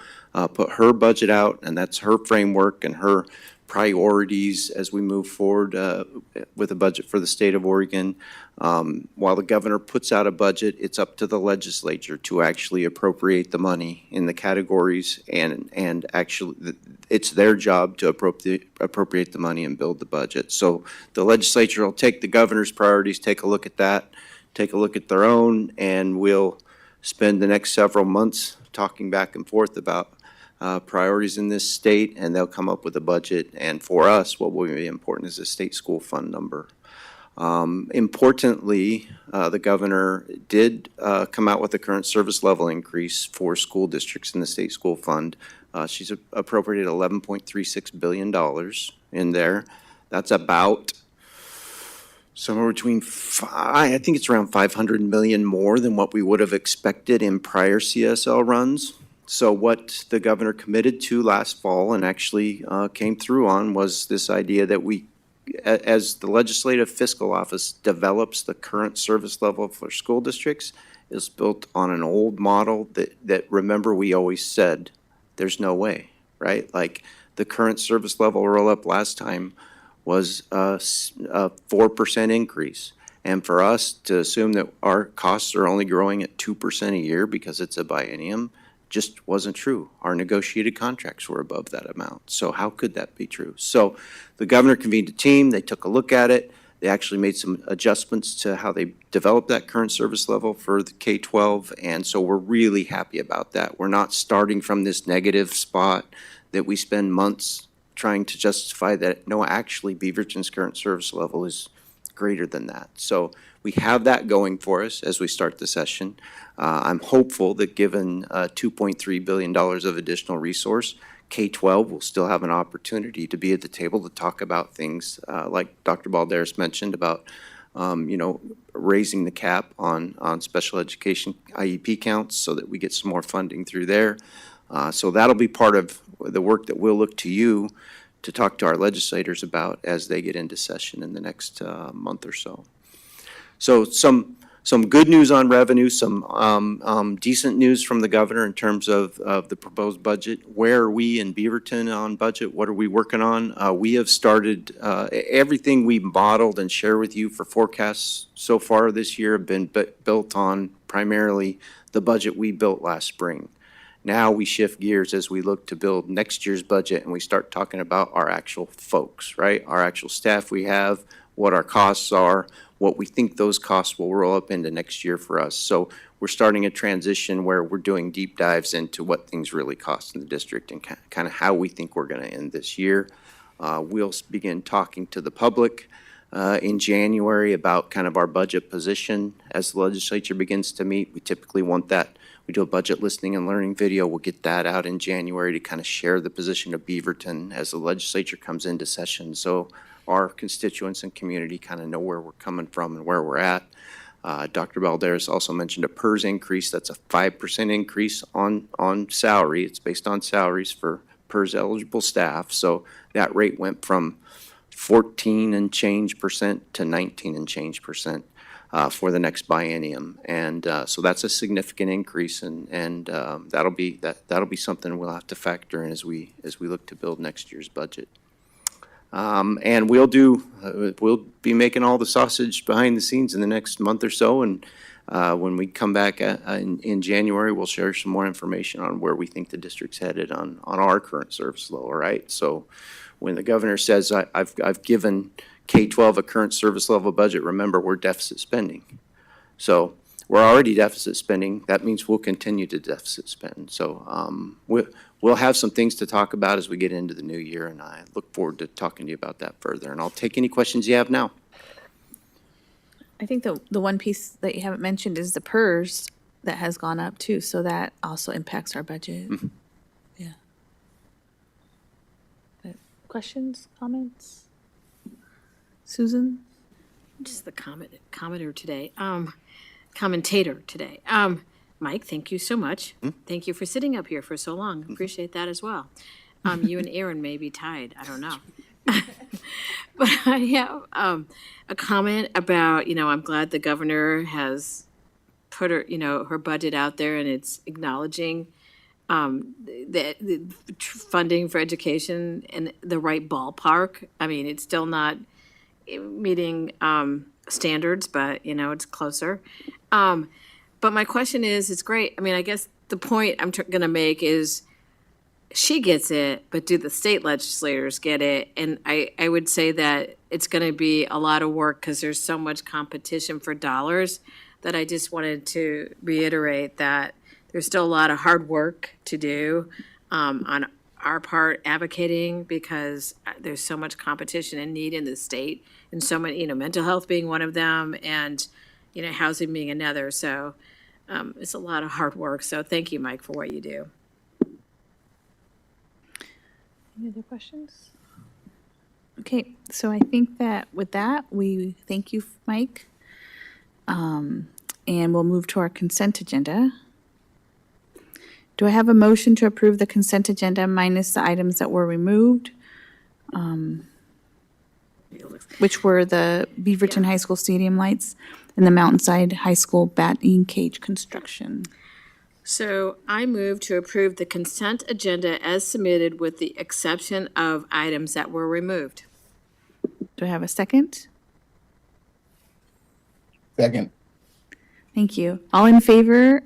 put her budget out, and that's her framework and her priorities as we move forward with a budget for the state of Oregon. While the governor puts out a budget, it's up to the legislature to actually appropriate the money in the categories, and actually it's their job to appropriate the money and build the budget. So the legislature will take the governor's priorities, take a look at that, take a look at their own, and we'll spend the next several months talking back and forth about priorities in this state, and they'll come up with a budget. And for us, what will be important is the state school fund number. Importantly, the governor did come out with a current service level increase for school districts in the state school fund. She's appropriated $11.36 billion in there. That's about somewhere between I think it's around 500 million more than what we would have expected in prior CSL runs. So what the governor committed to last fall and actually came through on was this idea that we, as the Legislative Fiscal Office develops the current service level for school districts, is built on an old model that remember we always said there's no way, right? Like the current service level roll up last time was a 4% increase. And for us to assume that our costs are only growing at 2% a year because it's a biennium just wasn't true. Our negotiated contracts were above that amount. So how could that be true? So the governor convened a team, they took a look at it, they actually made some adjustments to how they developed that current service level for the K-12, and so we're really happy about that. We're not starting from this negative spot that we spend months trying to justify that, no, actually Beaverton's current service level is greater than that. So we have that going for us as we start the session. I'm hopeful that given $2.3 billion of additional resource, K-12 will still have an opportunity to be at the table to talk about things like Dr. Balderas mentioned about raising the cap on special education IEP counts so that we get some more funding through there. So that'll be part of the work that we'll look to you to talk to our legislators about as they get into session in the next month or so. So some good news on revenue, some decent news from the governor in terms of the proposed budget. Where are we in Beaverton on budget? What are we working on? We have started, everything we modeled and share with you for forecasts so far this year have been built on primarily the budget we built last spring. Now we shift gears as we look to build next year's budget and we start talking about our actual folks, right? Our actual staff we have, what our costs are, what we think those costs will roll up into next year for us. So we're starting a transition where we're doing deep dives into what things really cost in the district and kind of how we think we're going to end this year. We'll begin talking to the public in January about kind of our budget position as the legislature begins to meet. We typically want that. We do a budget listening and learning video. We'll get that out in January to kind of share the position of Beaverton as the legislature comes into session. So our constituents and community kind of know where we're coming from and where we're at. Dr. Balderas also mentioned a PERS increase. That's a 5% increase on salary. It's based on salaries for PERS eligible staff. So that rate went from 14 and change percent to 19 and change percent for the next biennium. And so that's a significant increase, and that'll be something we'll have to factor in as we look to build next year's budget. And we'll be making all the sausage behind the scenes in the next month or so. And when we come back in January, we'll share some more information on where we think the district's headed on our current service level, right? So when the governor says, I've given K-12 a current service level budget, remember, we're deficit spending. So we're already deficit spending. That means we'll continue to deficit spend. So we'll have some things to talk about as we get into the new year, and I look forward to talking to you about that further. And I'll take any questions you have now. I think the one piece that you haven't mentioned is the PERS. that has gone up too, so that also impacts our budget. Yeah. Questions, comments? Susan? Just the commentator today. Mike, thank you so much. Thank you for sitting up here for so long. Appreciate that as well. You and Aaron may be tied. I don't know. But I have a comment about, I'm glad the governor has put her, her budget out there, and it's acknowledging the funding for education in the right ballpark. I mean, it's still not meeting standards, but it's closer. But my question is, it's great. I mean, I guess the point I'm going to make is she gets it, but do the state legislators get it? And I would say that it's going to be a lot of work because there's so much competition for dollars that I just wanted to reiterate that there's still a lot of hard work to do on our part advocating, because there's so much competition and need in the state, and so many, mental health being one of them, and housing being another. So it's a lot of hard work. So thank you, Mike, for what you do. Any other questions? Okay, so I think that with that, we thank you, Mike. And we'll move to our consent agenda. Do I have a motion to approve the consent agenda minus the items that were removed? Which were the Beaverton High School stadium lights and the Mountainside High School batting cage construction. So I move to approve the consent agenda as submitted with the exception of items that were removed. Do I have a second? Second. Thank you. All in favor,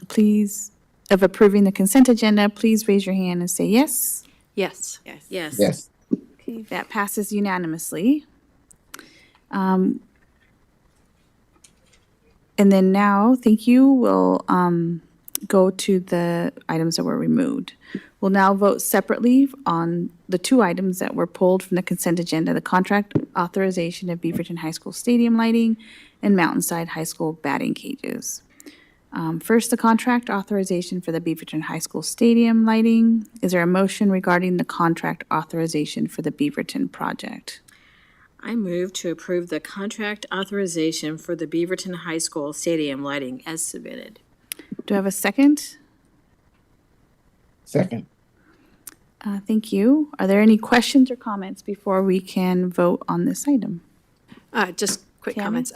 please, of approving the consent agenda, please raise your hand and say yes. Yes. Yes. Yes. Okay, that passes unanimously. And then now, thank you, we'll go to the items that were removed. We'll now vote separately on the two items that were pulled from the consent agenda, the contract authorization of Beaverton High School stadium lighting and Mountainside High School batting cages. First, the contract authorization for the Beaverton High School stadium lighting. Is there a motion regarding the contract authorization for the Beaverton project? I move to approve the contract authorization for the Beaverton High School stadium lighting as submitted. Do I have a second? Second. Thank you. Are there any questions or comments before we can vote on this item? Just quick Tammy? comments.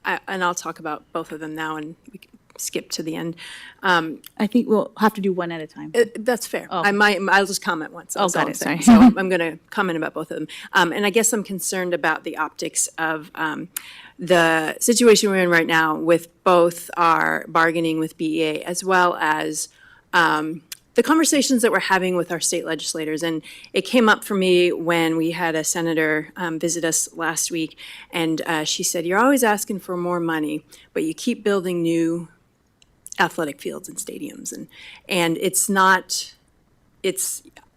And I'll talk about both of them now, and we can skip to the end. I think we'll have to do one at a time. That's fair. Oh. I'll just comment once. Oh, that's all got I'm it, saying. sorry. So I'm going to comment about both of them. And I guess I'm concerned about the optics of the situation we're in right now with both our bargaining with BEA as well as the conversations that we're having with our state legislators. And it came up for me when we had a senator visit us last week, and she said, "You're always asking for more money, but you keep building new athletic fields and stadiums." And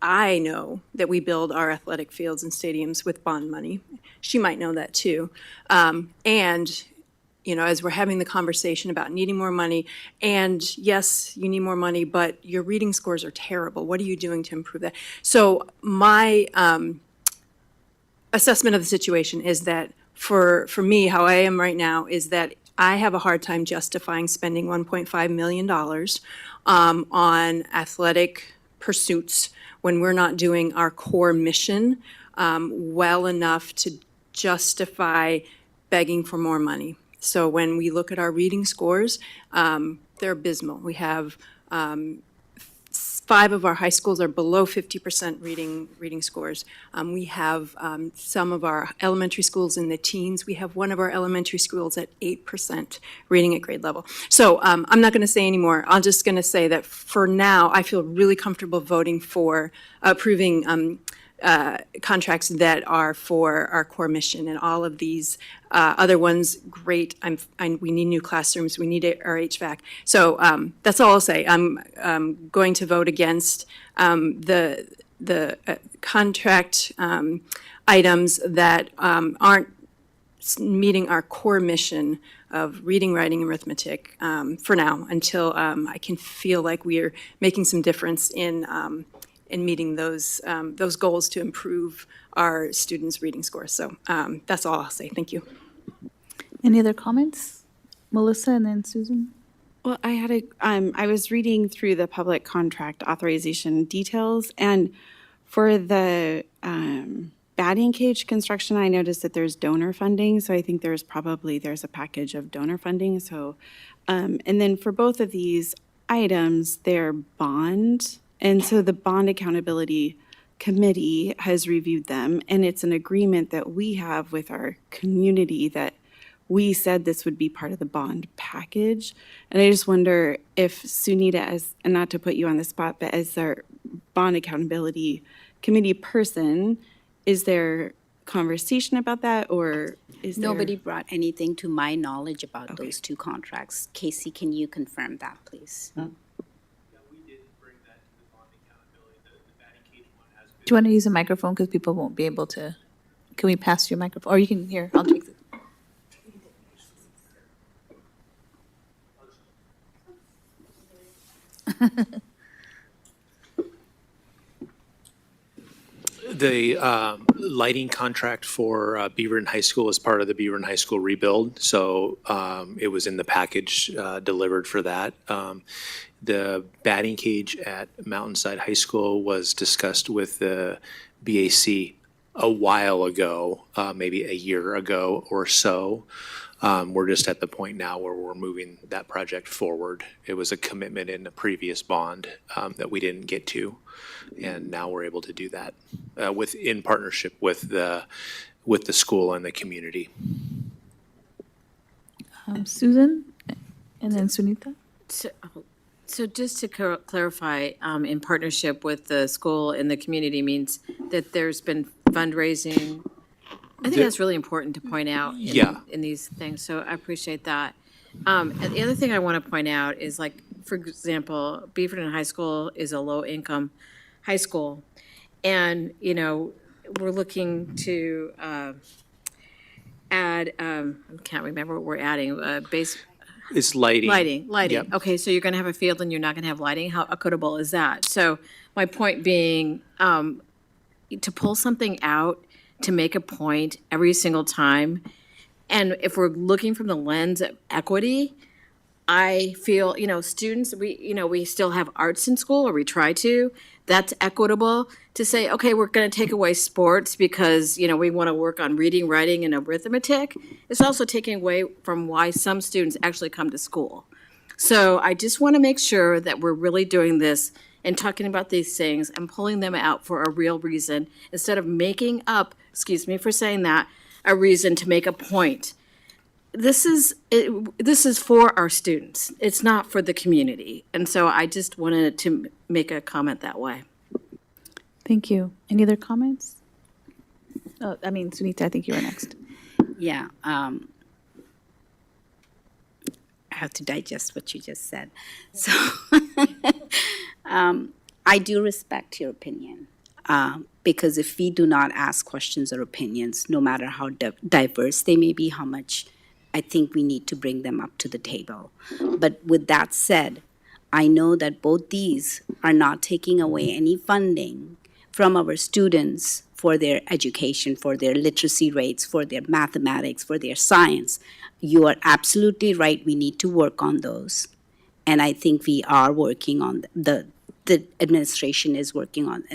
I know that we build our athletic fields and stadiums with bond money. She might know that too. And as we're having the conversation about needing more money, and yes, you need more money, but your reading scores are terrible. What are you doing to improve that? So my assessment of the situation is that for me, how I am right now is that I have a hard time justifying spending $1.5 million on athletic pursuits when we're not doing our core mission well enough to justify begging for more money. So when we look at our reading scores, they're abysmal. We have 5 of our high schools are below 50% reading scores. We have some of our elementary schools in the teens. We have one of our elementary schools at 8% reading at grade level. So I'm not going to say any more. I'm just going to say that for now, I feel really comfortable voting for approving contracts that are for our core mission, and all of these other ones, great. We need new classrooms. We need our HVAC. So that's all I'll say. I'm going to vote against the contract items that aren't meeting our core mission of reading, writing, and arithmetic for now, until I can feel like we are making some difference in meeting those goals to improve our students' reading scores. So that's all I'll say. Thank you. Any other comments? Melissa and then Susan? Well, I was reading through the public contract authorization details, and for the batting cage construction, I noticed that there's donor funding, so I think there's a package of donor funding. So, and then for both of these items, they're bond, and so the Bond Accountability Committee has reviewed them, and it's an agreement that we have with our community that we said this would be part of the bond package. And I just wonder if Sunita, and not to put you on the spot, but as our Bond Accountability Committee person, is there conversation about that, or is there? Nobody brought anything to my knowledge about those two contracts. Casey, can you confirm that, please? Do you want to use a microphone because people won't be able to? Can we pass you a microphone? Or you can, here, I'll take it. The lighting contract for Beaverton High School is part of the Beaverton High School rebuild, so it was in the package delivered for that. The batting cage at Mountainside High School was discussed with the BAC a while ago, maybe a year ago or so. We're just at the point now where we're moving that project forward. It was a commitment in the previous bond that we didn't get to, and now we're able to do that in partnership with the school and the community. Susan, and then Sunita. So just to clarify, in partnership with the school and the community means that there's been fundraising. I think that's really important to point out in these things, so I appreciate that. And the other thing I want to point out is, like, for example, Beaverton High School is a low-income high school, and, you know, we're looking to add, I can't remember what we're adding, It's lighting. Lighting. Yep. Okay, so you're going to have a field and you're not going to have lighting? How equitable is that? So my point being, to pull something out, to make a point every single time, and if we're looking from the lens of equity, I feel, students, we still have arts in school, or we try to. That's equitable to say, okay, we're going to take away sports because, we want to work on reading, writing, and arithmetic. It's also taking away from why some students actually come to school. So I just want to make sure that we're really doing this and talking about these things and pulling them out for a real reason instead of making up, excuse me for saying that, a reason to make a point. This is for our students. It's not for the community. And so I just wanted to make a comment that way. Thank you. Any other comments? Sunita, I think you were next. Yeah. I have to digest what you just said. So I do respect your opinion. Because if we do not ask questions or opinions, no matter how diverse they may be, how much I think we need to bring them up to the table. But with that said, I know that both these are not taking away any funding from our students for their education, for their literacy rates, for their mathematics, for their science. You are absolutely right. We need to work on those. And I think we are working on the administration is working on,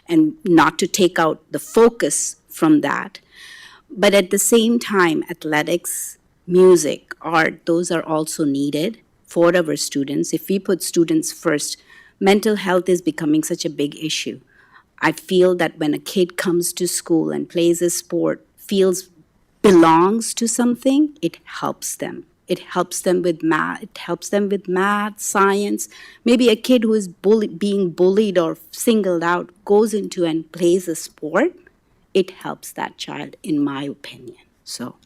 and not to take out the focus from that. But at the same time, athletics, music, art, those are also needed for our students. If we put students first, mental health is becoming such a big issue. I feel that when a kid comes to school and plays a sport, belongs to something, it helps them. It helps them with math. It helps them with math, science. Maybe a kid who is being bullied or singled out goes into and plays a sport. It helps that child, in my opinion. So,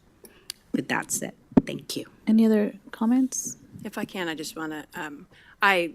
with that said, thank you. Any other comments? If I can, I just want to, I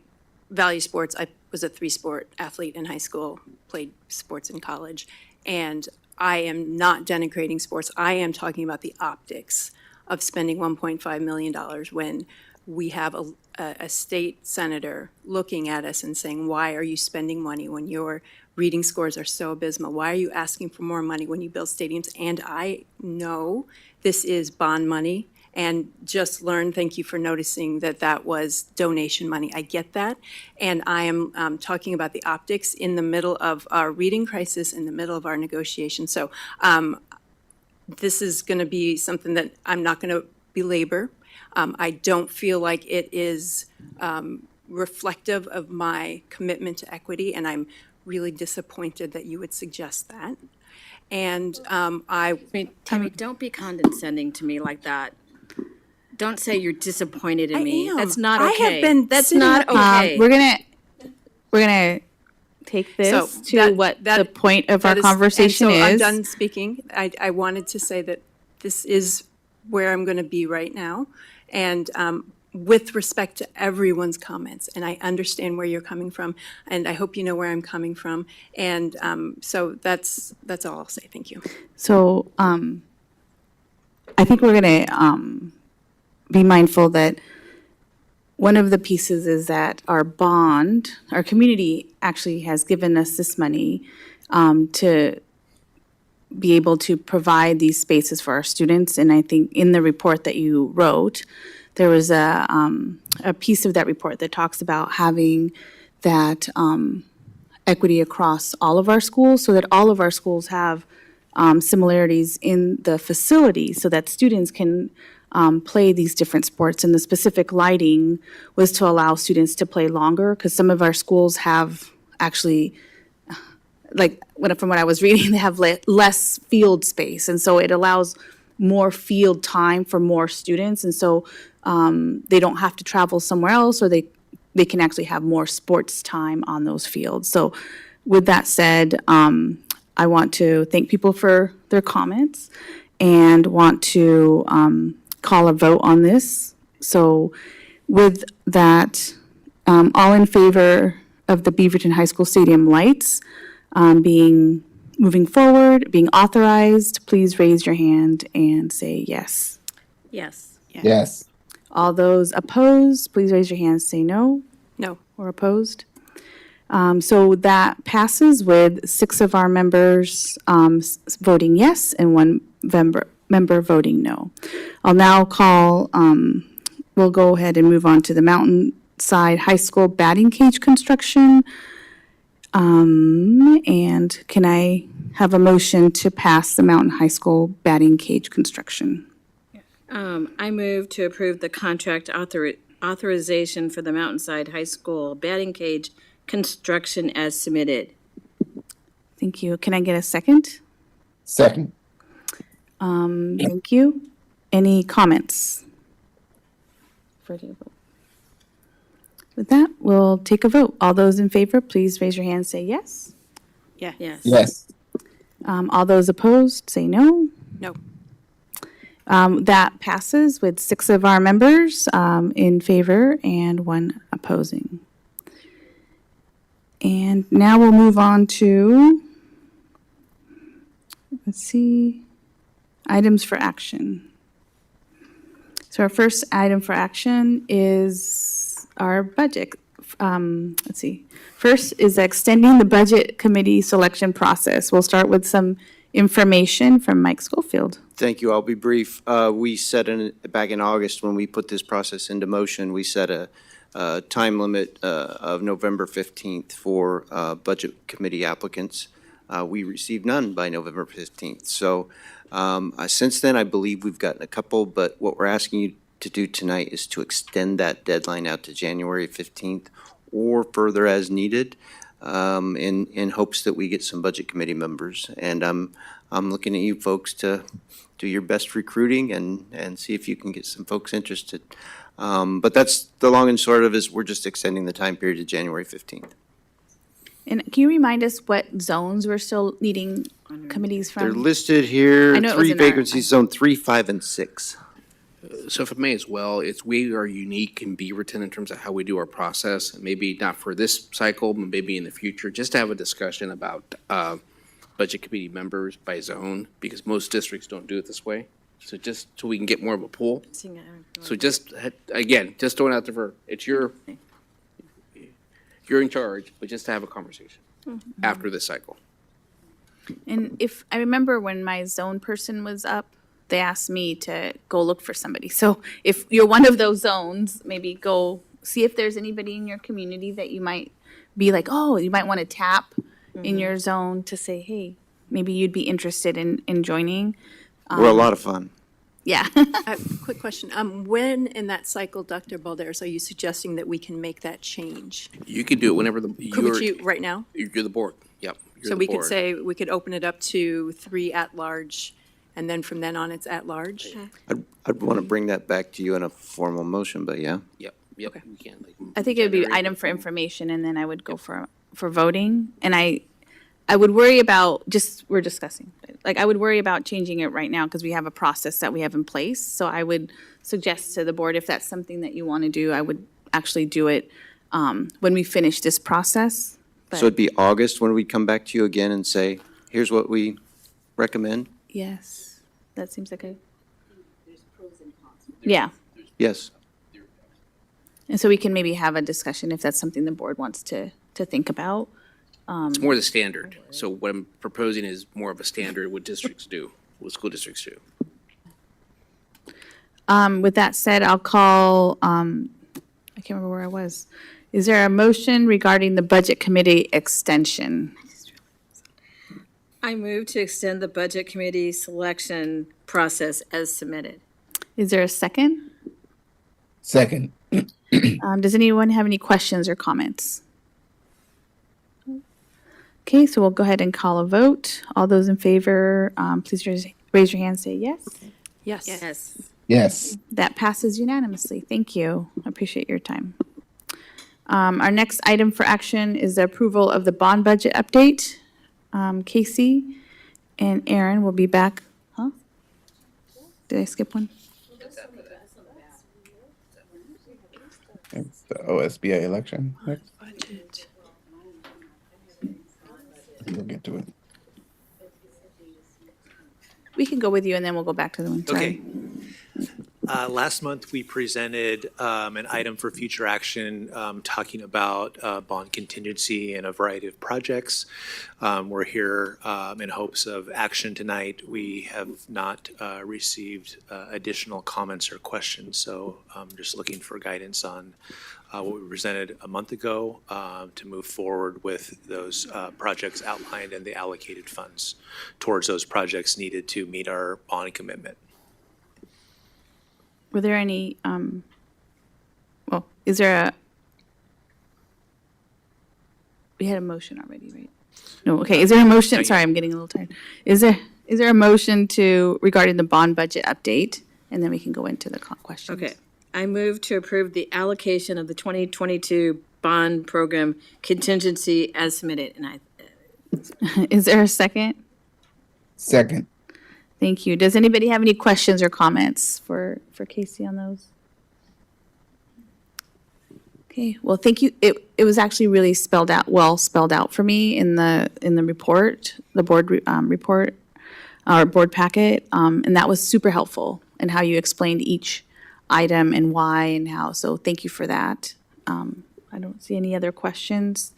value sports. I was a 3-sport athlete in high school, played sports in college, and I am not denigrating sports. I am talking about the optics of spending $1.5 million when we have a state senator looking at us and saying, why are you spending money when your reading scores are so abysmal? Why are you asking for more money when you build stadiums? And I know this is bond money, and just learned, thank you for noticing that that was donation money. I get that. And I am talking about the optics in the middle of our reading crisis, in the middle of our negotiation. So this is going to be something that I'm not going to belabor. I don't feel like it is reflective of my commitment to equity, and I'm really disappointed that you would suggest that. And Tammy, don't be condescending to me like that. Don't say you're disappointed in me. That's not okay. I have been That's sitting not okay. We're gonna take this So to what the point of our conversation and so I'm is. done speaking. I wanted to say that this is where I'm going to be right now. And with respect to everyone's comments, and I understand where you're coming from, and I hope you know where I'm coming from. And so that's all I'll say. Thank you. So I think we're gonna be mindful that one of the pieces is that our community actually has given us this money to be able to provide these spaces for our students. And I think in the report that you wrote, there was a piece of that report that talks about having that equity across all of our schools, so that all of our schools have similarities in the facility, so that students can play these different sports. And the specific lighting was to allow students to play longer, because some of our schools have actually, from what I was reading, they have less field space. And so it allows more field time for more students. And so they don't have to travel somewhere else, or they can actually have more sports time on those fields. So with that said, I want to thank people for their comments and want to call a vote on this. So with that, all in favor of the Beaverton High School Stadium lights moving forward, being authorized, please raise your hand and say yes. Yes. Yes. All those opposed, please raise your hand and say no. No. Or opposed. So that passes with 6 of our members voting yes and 1 member voting no. I'll now call, we'll go ahead and move on to the Mountainside High School batting cage construction. And can I have a motion to pass the Mountain High School batting cage construction? I move to approve the contract authorization for the Mountainside High School batting cage construction as submitted. Thank you. Can I get a second? Second. Thank you. Any comments? With that, we'll take a vote. All those in favor, please raise your hand and say yes. Yeah. Yes. Yes. All those opposed, say no. No. That passes with 6 of our members in favor and 1 opposing. And now we'll move on to, let's see, items for action. So our first item for action is our budget. Let's see. First is extending the budget committee selection process. We'll start with some information from Mike Schofield. Thank you. I'll be brief. We set back in August, when we put this process into motion, we set a time limit of November 15th for budget committee applicants. We received none by November 15th. So since then, I believe we've gotten a couple, but what we're asking you to do tonight is to extend that deadline out to January 15th or further as needed, in hopes that we get some budget committee members. And I'm looking at you folks to do your best recruiting and see if you can get some folks interested. But that's the long and short of it, is we're just extending the time period to January 15th. And can you remind us what zones we're still needing committees from? They're listed here, I know it was 3 in our- vacancies, zone 3, 5, and 6. So if it may as well, we are unique in Beaverton in terms of how we do our process. Maybe not for this cycle, but maybe in the future, just to have a discussion about budget committee members by zone, because most districts don't do it this way. So just so we can get more of a pool. So just, again, just throwing out there for, you're in charge, but just to have a conversation after this cycle. And if, I remember when my zone person was up, they asked me to go look for somebody. So if you're one of those zones, maybe go see if there's anybody in your community that you might be like, oh, you might want to tap in your zone to say, hey, maybe you'd be interested in joining. We're a lot of fun. Yeah. Quick question. When in that cycle, Dr. Balderas, are you suggesting that we can make that change? You can do it whenever Could you, right now? you're the board. Yep. You're So the we could board. say, we could open it up to 3 at-large, and then from then on, it's at-large? I'd want to bring that back to you in a formal motion, but yeah. Yep. We can. I think it would be item for information, and then I would go for voting. And I would worry about, we're discussing, like, I would worry about changing it right now because we have a process that we have in place. So I would suggest to the board, if that's something that you want to do, I would actually do it when we finish this process. But So it'd be August when we'd come back to you again and say, here's what we recommend? yes, that seems like a. Yeah. Yes. And so we can maybe have a discussion if that's something the board wants to think about. It's more the standard. So what I'm proposing is more of a standard what districts do, what school districts do. With that said, I'll call, I can't remember where I was. Is there a motion regarding the budget committee extension? I move to extend the budget committee selection process as submitted. Is there a second? Second. Does anyone have any questions or comments? Okay, so we'll go ahead and call a vote. All those in favor, please raise your hand, say yes. Yes. Yes. Yes. That passes unanimously. Thank you. I appreciate your time. Our next item for action is the approval of the bond budget update. Casey and Aaron will be back. Huh? Did I skip one? It's the OSBA election next. Budget. We'll get to it. We can go with you and then we'll go back to the one. Sorry. Okay. Last month, we presented an item for future action talking about bond contingency and a variety of projects. We're here in hopes of action tonight. We have not received additional comments or questions, so I'm just looking for guidance on what we presented a month ago to move forward with those projects outlined and the allocated funds towards those projects needed to meet our bond commitment. Were there any, is there we had a motion already, right? No, okay, is there a motion? Sorry, I'm getting a little tired. Is there a motion regarding the bond budget update? And then we can go into the questions. Okay. I move to approve the allocation of the 2022 bond program contingency as submitted. And Is there a second? Second. Thank you. Does anybody have any questions or comments for Casey on those? Okay, well, thank you. It was actually really spelled out for me in the report, the board report, our board packet, and that was super helpful in how you explained each item and why and how. So thank you for that. I don't see any other questions.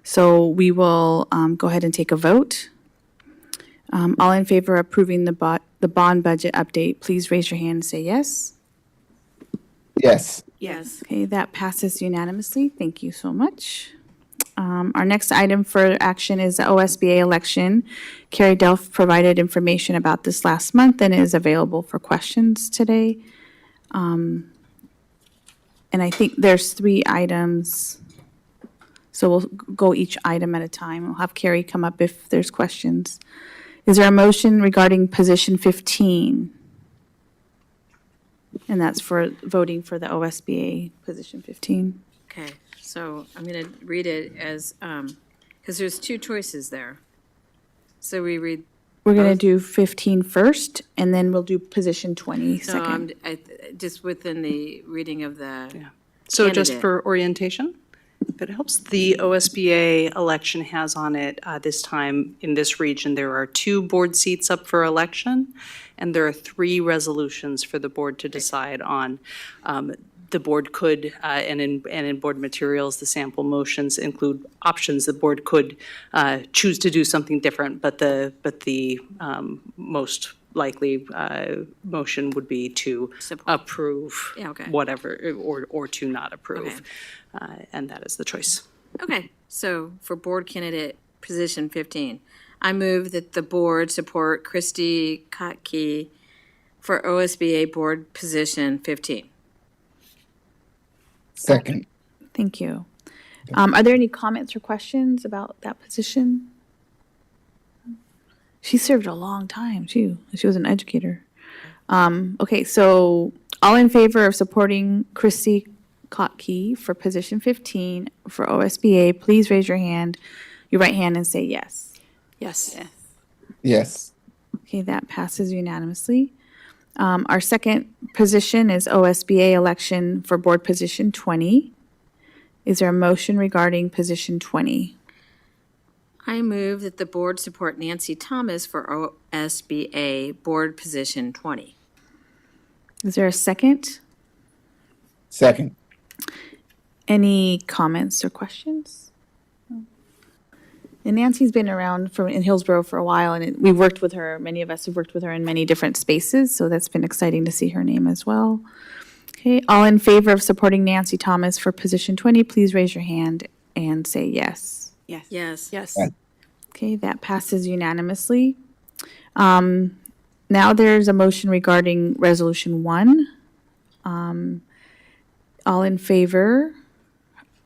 So we will go ahead and take a vote. All in favor of approving the bond budget update, please raise your hand and say yes. Yes. yes. Okay, that passes unanimously. Thank you so much. Our next item for action is the OSBA election. Carrie Delph provided information about this last month and is available for questions today. And I think there's 3 items. So we'll go each item at a time. We'll have Carrie come up if there's questions. Is there a motion regarding position 15? And that's for voting for the OSBA position 15. Okay, so I'm going to read it as, because there's 2 choices there. So we read. We're going to do 15 first, and then we'll do position 20 second. Just within the reading of the So just candidate. for orientation, if it helps, the OSBA election has on it this time in this region, there are 2 board seats up for election, and there are 3 resolutions for the board to decide on. The board could, and in board materials, the sample motions include options. The board could choose to do something different, but the most likely motion would be to approve Yeah, okay. whatever, or to not approve. And that is the choice. Okay, so for board candidate position 15, I move that the board support Christy Kotke for OSBA board position 15. Second. Thank you. Are there any comments or questions about that position? She served a long time too. She was an educator. Okay, so all in favor of supporting Christy Kotke for position 15 for OSBA, please raise your right hand and say yes. Yes. Yes. Okay, that passes unanimously. Our second position is OSBA election for board position 20. Is there a motion regarding position 20? I move that the board support Nancy Thomas for OSBA board position 20. Is there a second? Second. Any comments or questions? And Nancy's been around in Hillsborough for a while, and we've worked with her. Many of us have worked with her in many different spaces, so that's been exciting to see her name as well. Okay, all in favor of supporting Nancy Thomas for position 20, please raise your hand and say yes. Yes. Yes. Yes. Okay, that passes unanimously. Now there's a motion regarding resolution 1. All in favor?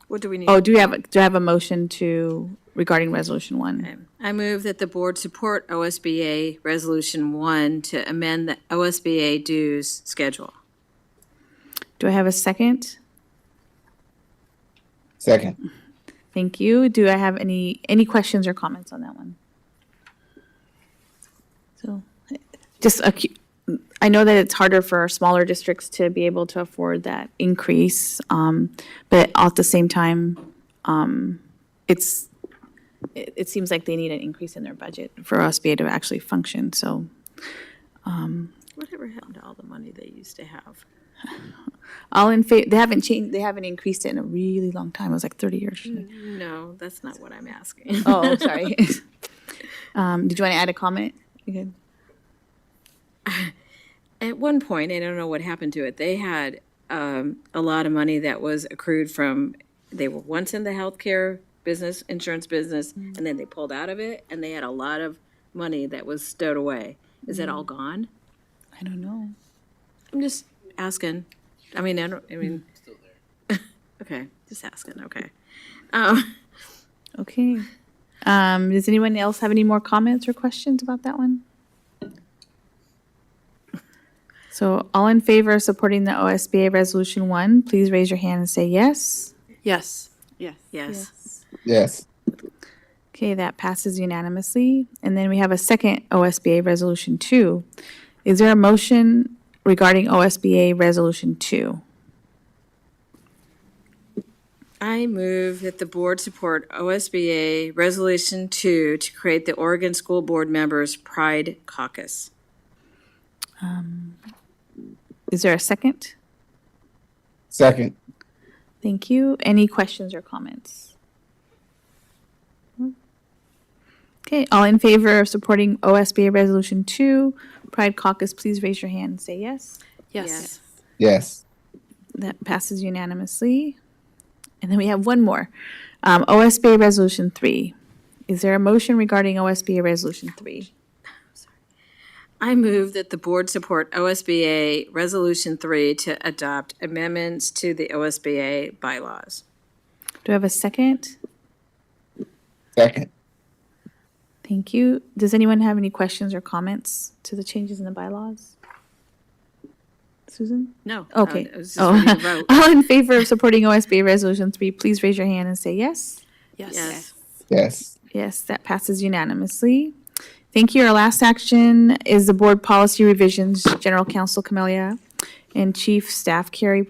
What do we need? Oh, do I have a motion regarding resolution 1? Okay. I move that the board support OSBA Resolution 1 to amend the OSBA dues schedule. Do I have a second? Second. Thank you. Do I have any questions or comments on that one? So, I know that it's harder for smaller districts to be able to afford that increase, but at the same time, it seems like they need an increase in their budget for OSBA to actually function, so. Whatever happened to all the money they used to have? All in favor, they haven't increased it in a really long time, it was like 30 years. No, that's not what I'm asking. Oh, sorry. Did you want to add a comment? You good? At one point, I don't know what happened to it, they had a lot of money that was accrued from, they were once in the healthcare business, insurance business, and then they pulled out of it, and they had a lot of money that was stowed away. Is it all gone? I don't know. I'm just asking. I mean. Still there. Okay, just asking, okay. Okay. Does anyone else have any more comments or questions about that one? So all in favor of supporting the OSBA Resolution 1, please raise your hand and say yes. Yes. Yes. Yes. Yes. Okay, that passes unanimously. And then we have a second OSBA Resolution 2. Is there a motion regarding OSBA Resolution 2? I move that the board support OSBA Resolution 2 to create the Oregon School Board Members Pride Caucus. Is there a second? Second. Thank you. Any questions or comments? Okay, all in favor of supporting OSBA Resolution 2, Pride Caucus, please raise your hand and say yes. Yes. Yes. That passes unanimously. And then we have one more. OSBA Resolution 3. Is there a motion regarding OSBA Resolution 3? I move that the board support OSBA Resolution 3 to adopt amendments to the OSBA bylaws. Do I have a second? Second. Thank you. Does anyone have any questions or comments to the changes in the bylaws? Susan? No. Okay. I was just ready to vote. All in favor of supporting OSBA Resolution 3, please raise your hand and say yes. Yes. Yes. Yes, that passes unanimously. Thank you. Our last action is the board policy revisions. General Counsel Camellia and Chief Staff Carrie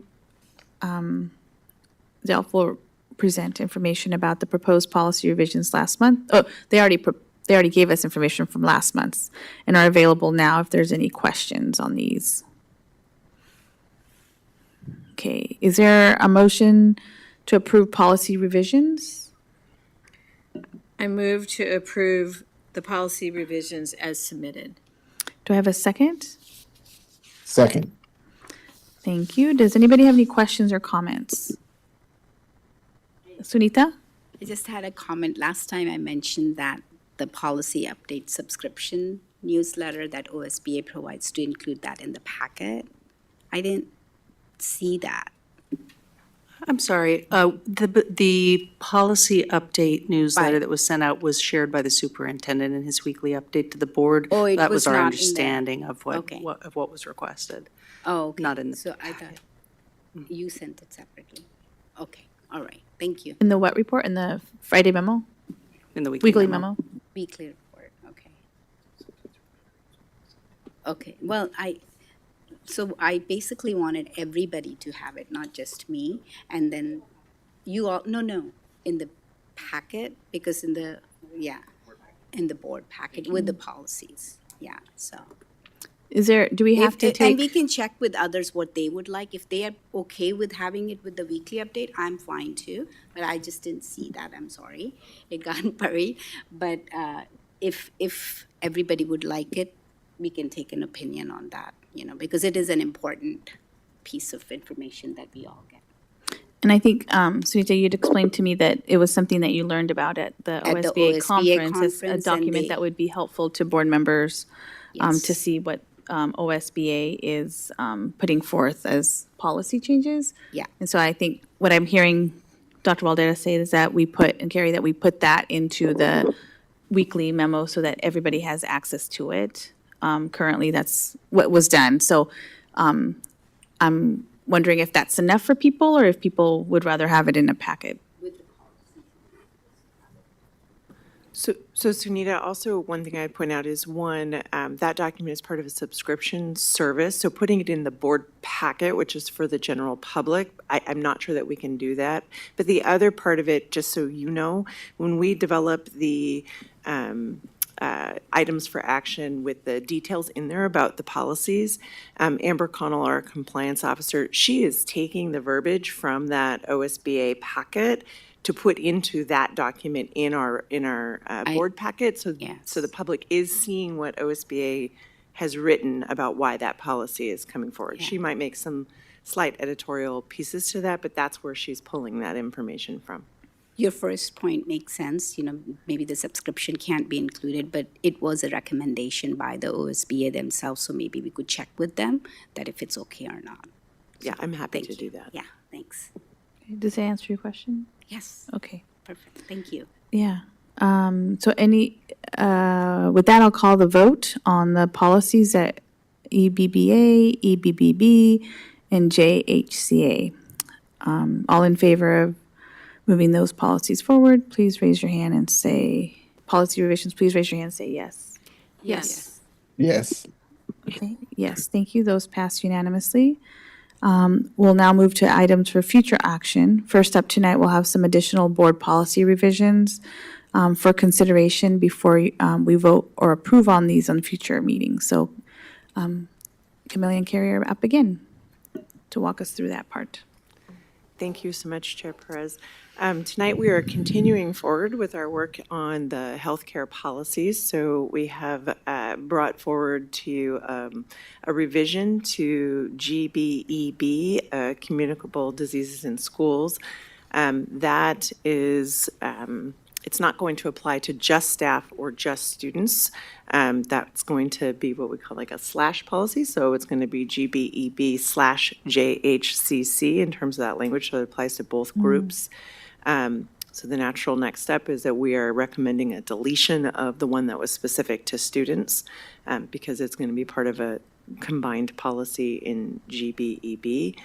Delph will present information about the proposed policy revisions last month. Oh, they already they already gave us information from last month's and are available now if there's any questions on these. Okay, is there a motion to approve policy revisions? I move to approve the policy revisions as submitted. Do I have a second? Second. Thank you. Does anybody have any questions or comments? Sunita? I just had a comment. Last time I mentioned that the policy update subscription newsletter that OSBA provides, to include that in the packet. I didn't see that. I'm sorry, the policy update newsletter that was sent out was shared by the superintendent in his weekly update to the board. Oh, it That was was our not in there. understanding of Okay. what was requested. Oh, okay. Not in the So I thought you sent it separately. Okay, all right, thank you. In the what report? In the Friday memo? In the weekly Weekly memo. memo? Weekly report, okay. Okay, well, so I basically wanted everybody to have it, not just me. And then you all, no, in the packet, because in the board packet with the policies, yeah, so. Is there, do we have to And we take, can check with others what they would like. If they are okay with having it with the weekly update, I'm fine too. But I just didn't see that, I'm sorry. It got buried. But if everybody would like it, we can take an opinion on that, because it is an important piece of information that we all get. and I think, Sunita, you'd explained to me that it was something that you learned about at the At the OSBA OSBA conference. It's a conference, and document they- that would be helpful to board members to Yes. see what OSBA is putting forth as policy changes. Yeah. And so I think what I'm hearing Dr. Valdera say is that we put, and Carrie, that we put that into the weekly memo so that everybody has access to it. Currently, that's what was done. So I'm wondering if that's enough for people or if people would rather have it in a packet. So Sunita, also one thing I'd point out is that document is part of a subscription service. So putting it in the board packet, which is for the general public, I'm not sure that we can do that. But the other part of it, just so you know, when we develop the items for action with the details in there about the policies, Amber Connell, our compliance officer, she is taking the verbiage from that OSBA packet to put into that document in our board packet, so the public is seeing what OSBA has written about why that policy is coming forward. She might make some slight editorial pieces to that, but that's where she's pulling that information from. Your first point makes sense, maybe the subscription can't be included, but it was a recommendation by the OSBA themselves, so maybe we could check with them that if it's okay or not. Yeah, I'm happy to do that. Yeah, thanks. Does that answer your question? Yes. Okay. Perfect, thank you. Yeah. So with that, I'll call the vote on the policies at EBBA, EBBB, and JHCA. All in favor of moving those policies forward, please raise your hand and say, policy revisions, please raise your hand and say yes. Yes. Yes. Okay, yes, thank you. Those pass unanimously. We'll now move to items for future action. First up tonight, we'll have some additional board policy revisions for consideration before we vote or approve on these on future meetings. So Camelia and Carrie are up again to walk us through that part. Thank you so much, Chair Perez. Tonight, we are continuing forward with our work on the healthcare policies. So we have brought forward to you a revision to GBEB, Communicable Diseases in Schools. That is, it's not going to apply to just staff or just students. That's going to be what we call like a slash policy. So it's going to be GBEB/JHCC in terms of that language. So it applies to both groups. So the natural next step is that we are recommending a deletion of the one that was specific to students because it's going to be part of a combined policy in GBEB.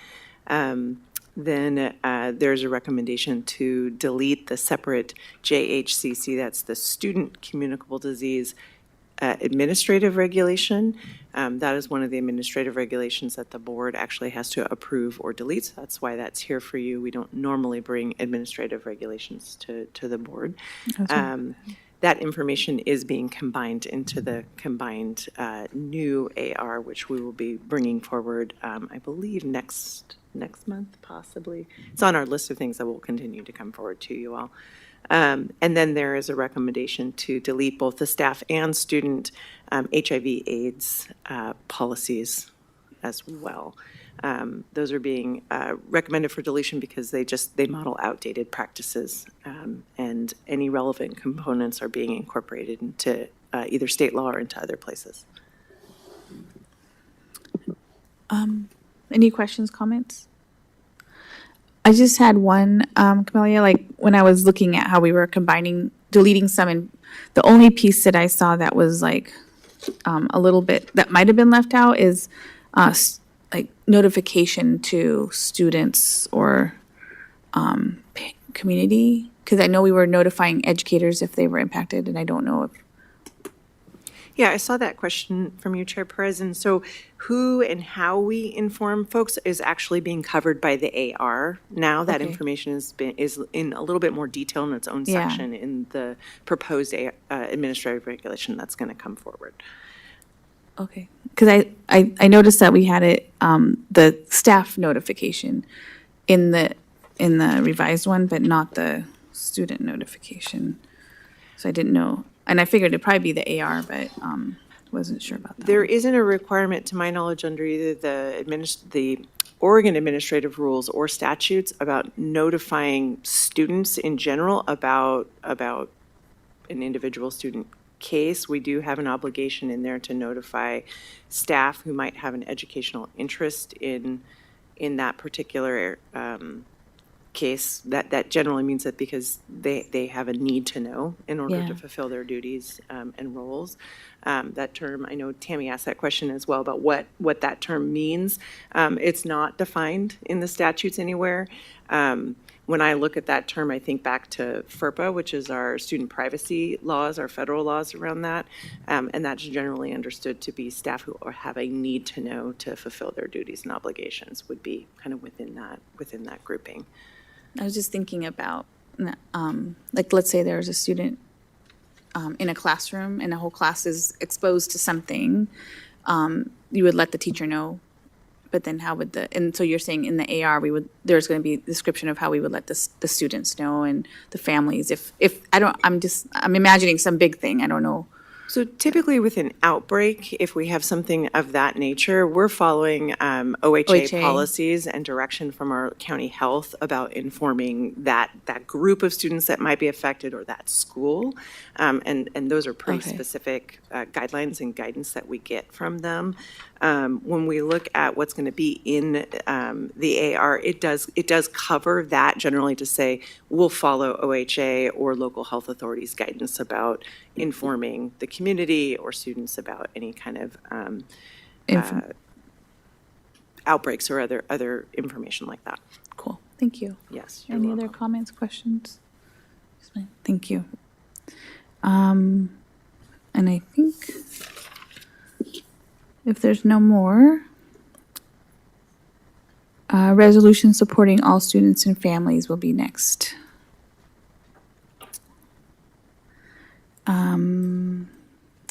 Then there's a recommendation to delete the separate JHCC, that's the Student Communicable Disease Administrative Regulation. That is one of the administrative regulations that the board actually has to approve or delete. So that's why that's here for you. We don't normally bring administrative regulations to the board. that information is being combined into the combined new AR, which we will be bringing forward, I believe, next month, possibly. It's on our list of things that will continue to come forward to you all. And then there is a recommendation to delete both the staff and student HIV/AIDS policies as well. Those are being recommended for deletion because they model outdated practices, and any relevant components are being incorporated into either state law or into other places. Any questions, comments? I just had one, Camelia, like when I was looking at how we were deleting some, and the only piece that I saw that was like a little bit, that might have been left out is like notification to students or community, because I know we were notifying educators if they were impacted, and I don't know if. Yeah, I saw that question from you, Chair Perez. And so who and how we inform folks is actually being covered by the AR. Now that information is in a little bit more detail in its own section in the proposed administrative regulation that's going to come forward. Okay, because I noticed that we had it, the staff notification in the revised one, but not the student notification. So I didn't know, and I figured it'd probably be the AR, but wasn't sure about that. There isn't a requirement, to my knowledge, under either the Oregon administrative rules or statutes about notifying students in general about an individual student case. We do have an obligation in there to notify staff who might have an educational interest in that particular case. That generally means that because they have a need to know in order to fulfill their duties and roles. That term, I know Tammy asked that question as well about what that term means. It's not defined in the statutes anywhere. When I look at that term, I think back to FERPA, which is our student privacy laws, our federal laws around that. And that's generally understood to be staff who have a need to know to fulfill their duties and obligations would be kind of within that grouping. I was just thinking about, like, let's say there's a student in a classroom and the whole class is exposed to something, you would let the teacher know. But then how would and so you're saying in the AR, there's going to be a description of how we would let the students know and the families if I'm imagining some big thing. I don't know. So typically with an outbreak, if we have something of that nature, we're following OHA policies and direction from our county health about informing that group of students that might be affected or that school. And those are pretty specific guidelines and guidance that we get from them. When we look at what's going to be in the AR, it does cover that generally to say we'll follow OHA or local health authorities' guidance about informing the community or students about any kind of outbreaks or other information like that. Cool. Thank you. Yes. Any other comments, questions? Thank you. And I think if there's no more, resolution supporting all students and families will be next.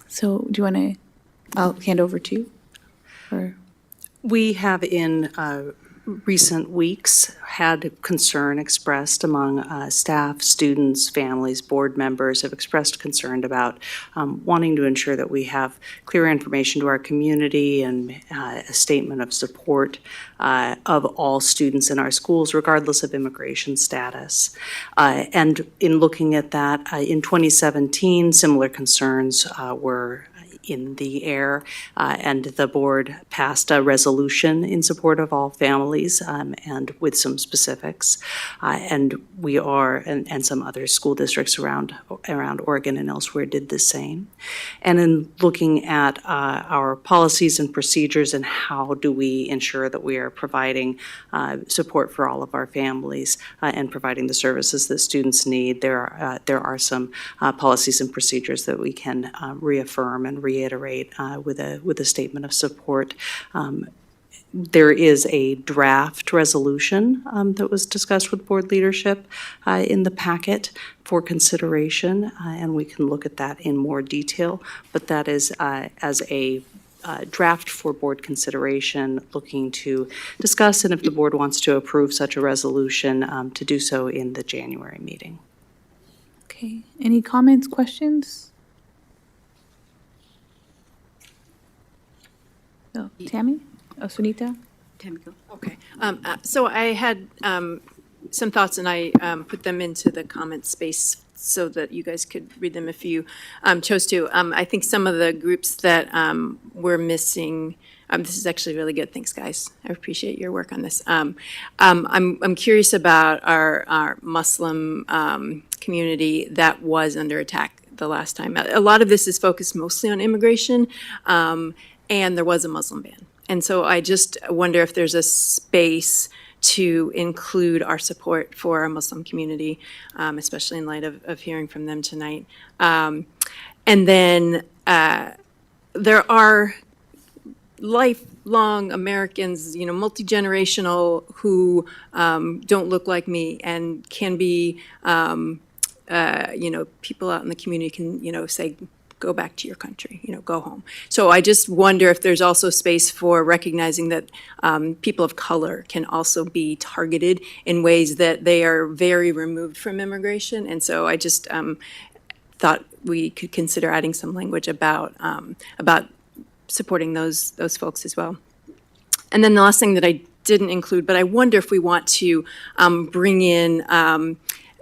So do you want to, I'll hand over to you. Or We have in recent weeks had concern expressed among staff, students, families, board members have expressed concern about wanting to ensure that we have clear information to our community and a statement of support of all students in our schools, regardless of immigration status. And in looking at that, in 2017, similar concerns were in the air, and the board passed a resolution in support of all families and with some specifics. And we are, and some other school districts around Oregon and elsewhere did the same. And in looking at our policies and procedures and how do we ensure that we are providing support for all of our families and providing the services that students need, there are some policies and procedures that we can reaffirm and reiterate with a statement of support. There is a draft resolution that was discussed with board leadership in the packet for consideration, and we can look at that in more detail. But that is as a draft for board consideration, looking to discuss, and if the board wants to approve such a resolution, to do so in the January meeting. Okay, any comments, questions? No, Tammy? Oh, Sunita? Tammy, go. Okay. So I had some thoughts, and I put them into the comment space so that you guys could read them if you chose to. I think some of the groups that we're missing, this is actually really good. Thanks, guys. I appreciate your work on this. I'm curious about our Muslim community that was under attack the last time. A lot of this is focused mostly on immigration, and there was a Muslim ban. And so I just wonder if there's a space to include our support for our Muslim community, especially in light of hearing from them tonight. And then there are lifelong Americans, multi-generational, who don't look like me and can be, people out in the community can, say, go back to your country, go home. So I just wonder if there's also space for recognizing that people of color can also be targeted in ways that they are very removed from immigration. And so I just thought we could consider adding some language about supporting those folks as well. And then the last thing that I didn't include, but I wonder if we want to bring in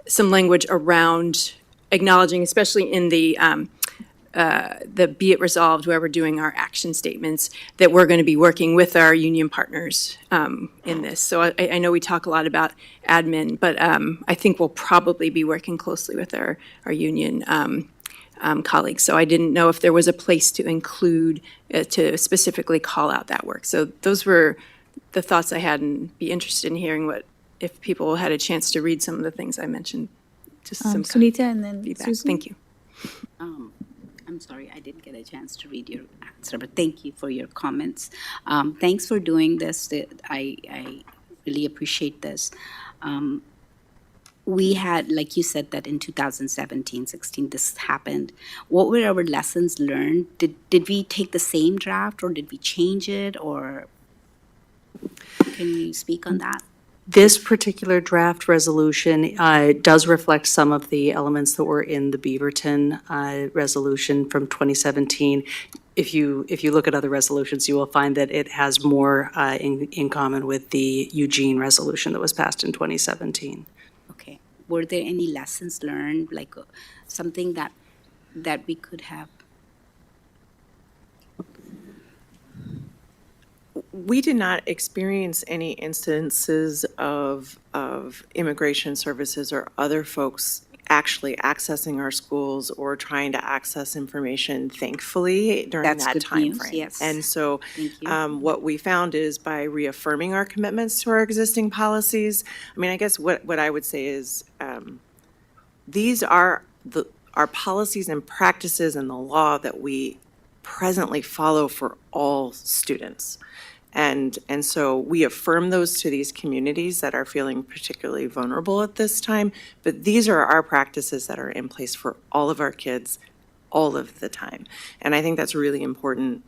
some language around acknowledging, especially in the Be It Resolved, where we're doing our action statements, that we're going to be working with our union partners in this. So I know we talk a lot about admin, but I think we'll probably be working closely with our union colleagues. So I didn't know if there was a place to include, to specifically call out that work. So those were the thoughts I had, and be interested in hearing if people had a chance to read some of the things I mentioned. Just some Sunita and then feedback. Susan. Thank you. I'm sorry, I didn't get a chance to read your answer, but thank you for your comments. Thanks for doing this. I really appreciate this. We had, like you said, that in 2017-16 this happened. What were our lessons learned? Did we take the same draft, or did we change it, or can you speak on that? This particular draft resolution does reflect some of the elements that were in the Beaverton resolution from 2017. If you look at other resolutions, you will find that it has more in common with the Eugene resolution that was passed in 2017. Okay. Were there any lessons learned, like something that we could have? We did not experience any instances of immigration services or other folks actually accessing our schools or trying to access information, thankfully, during That's that good time news, frame. yes. And so Thank you. what we found is by reaffirming our commitments to our existing policies, I mean, I guess what I would say is these are our policies and practices and the law that we presently follow for all students. And so we affirm those to these communities that are feeling particularly vulnerable at this time. But these are our practices that are in place for all of our kids all of the time. And I think that's really important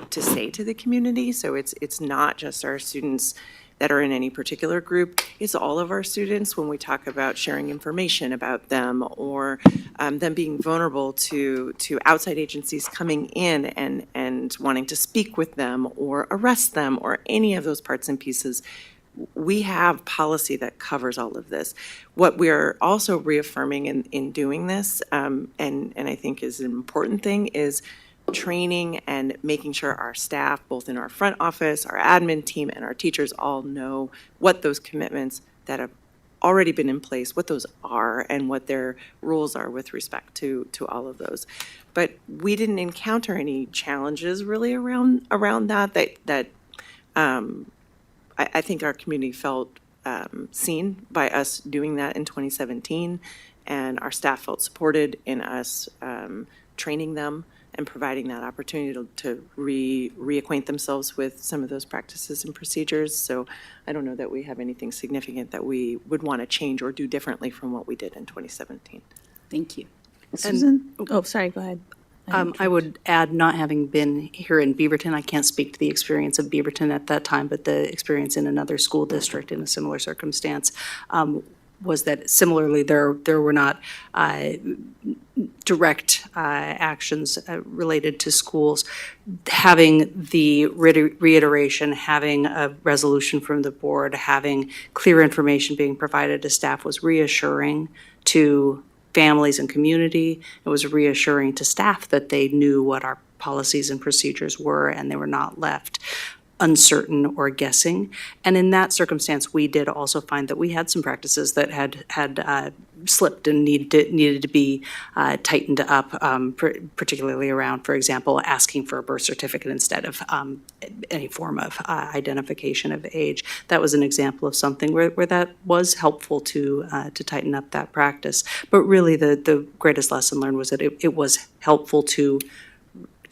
to say to the community. So it's not just our students that are in any particular group. It's all of our students when we talk about sharing information about them, or them being vulnerable to outside agencies coming in and wanting to speak with them or arrest them, or any of those parts and pieces. We have policy that covers all of this. What we're also reaffirming in doing this, and I think is an important thing, is training and making sure our staff, both in our front office, our admin team, and our teachers all know what those commitments that have already been in place, what those are, and what their rules are with respect to all of those. But we didn't encounter any challenges really around that I think our community felt seen by us doing that in 2017, and our staff felt supported in us training them and providing that opportunity to reacquaint themselves with some of those practices and procedures. So I don't know that we have anything significant that we would want to change or do differently from what we did in 2017. Thank you. Susan? Oh, sorry, go ahead. I would add, not having been here in Beaverton, I can't speak to the experience of Beaverton at that time, but the experience in another school district in a similar circumstance was that similarly there were not direct actions related to schools. Having the reiteration, having a resolution from the board, having clear information being provided to staff was reassuring to families and community. It was reassuring to staff that they knew what our policies and procedures were and they were not left uncertain or guessing. And in that circumstance, we did also find that we had some practices that had slipped and needed to be tightened up, particularly around, for example, asking for a birth certificate instead of any form of identification of age. That was an example of something where that was helpful to tighten up that practice. But really, the greatest lesson learned was that it was helpful to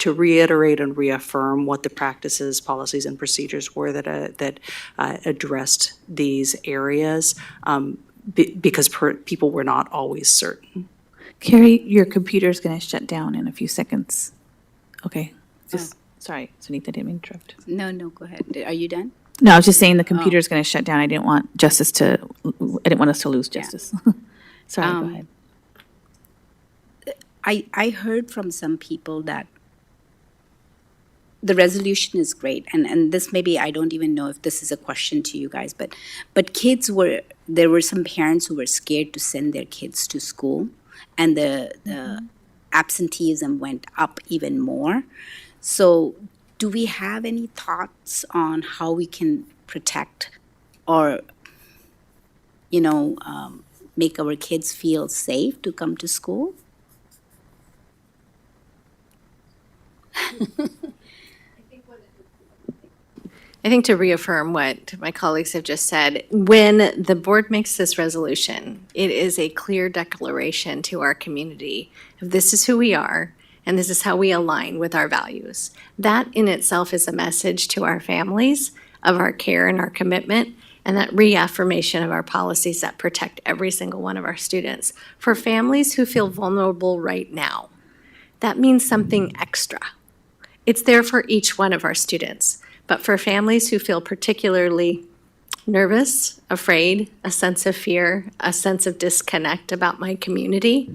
reiterate and reaffirm what the practices, policies, and procedures were that addressed these areas, because people were not always certain. Carrie, your computer's going to shut down in a few seconds. Okay, just, sorry, Sunita, didn't mean to interrupt. No, go ahead. Are you done? No, I was just saying the computer's going to shut down. I didn't want I didn't want us to lose justice. Sorry, go ahead. I heard from some people that the resolution is great, and this maybe, I don't even know if this is a question to you guys, but there were some parents who were scared to send their kids to school, and the absenteeism went up even more. So do we have any thoughts on how we can protect or make our kids feel safe to come to school? I think to reaffirm what my colleagues have just said, when the board makes this resolution, it is a clear declaration to our community of this is who we are and this is how we align with our values. That in itself is a message to our families of our care and our commitment, and that reaffirmation of our policies that protect every single one of our students. For families who feel vulnerable right now, that means something extra. It's there for each one of our students. But for families who feel particularly nervous, afraid, a sense of fear, a sense of disconnect about my community,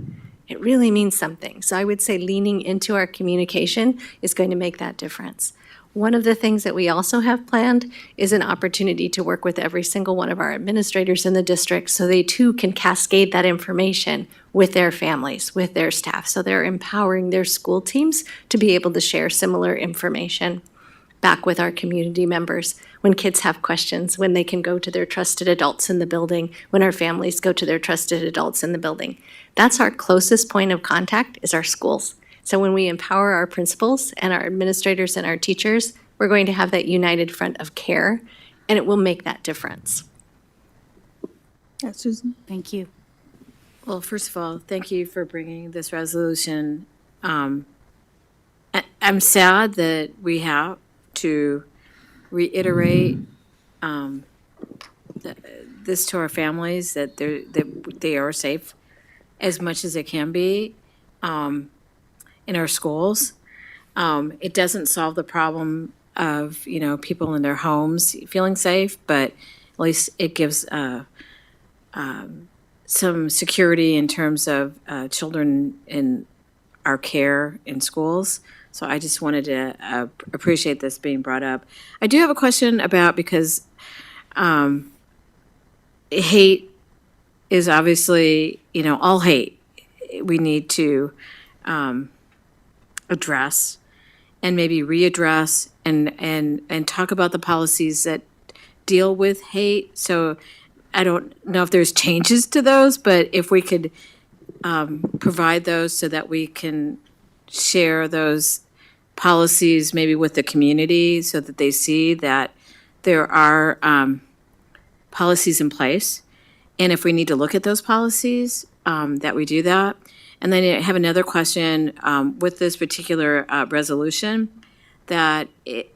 it really means something. So I would say leaning into our communication is going to make that difference. One of the things that we also have planned is an opportunity to work with every single one of our administrators in the district so they too can cascade that information with their families, with their staff. So they're empowering their school teams to be able to share similar information back with our community members when kids have questions, when they can go to their trusted adults in the building, when our families go to their trusted adults in the building. That's our closest point of contact, is our schools. So when we empower our principals and our administrators and our teachers, we're going to have that united front of care, and it will make that difference. Susan? Thank you. Well, first of all, thank you for bringing this resolution. I'm sad that we have to reiterate this to our families, that they are safe as much as they can be in our schools. It doesn't solve the problem of people in their homes feeling safe, but at least it gives some security in terms of children in our care in schools. So I just wanted to appreciate this being brought up. I do have a question about, because hate is obviously, all hate we need to address and maybe readdress and talk about the policies that deal with hate. So I don't know if there's changes to those, but if we could provide those so that we can share those policies maybe with the community so that they see that there are policies in place. And if we need to look at those policies, that we do that. And then I have another question with this particular resolution and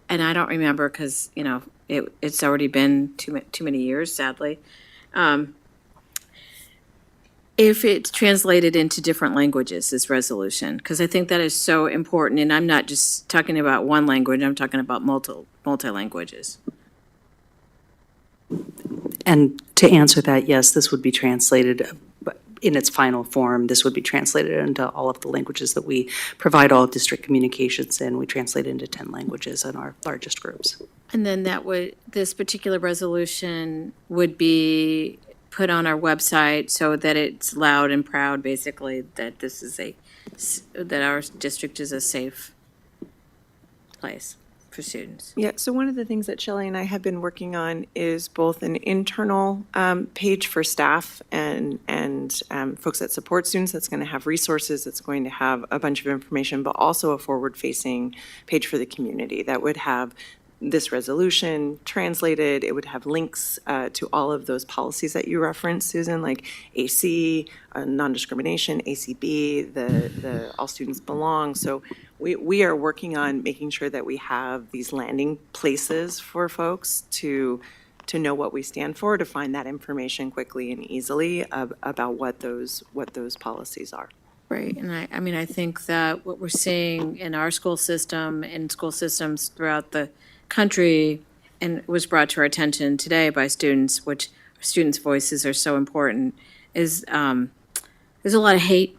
I don't remember because, it's already been too many years, sadly. If it's translated into different languages, this resolution, because I think that is so important. And I'm not just talking about one language, I'm talking about multi-languages. And to answer that, yes, this would be translated in its final form. This would be translated into all of the languages that we provide all district communications in. We translate into 10 languages in our largest groups. And then this particular resolution would be put on our website so that it's loud and proud, basically, that this is that our district is a safe place for students. Yeah, so one of the things that Shelley and I have been working on is both an internal page for staff and folks that support students that's going to have resources, that's going to have a bunch of information, but also a forward-facing page for the community that would have this resolution translated. It would have links to all of those policies that you referenced, Susan, like AC, non-discrimination, ACB, the All Students Belong. So we are working on making sure that we have these landing places for folks to know what we stand for, to find that information quickly and easily about what those policies are. Right, and I think that what we're seeing in our school system and school systems throughout the country, and was brought to our attention today by students, which students' voices are so important, is there's a lot of hate.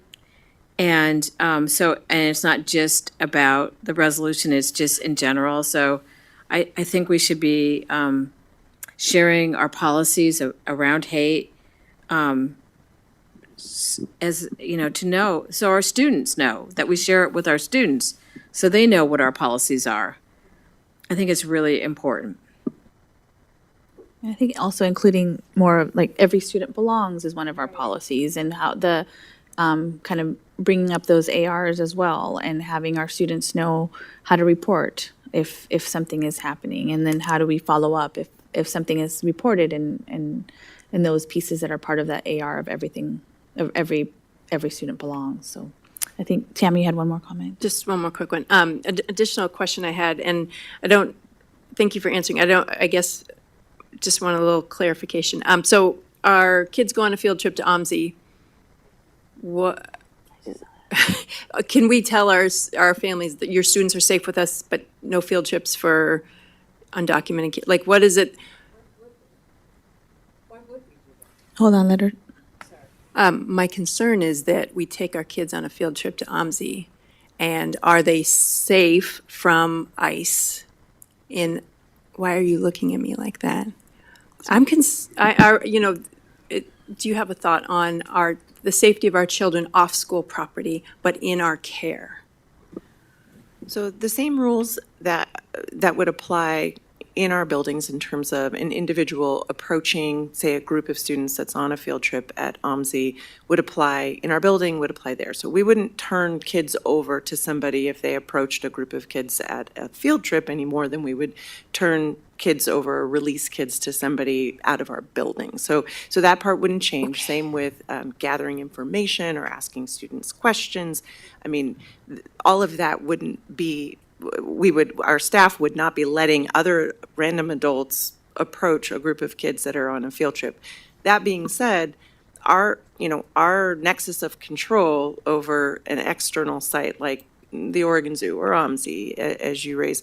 And and it's not just about the resolution, it's just in general. So I think we should be sharing our policies around hate as, to know, so our students know, that we share it with our students so they know what our policies are. I think it's really important. I think also including more of, like, every student belongs is one of our policies, and how the kind of bringing up those ARs as well, and having our students know how to report if something is happening, and then how do we follow up if something is reported, and those pieces that are part of that AR of everything, of every student belongs. So I think, Tammy, you had one more comment. Just one more quick one. Additional question I had, and thank you for answering. I guess, just want a little clarification. So our kids go on a field trip to OMSI. What, can we tell our families that your students are safe with us, but no field trips for undocumented kids? Like, what is it? Hold on, let her. My concern is that we take our kids on a field trip to OMSI, and are they safe from ICE? Why are you looking at me like that? Do you have a thought on the safety of our children off school property, but in our care? So the same rules that would apply in our buildings in terms of an individual approaching, say, a group of students that's on a field trip at OMSI would apply in our building, would apply there. So we wouldn't turn kids over to somebody if they approached a group of kids at a field trip any more than we would turn kids over or release kids to somebody out of our building. So that part wouldn't change. Okay. Same with gathering information or asking students questions. I mean, all of that wouldn't be, our staff would not be letting other random adults approach a group of kids that are on a field trip. That being said, our nexus of control over an external site like the Oregon Zoo or OMSI, as you raise,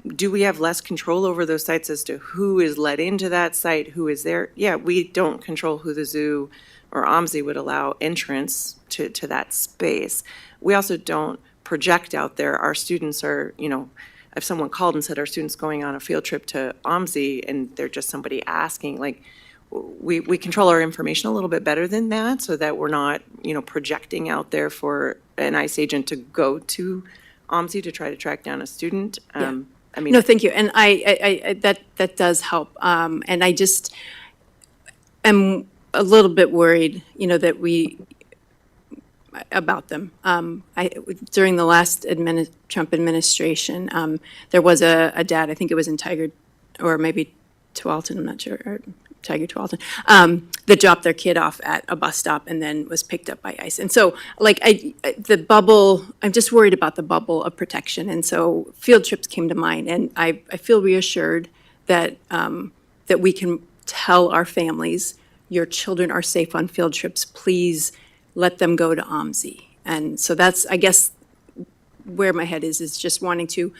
do we have less control over those sites as to who is let into that site, who is there? Yeah, we don't control who the zoo or OMSI would allow entrance to that space. We also don't project out there. Our students are, if someone called and said our student's going on a field trip to OMSI and they're just somebody asking, like, we control our information a little bit better than that, so that we're not, projecting out there for an ICE agent to go to OMSI to try to track down a student. Yeah. No, thank you. And I that does help. And I just am a little bit worried, about them. During the last Trump administration, there was a dad, I think it was in Tiger, or maybe Tualatin, I'm not sure, or Tiger to Alton, that dropped their kid off at a bus stop and then was picked up by ICE. And so, like, the bubble, I'm just worried about the bubble of protection. And so field trips came to mind, and I feel reassured that, that we can tell our families, your children are safe on field trips, please let them go to OMSI. And so that's, I guess, where my head is just wanting to,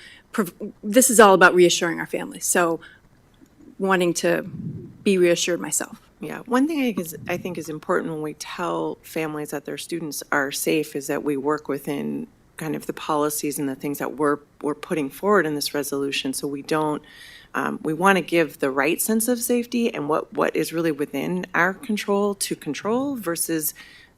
this is all about reassuring our families. So wanting to be reassured myself. Yeah, one thing I think is important when we tell families that their students are safe is that we work within kind of the policies and the things that we're putting forward in this resolution. So we don't, we want to give the right sense of safety and what is really within our control to control versus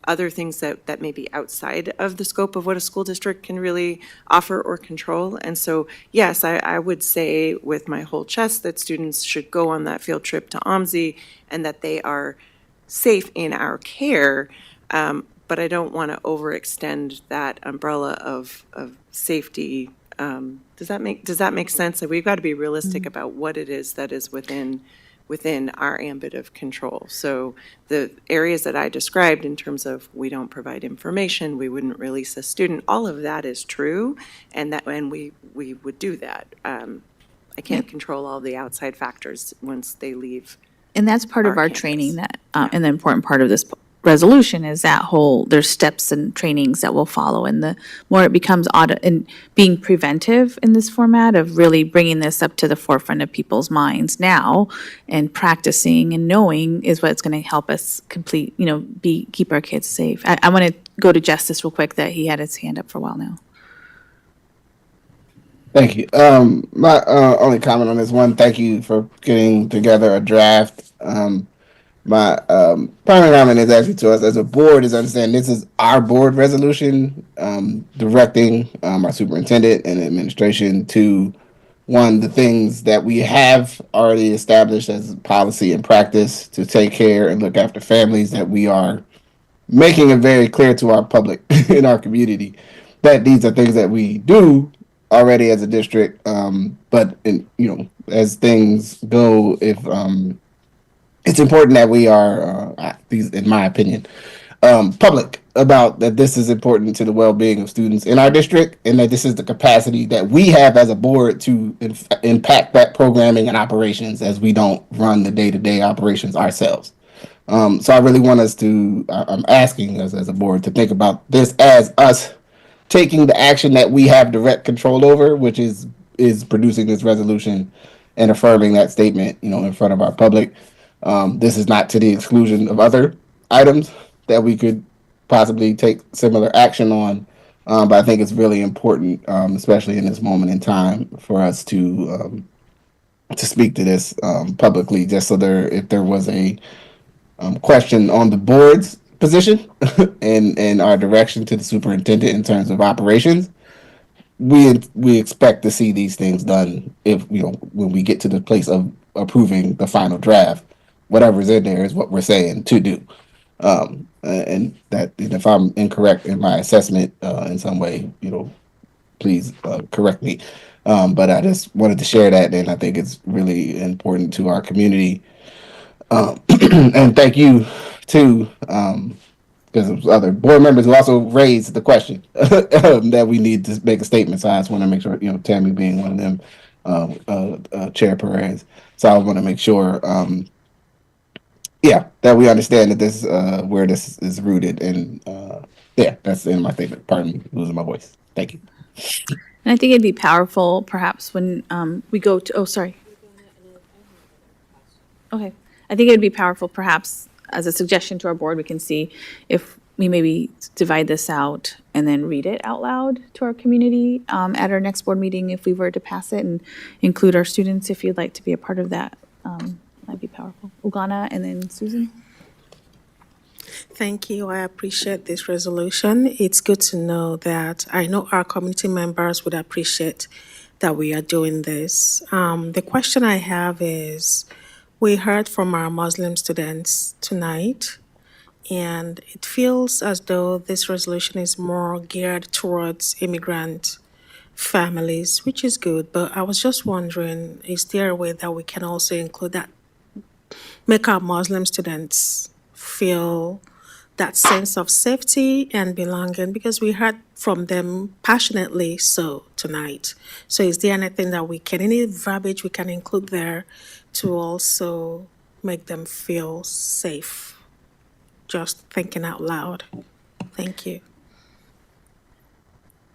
other things that may be outside of the scope of what a school district can really offer or control. And so, yes, I would say with my whole chest that students should go on that field trip to OMSI and that they are safe in our care. But I don't want to overextend that umbrella of safety. Does that make sense? Like, we've got to be realistic about what it is that is within our ambit of control. So the areas that I described in terms of we don't provide information, we wouldn't release a student, all of that is true, and we would do that. I can't control all the outside factors once they leave. And that's part of our campus. training that, and the important part of this resolution is that whole, there's steps and trainings that will follow. And the more it becomes audit and being preventive in this format of really bringing this up to the forefront of people's minds now and practicing and knowing is what's going to help us complete, keep our kids safe. I want to go to Justice real quick that he had his hand up for a while now. Thank you. My only comment on this one, thank you for getting together a draft. My primary comment is actually to us as a board is understand this is our board resolution directing our superintendent and administration to, one, the things that we have already established as policy and practice to take care and look after families, that we are making it very clear to our public in our community that these are things that we do already as a district, but as things go, if it's important that we are, in my opinion, public about that this is important to the well-being of students in our district, and that this is the capacity that we have as a board to impact that programming and operations, as we don't run the day-to-day operations ourselves. So I really want us to, I'm asking us as a board to think about this as us taking the action that we have direct control over, which is producing this resolution and affirming that statement, in front of our public. This is not to the exclusion of other items that we could possibly take similar action on, but I think it's really important, especially in this moment in time, for us to speak to this publicly, just so if there was a question on the board's position and our direction to the superintendent in terms of operations, we expect to see these things done if when we get to the place of approving the final draft. Whatever's in there is what we're saying to do, and that if I'm incorrect in my assessment in some way, please correct me. But I just wanted to share that, and I think it's really important to our community. And thank you too, because other board members who also raised the question that we need to make a statement. So I just want to make sure, Tammy being one of them, Chair Perez. So I want to make sure, that we understand that this where this is rooted, and that's in my statement. Pardon me, losing my voice. Thank you. And I think it'd be powerful perhaps when we go to, sorry. Okay. I think it'd be powerful perhaps as a suggestion to our board, we can see if we maybe divide this out and then read it out loud to our community at our next board meeting if we were to pass it, and include our students if you'd like to be a part of that. That'd be powerful. Ugana and then Susan. Thank you. I appreciate this resolution. It's good to know that I know our community members would appreciate that we are doing this. The question I have is, we heard from our Muslim students tonight, and it feels as though this resolution is more geared towards immigrant families, which is good. But I was just wondering, is there a way that we can also include make our Muslim students feel that sense of safety and belonging, because we heard from them passionately so tonight. So is there anything that we can, any verbiage we can include there to also make them feel safe? Just thinking out loud. Thank you.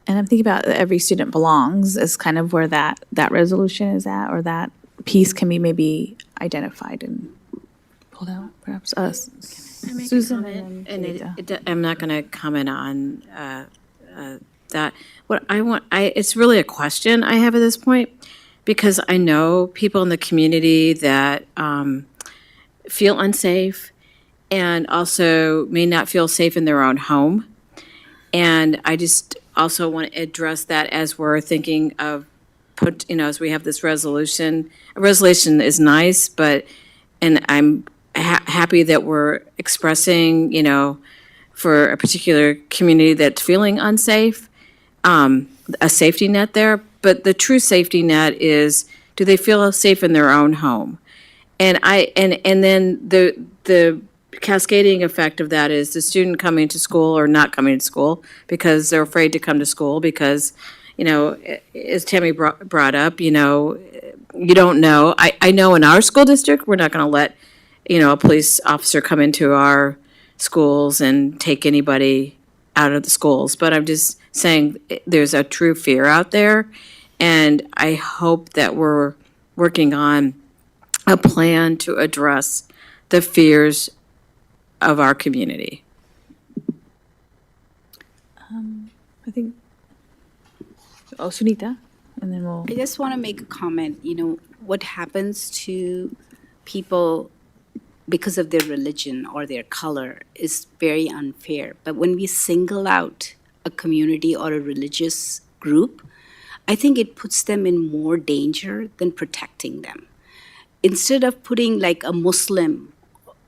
And I'm thinking about every student belongs is kind of where that resolution is at, or that piece can be maybe identified and pulled out, perhaps us. Susan and then Anita. I'm not going to comment on that. What I want, it's really a question I have at this point, because I know people in the community that feel unsafe and also may not feel safe in their own home. And I just also want to address that as we're thinking of, as we have this resolution. A resolution is nice, and I'm happy that we're expressing, for a particular community that's feeling unsafe, a safety net there. But the true safety net is, do they feel safe in their own home? And then the cascading effect of that is the student coming to school or not coming to school because they're afraid to come to school because, as Tammy brought up, you don't know. I know in our school district, we're not going to let, a police officer come into our schools and take anybody out of the schools. But I'm just saying there's a true fear out there. And I hope that we're working on a plan to address the fears of our community. I think, Sunita, and then we'll. I just want to make a comment. What happens to people because of their religion or their color is very unfair. But when we single out a community or a religious group, I think it puts them in more danger than protecting them. Instead of putting like a Muslim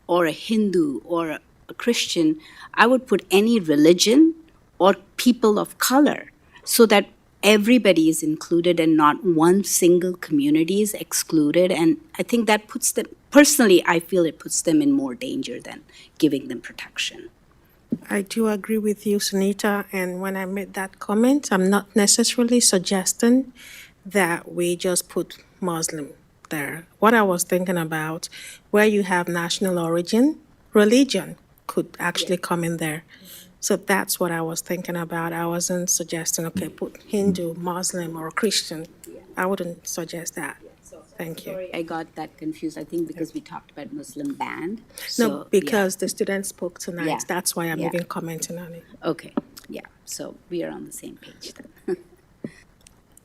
or a Hindu or a Christian, I would put any religion or people of color so that everybody is included and not one single community is excluded. And I think that puts them, personally, I feel it puts them in more danger than giving them protection. I do agree with you, Sunita. And when I made that comment, I'm not necessarily suggesting that we just put Muslim there. What I was thinking about, where you have national origin, religion could actually come in there. So that's what I was thinking about. I wasn't suggesting, okay, put Hindu, Muslim, or Christian. I wouldn't suggest that. Thank you. Sorry, I got that confused. I think because we talked about Muslim band. No, because the students spoke tonight. Yeah. That's why I'm Yeah. even commenting on it. Okay, yeah, so we are on the same page then.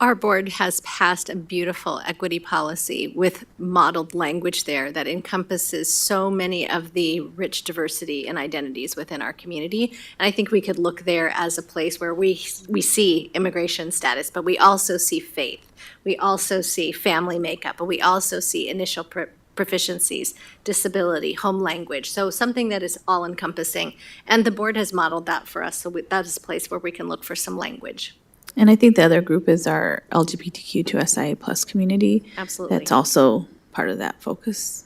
Our board has passed a beautiful equity policy with modeled language there that encompasses so many of the rich diversity and identities within our community. And I think we could look there as a place where we see immigration status, but we also see faith. We also see family makeup, but we also see initial proficiencies, disability, home language. So something that is all encompassing. And the board has modeled that for us. So that is a place where we can look for some language. And I think the other group is our LGBTQ2SIA plus community. Absolutely. That's also part of that focus.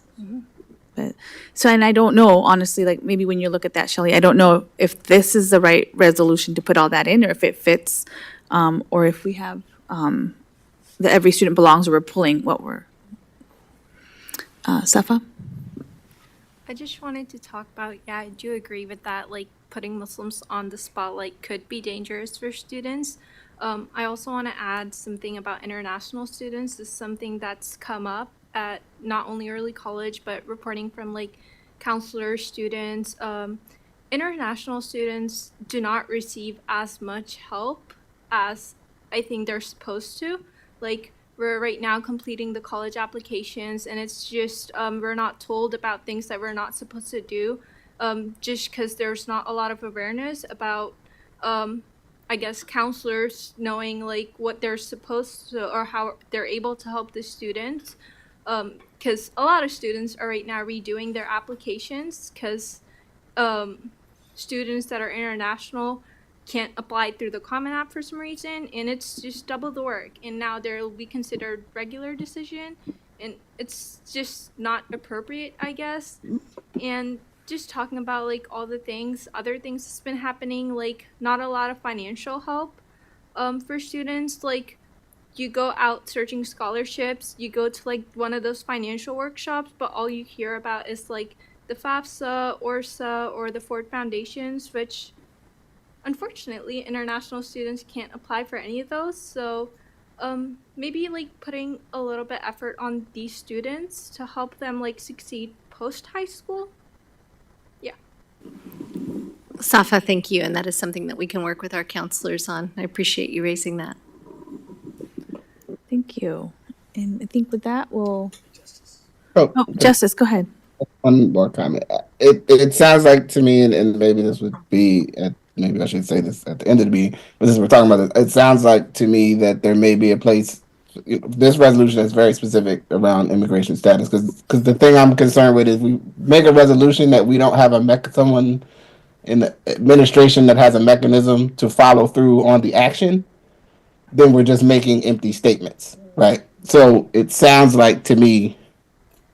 But so, and I don't know, honestly, like maybe when you look at that, Shelley, I don't know if this is the right resolution to put all that in, or if it fits, or if we have the every student belongs, or we're pulling what we're. Safa? I just wanted to talk about, yeah, I do agree with that, like putting Muslims on the spotlight could be dangerous for students. I also want to add something about international students. This is something that's come up at not only early college, but reporting from like counselors, students. International students do not receive as much help as I think they're supposed to. Like, we're right now completing the college applications, and it's just we're not told about things that we're not supposed to do, just because there's not a lot of awareness about, I guess, counselors knowing like what they're supposed to or how they're able to help the students. Because a lot of students are right now redoing their applications because students that are international can't apply through the Common App for some reason, and it's just double the work. And now there will be considered regular decision, and it's just not appropriate, I guess. And just talking about like all the things, other things that's been happening, like not a lot of financial help for students. Like you go out searching scholarships, you go to like one of those financial workshops, but all you hear about is like the FAFSA, ORSA, or the Ford Foundations, which unfortunately international students can't apply for any of those. So maybe like putting a little bit effort on these students to help them like succeed post high school. Yeah. Safa, thank you, and that is something that we can work with our counselors on. I appreciate you raising that. Thank you. And I think with that, we'll. Oh, Oh, Justice, go ahead. One more comment. It sounds like to me, and maybe this would be maybe I should say this at the end of the meeting, but since we're talking about it sounds like to me that there may be a place. This resolution is very specific around immigration status because the thing I'm concerned with is we make a resolution that we don't have someone in the administration that has a mechanism to follow through on the action, then we're just making empty statements, right? So it sounds like to me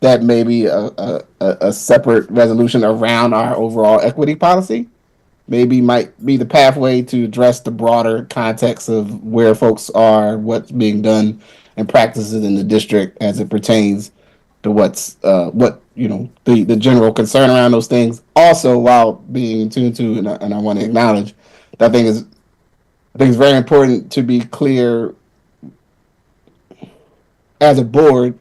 that may be a separate resolution around our overall equity policy. Maybe might be the pathway to address the broader context of where folks are, what's being done, and practices in the district as it pertains to the general concern around those things. Also, while being in tune to, and I want to acknowledge, that I think it's very important to be clear as a board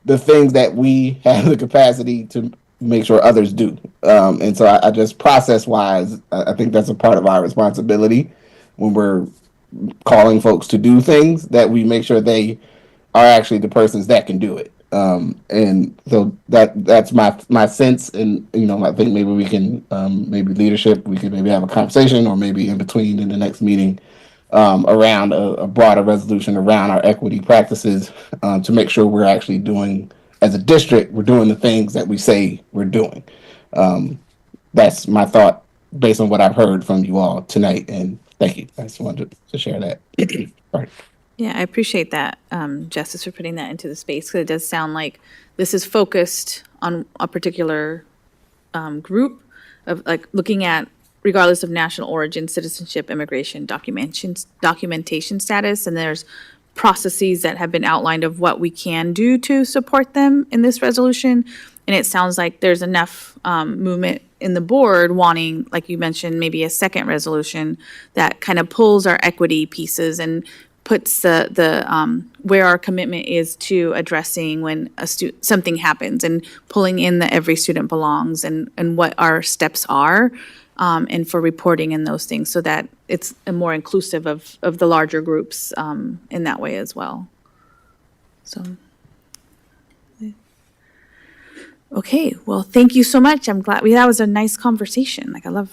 the things that we have the capacity to make sure others do. And so I just process wise, I think that's a part of our responsibility when we're calling folks to do things, that we make sure they are actually the persons that can do it. And so that's my sense. And, I think maybe we can, maybe leadership, we could maybe have a conversation or maybe in between in the next meeting around a broader resolution around our equity practices to make sure we're actually doing, as a district, we're doing the things that we say we're doing. That's my thought based on what I've heard from you all tonight, and thank you. I just wanted to share that. Right. Yeah, I appreciate that, Justice, for putting that into the space, because it does sound like this is focused on a particular group of like looking at regardless of national origin, citizenship, immigration, documentation status, and there's processes that have been outlined of what we can do to support them in this resolution. And it sounds like there's enough movement in the board wanting, like you mentioned, maybe a second resolution that kind of pulls our equity pieces and puts the where our commitment is to addressing when something happens and pulling in the every student belongs and what our steps are. And for reporting and those things so that it's more inclusive of the larger groups in that way as well. So, okay, well, thank you so much. I'm glad that was a nice conversation. Like I love,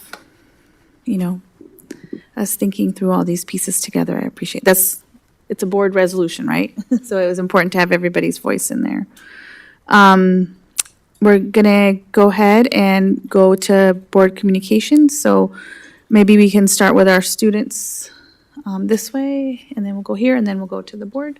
us thinking through all these pieces together. I appreciate it's a board resolution, right? So it was important to have everybody's voice in there. We're gonna go ahead and go to board communications. So maybe we can start with our students this way, and then we'll go here, and then we'll go to the board.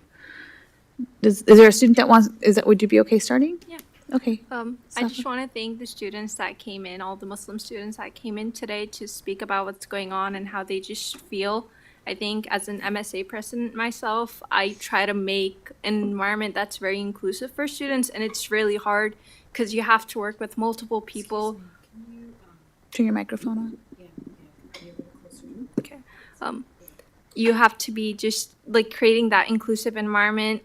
Is there a student that would you be okay starting? Yeah. Okay. I just want to thank the students that came in, all the Muslim students that came in today to speak about what's going on and how they just feel. I think as an MSA president myself, I try to make an environment that's very inclusive for students, and it's really hard because you have to work with multiple people. Turn your microphone on. Okay. You have to be just like creating that inclusive environment.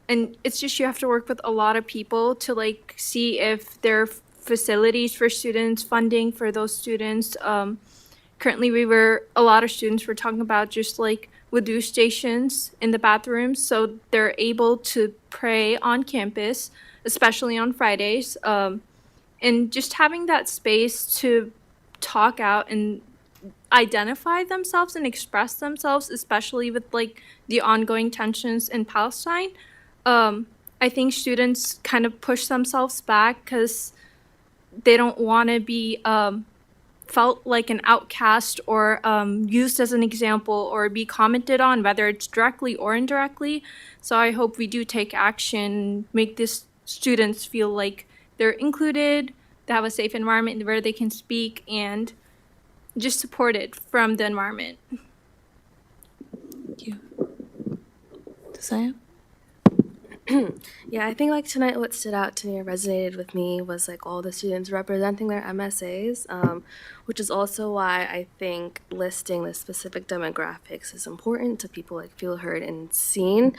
And it's just you have to work with a lot of people to like see if there are facilities for students, funding for those students. Currently, a lot of students were talking about just like wudu stations in the bathrooms so they're able to pray on campus, especially on Fridays. And just having that space to talk out and identify themselves and express themselves, especially with like the ongoing tensions in Palestine. I think students kind of push themselves back because they don't want to be felt like an outcast or used as an example or be commented on, whether it's directly or indirectly. So I hope we do take action, make these students feel like they're included, they have a safe environment where they can speak, and just supported from the environment. Desire? Yeah, I think like tonight what stood out to me or resonated with me was like all the students representing their MSAs, which is also why I think listing the specific demographics is important to people like feel heard and seen.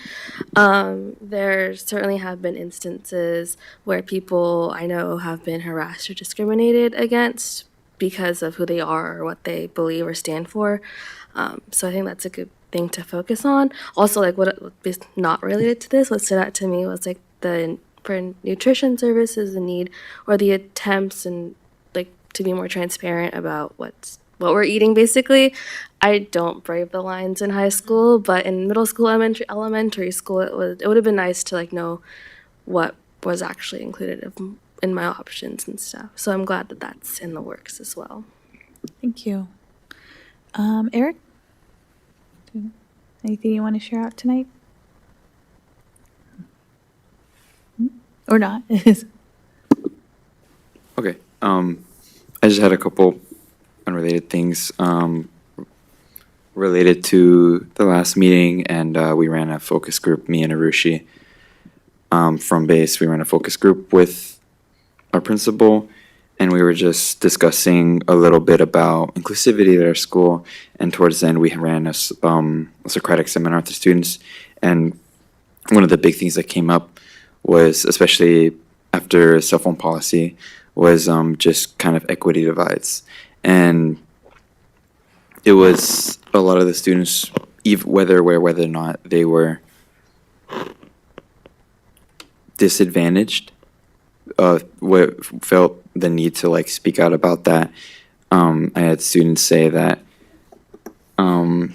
There certainly have been instances where people I know have been harassed or discriminated against because of who they are or what they believe or stand for. So I think that's a good thing to focus on. Also, like what is not related to this, what stood out to me was like for nutrition services, the need or the attempts and like to be more transparent about what we're eating. Basically, I don't brave the lines in high school, but in middle school, elementary school, it would have been nice to like know what was actually included in my options and stuff. So I'm glad that that's in the works as well. Thank you. Eric? Anything you want to share out tonight? Or not? Okay. I just had a couple unrelated things related to the last meeting, and we ran a focus group, me and Arushi from base. We ran a focus group with our principal, and we were just discussing a little bit about inclusivity at our school. And towards the end, we ran a Socratic seminar with the students. And one of the big things that came up was, especially after cell phone policy, was just kind of equity divides. And it was a lot of the students, whether or not they were disadvantaged, felt the need to like speak out about that. I had students say that my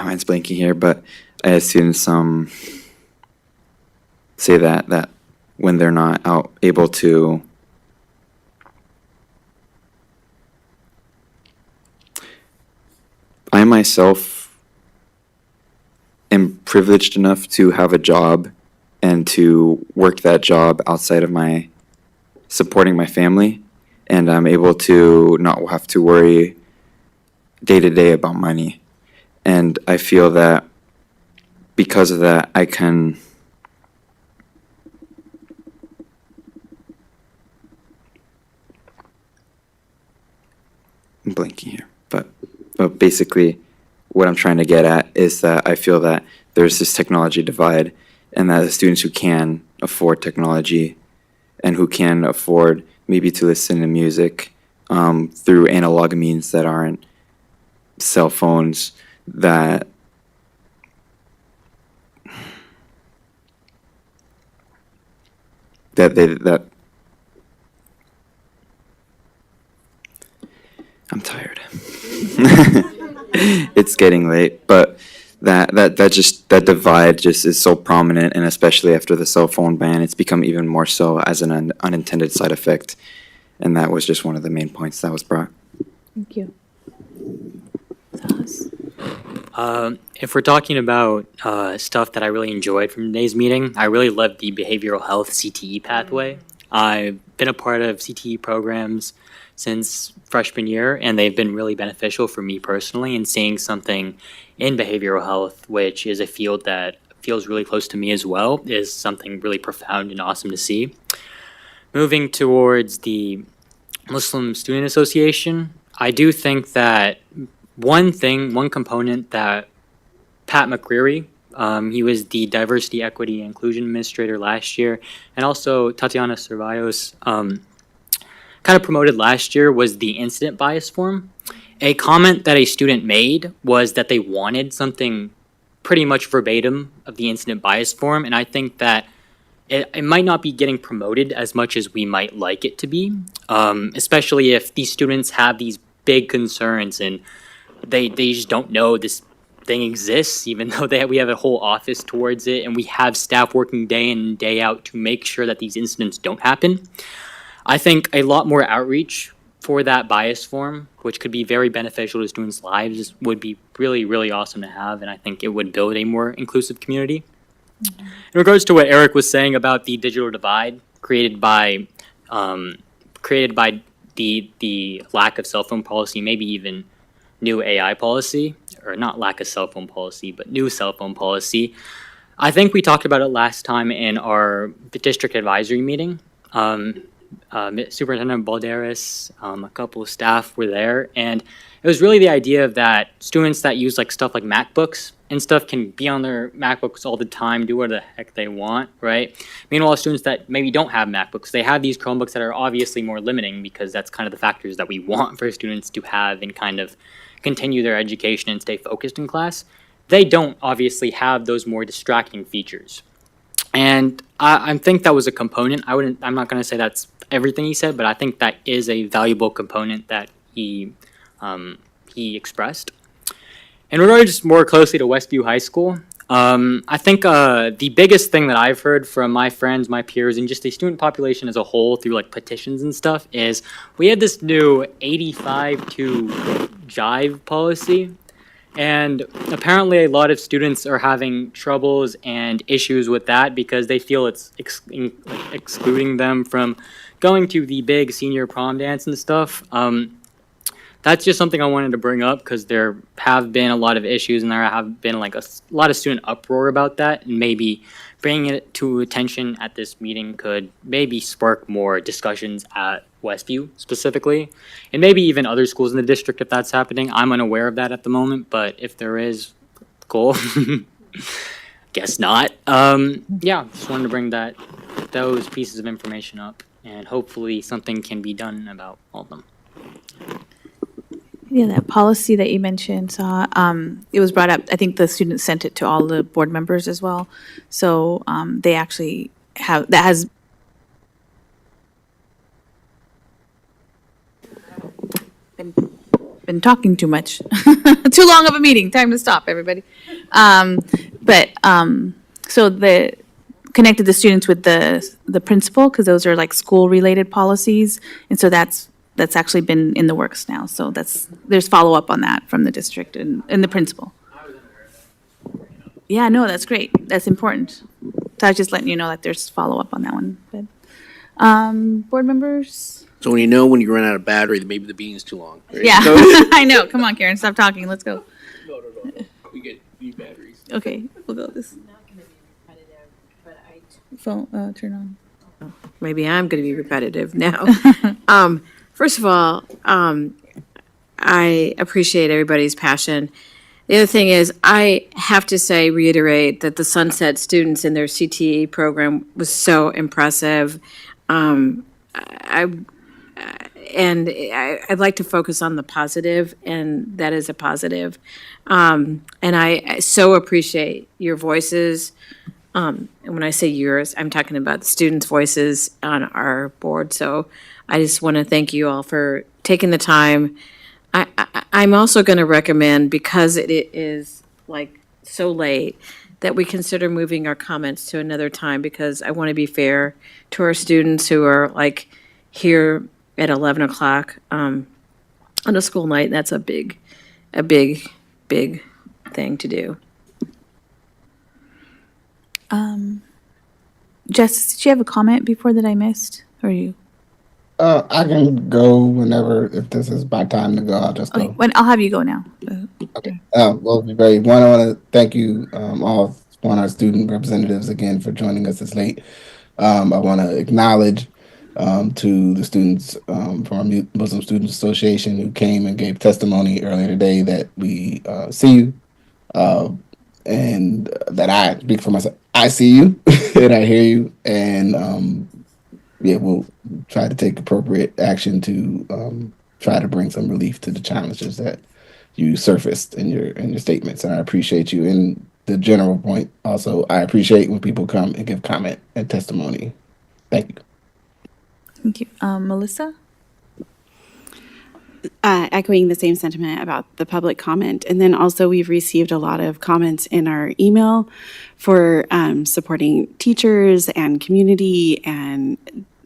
mind's blanking here, but I had students say that when they're not able to I myself am privileged enough to have a job and to work that job outside of my supporting my family, and I'm able to not have to worry day to day about money. And I feel that because of that, I can I'm blanking here, but basically what I'm trying to get at is that I feel that there's this technology divide, and that the students who can afford technology and who can afford maybe to listen to music through analog means that aren't cell phones, that I'm tired. It's getting late, but that divide just is so prominent, and especially after the cell phone ban, it's become even more so as an unintended side effect. And that was just one of the main points that was brought. Thank you. If we're talking about stuff that I really enjoyed from today's meeting, I really loved the behavioral health CTE pathway. I've been a part of CTE programs since freshman year, and they've been really beneficial for me personally, and seeing something in behavioral health, which is a field that feels really close to me as well, is something really profound and awesome to see. Moving towards the Muslim Student Association, I do think that one component that Pat McCreary, he was the Diversity, Equity, and Inclusion Administrator last year, and also Tatiana Cervallos kind of promoted last year, was the incident bias form. A comment that a student made was that they wanted something pretty much verbatim of the incident bias form, and I think that it might not be getting promoted as much as we might like it to be, especially if these students have these big concerns and they just don't know this thing exists, even though we have a whole office towards it, and we have staff working day in and day out to make sure that these incidents don't happen. I think a lot more outreach for that bias form, which could be very beneficial to students' lives, would be really, really awesome to have, and I think it would build a more inclusive community. In regards to what Eric was saying about the digital divide created by the lack of cell phone policy, maybe even new AI policy, or not lack of cell phone policy, but new cell phone policy. I think we talked about it last time in our district advisory meeting. Superintendent Balderas, a couple of staff were there, and it was really the idea of that students that use like stuff like MacBooks and stuff can be on their MacBooks all the time, do whatever the heck they want, right? Meanwhile, students that maybe don't have MacBooks, they have these Chromebooks that are obviously more limiting because that's kind of the factors that we want for students to have and kind of continue their education and stay focused in class. They don't obviously have those more distracting features. And I think that was a component. I'm not going to say that's everything he said, but I think that is a valuable component that he expressed. In regards more closely to Westview High School, I think the biggest thing that I've heard from my friends, my peers, and just the student population as a whole through like petitions and stuff is we had this new 85 to jive policy. And apparently a lot of students are having troubles and issues with that because they feel it's excluding them from going to the big senior prom dance and stuff. That's just something I wanted to bring up because there have been a lot of issues and there have been like a lot of student uproar about that, and maybe bringing it to attention at this meeting could maybe spark more discussions at Westview specifically, and maybe even other schools in the district if that's happening. I'm unaware of that at the moment, but if there is, cool. Guess not. Yeah, just wanted to bring those pieces of information up, and hopefully something can be done about all of them. Yeah, that policy that you mentioned, it was brought up, I think the students sent it to all the board members as well. So they actually have, that has been talking too much. Too long of a meeting, time to stop, everybody. So connected the students with the principal, because those are like school-related policies. And so that's actually been in the works now. So there's follow-up on that from the district and the principal. Yeah, no, that's great. That's important. So I was just letting you know that there's follow-up on that one. But, board members? So when you run out of battery, maybe the meeting's too long. Right? Yeah, I know. Come on, Karen, stop talking. Let's go. No. We get new batteries. Okay, we'll go this. Phone, turn on. Maybe I'm going to be repetitive now. First of all, I appreciate everybody's passion. The other thing is, I have to reiterate that the Sunset students in their CTE program was so impressive. I'd like to focus on the positive, and that is a positive. And I so appreciate your voices. And when I say yours, I'm talking about the students' voices on our board. So I just want to thank you all for taking the time. I'm also going to recommend, because it is like so late, that we consider moving our comments to another time, because I want to be fair to our students who are like here at 11 o'clock on a school night. That's a big thing to do. Jess, did you have a comment before that I missed, or you? I can go whenever. If this is my time to go, I'll just Okay, go. I'll have you go now. Okay. Well, I want to thank you all, our student representatives again for joining us this late. I want to acknowledge to the students from our Muslim Students Association who came and gave testimony earlier today that we see you, and that I speak for myself. I see you and I hear you, and we'll try to take appropriate action to try to bring some relief to the challenges that you surfaced in your statements. And I appreciate you. And the general point also, I appreciate when people come and give comment and testimony. Thank you. Thank you. Melissa? echoing the same sentiment about the public comment. And then also we've received a lot of comments in our email for supporting teachers and community and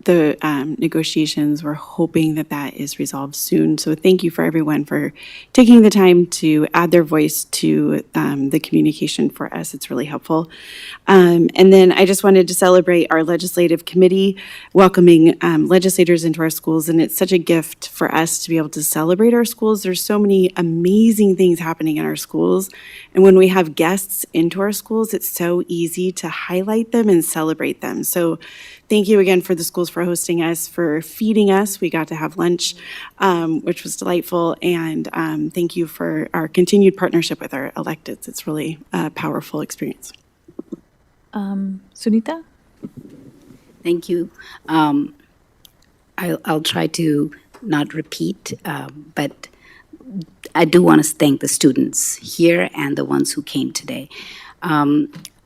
the negotiations. We're hoping that that is resolved soon. So thank you for everyone for taking the time to add their voice to the communication for us. It's really helpful. And then I just wanted to celebrate our legislative committee welcoming legislators into our schools. And it's such a gift for us to be able to celebrate our schools. There's so many amazing things happening in our schools. And when we have guests into our schools, it's so easy to highlight them and celebrate them. So thank you again for the schools for hosting us, for feeding us. We got to have lunch, which was delightful. And thank you for our continued partnership with our electeds. It's really a powerful experience. Sunita? Thank you. I'll try to not repeat, but I do want to thank the students here and the ones who came today.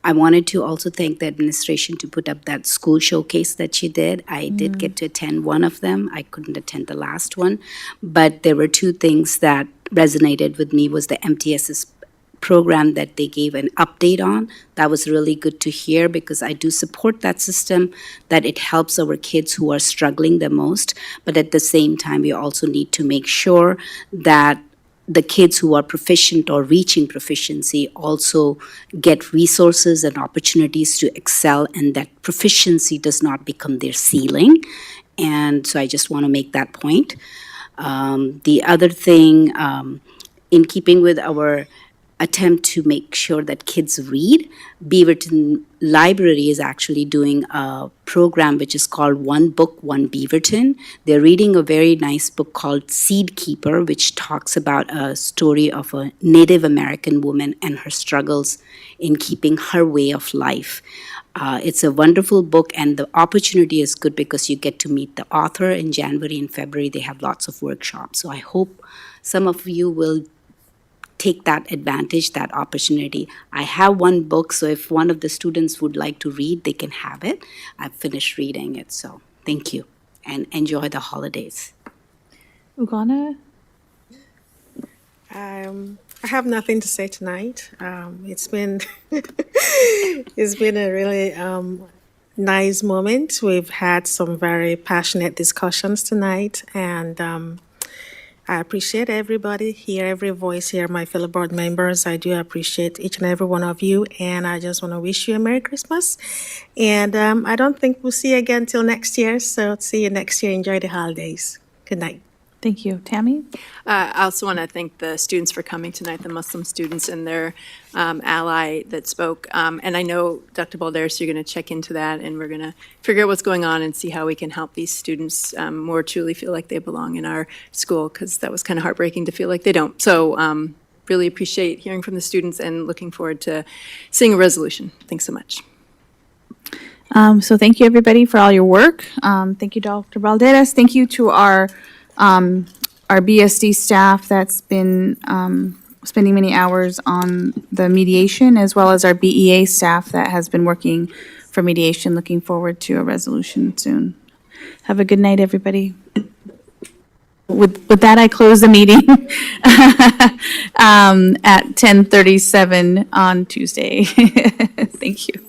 I wanted to also thank the administration to put up that school showcase that she did. I did get to attend one of them. I couldn't attend the last one. But there were two things that resonated with me was the MTSS program that they gave an update on. That was really good to hear because I do support that system, that it helps our kids who are struggling the most. But at the same time, we also need to make sure that the kids who are proficient or reaching proficiency also get resources and opportunities to excel, and that proficiency does not become their ceiling. And so I just want to make that point. The other thing, in keeping with our attempt to make sure that kids read, Beaverton Library is actually doing a program which is called One Book, One Beaverton. They're reading a very nice book called Seed Keeper, which talks about a story of a Native American woman and her struggles in keeping her way of life. It's a wonderful book, and the opportunity is good because you get to meet the author in January and February. They have lots of workshops. So I hope some of you will take that advantage, that opportunity. I have one book, so if one of the students would like to read, they can have it. I've finished reading it, so thank you, and enjoy the holidays. Ugana? I have nothing to say tonight. It's been it's been a really nice moment. We've had some very passionate discussions tonight, and I appreciate everybody here, every voice here, my fellow board members. I do appreciate each and every one of you, and I just want to wish you a Merry Christmas. And I don't think we'll see you again till next year, so see you next year. Enjoy the holidays. Good night. Thank you. Tammy? I also want to thank the students for coming tonight, the Muslim students and their ally that spoke. And I know, Dr. Balderas, you're going to check into that, and we're going to figure out what's going on and see how we can help these students more truly feel like they belong in our school, because that was kind of heartbreaking to feel like they don't. So really appreciate hearing from the students and looking forward to seeing a resolution. Thanks so much. So thank you, everybody, for all your work. Thank you, Dr. Balderas. Thank you to our BSD staff that's been spending many hours on the mediation, as well as our BEA staff that has been working for mediation. Looking forward to a resolution soon. Have a good night, everybody. With that, I close the meeting at 10:37 on Tuesday. Thank you.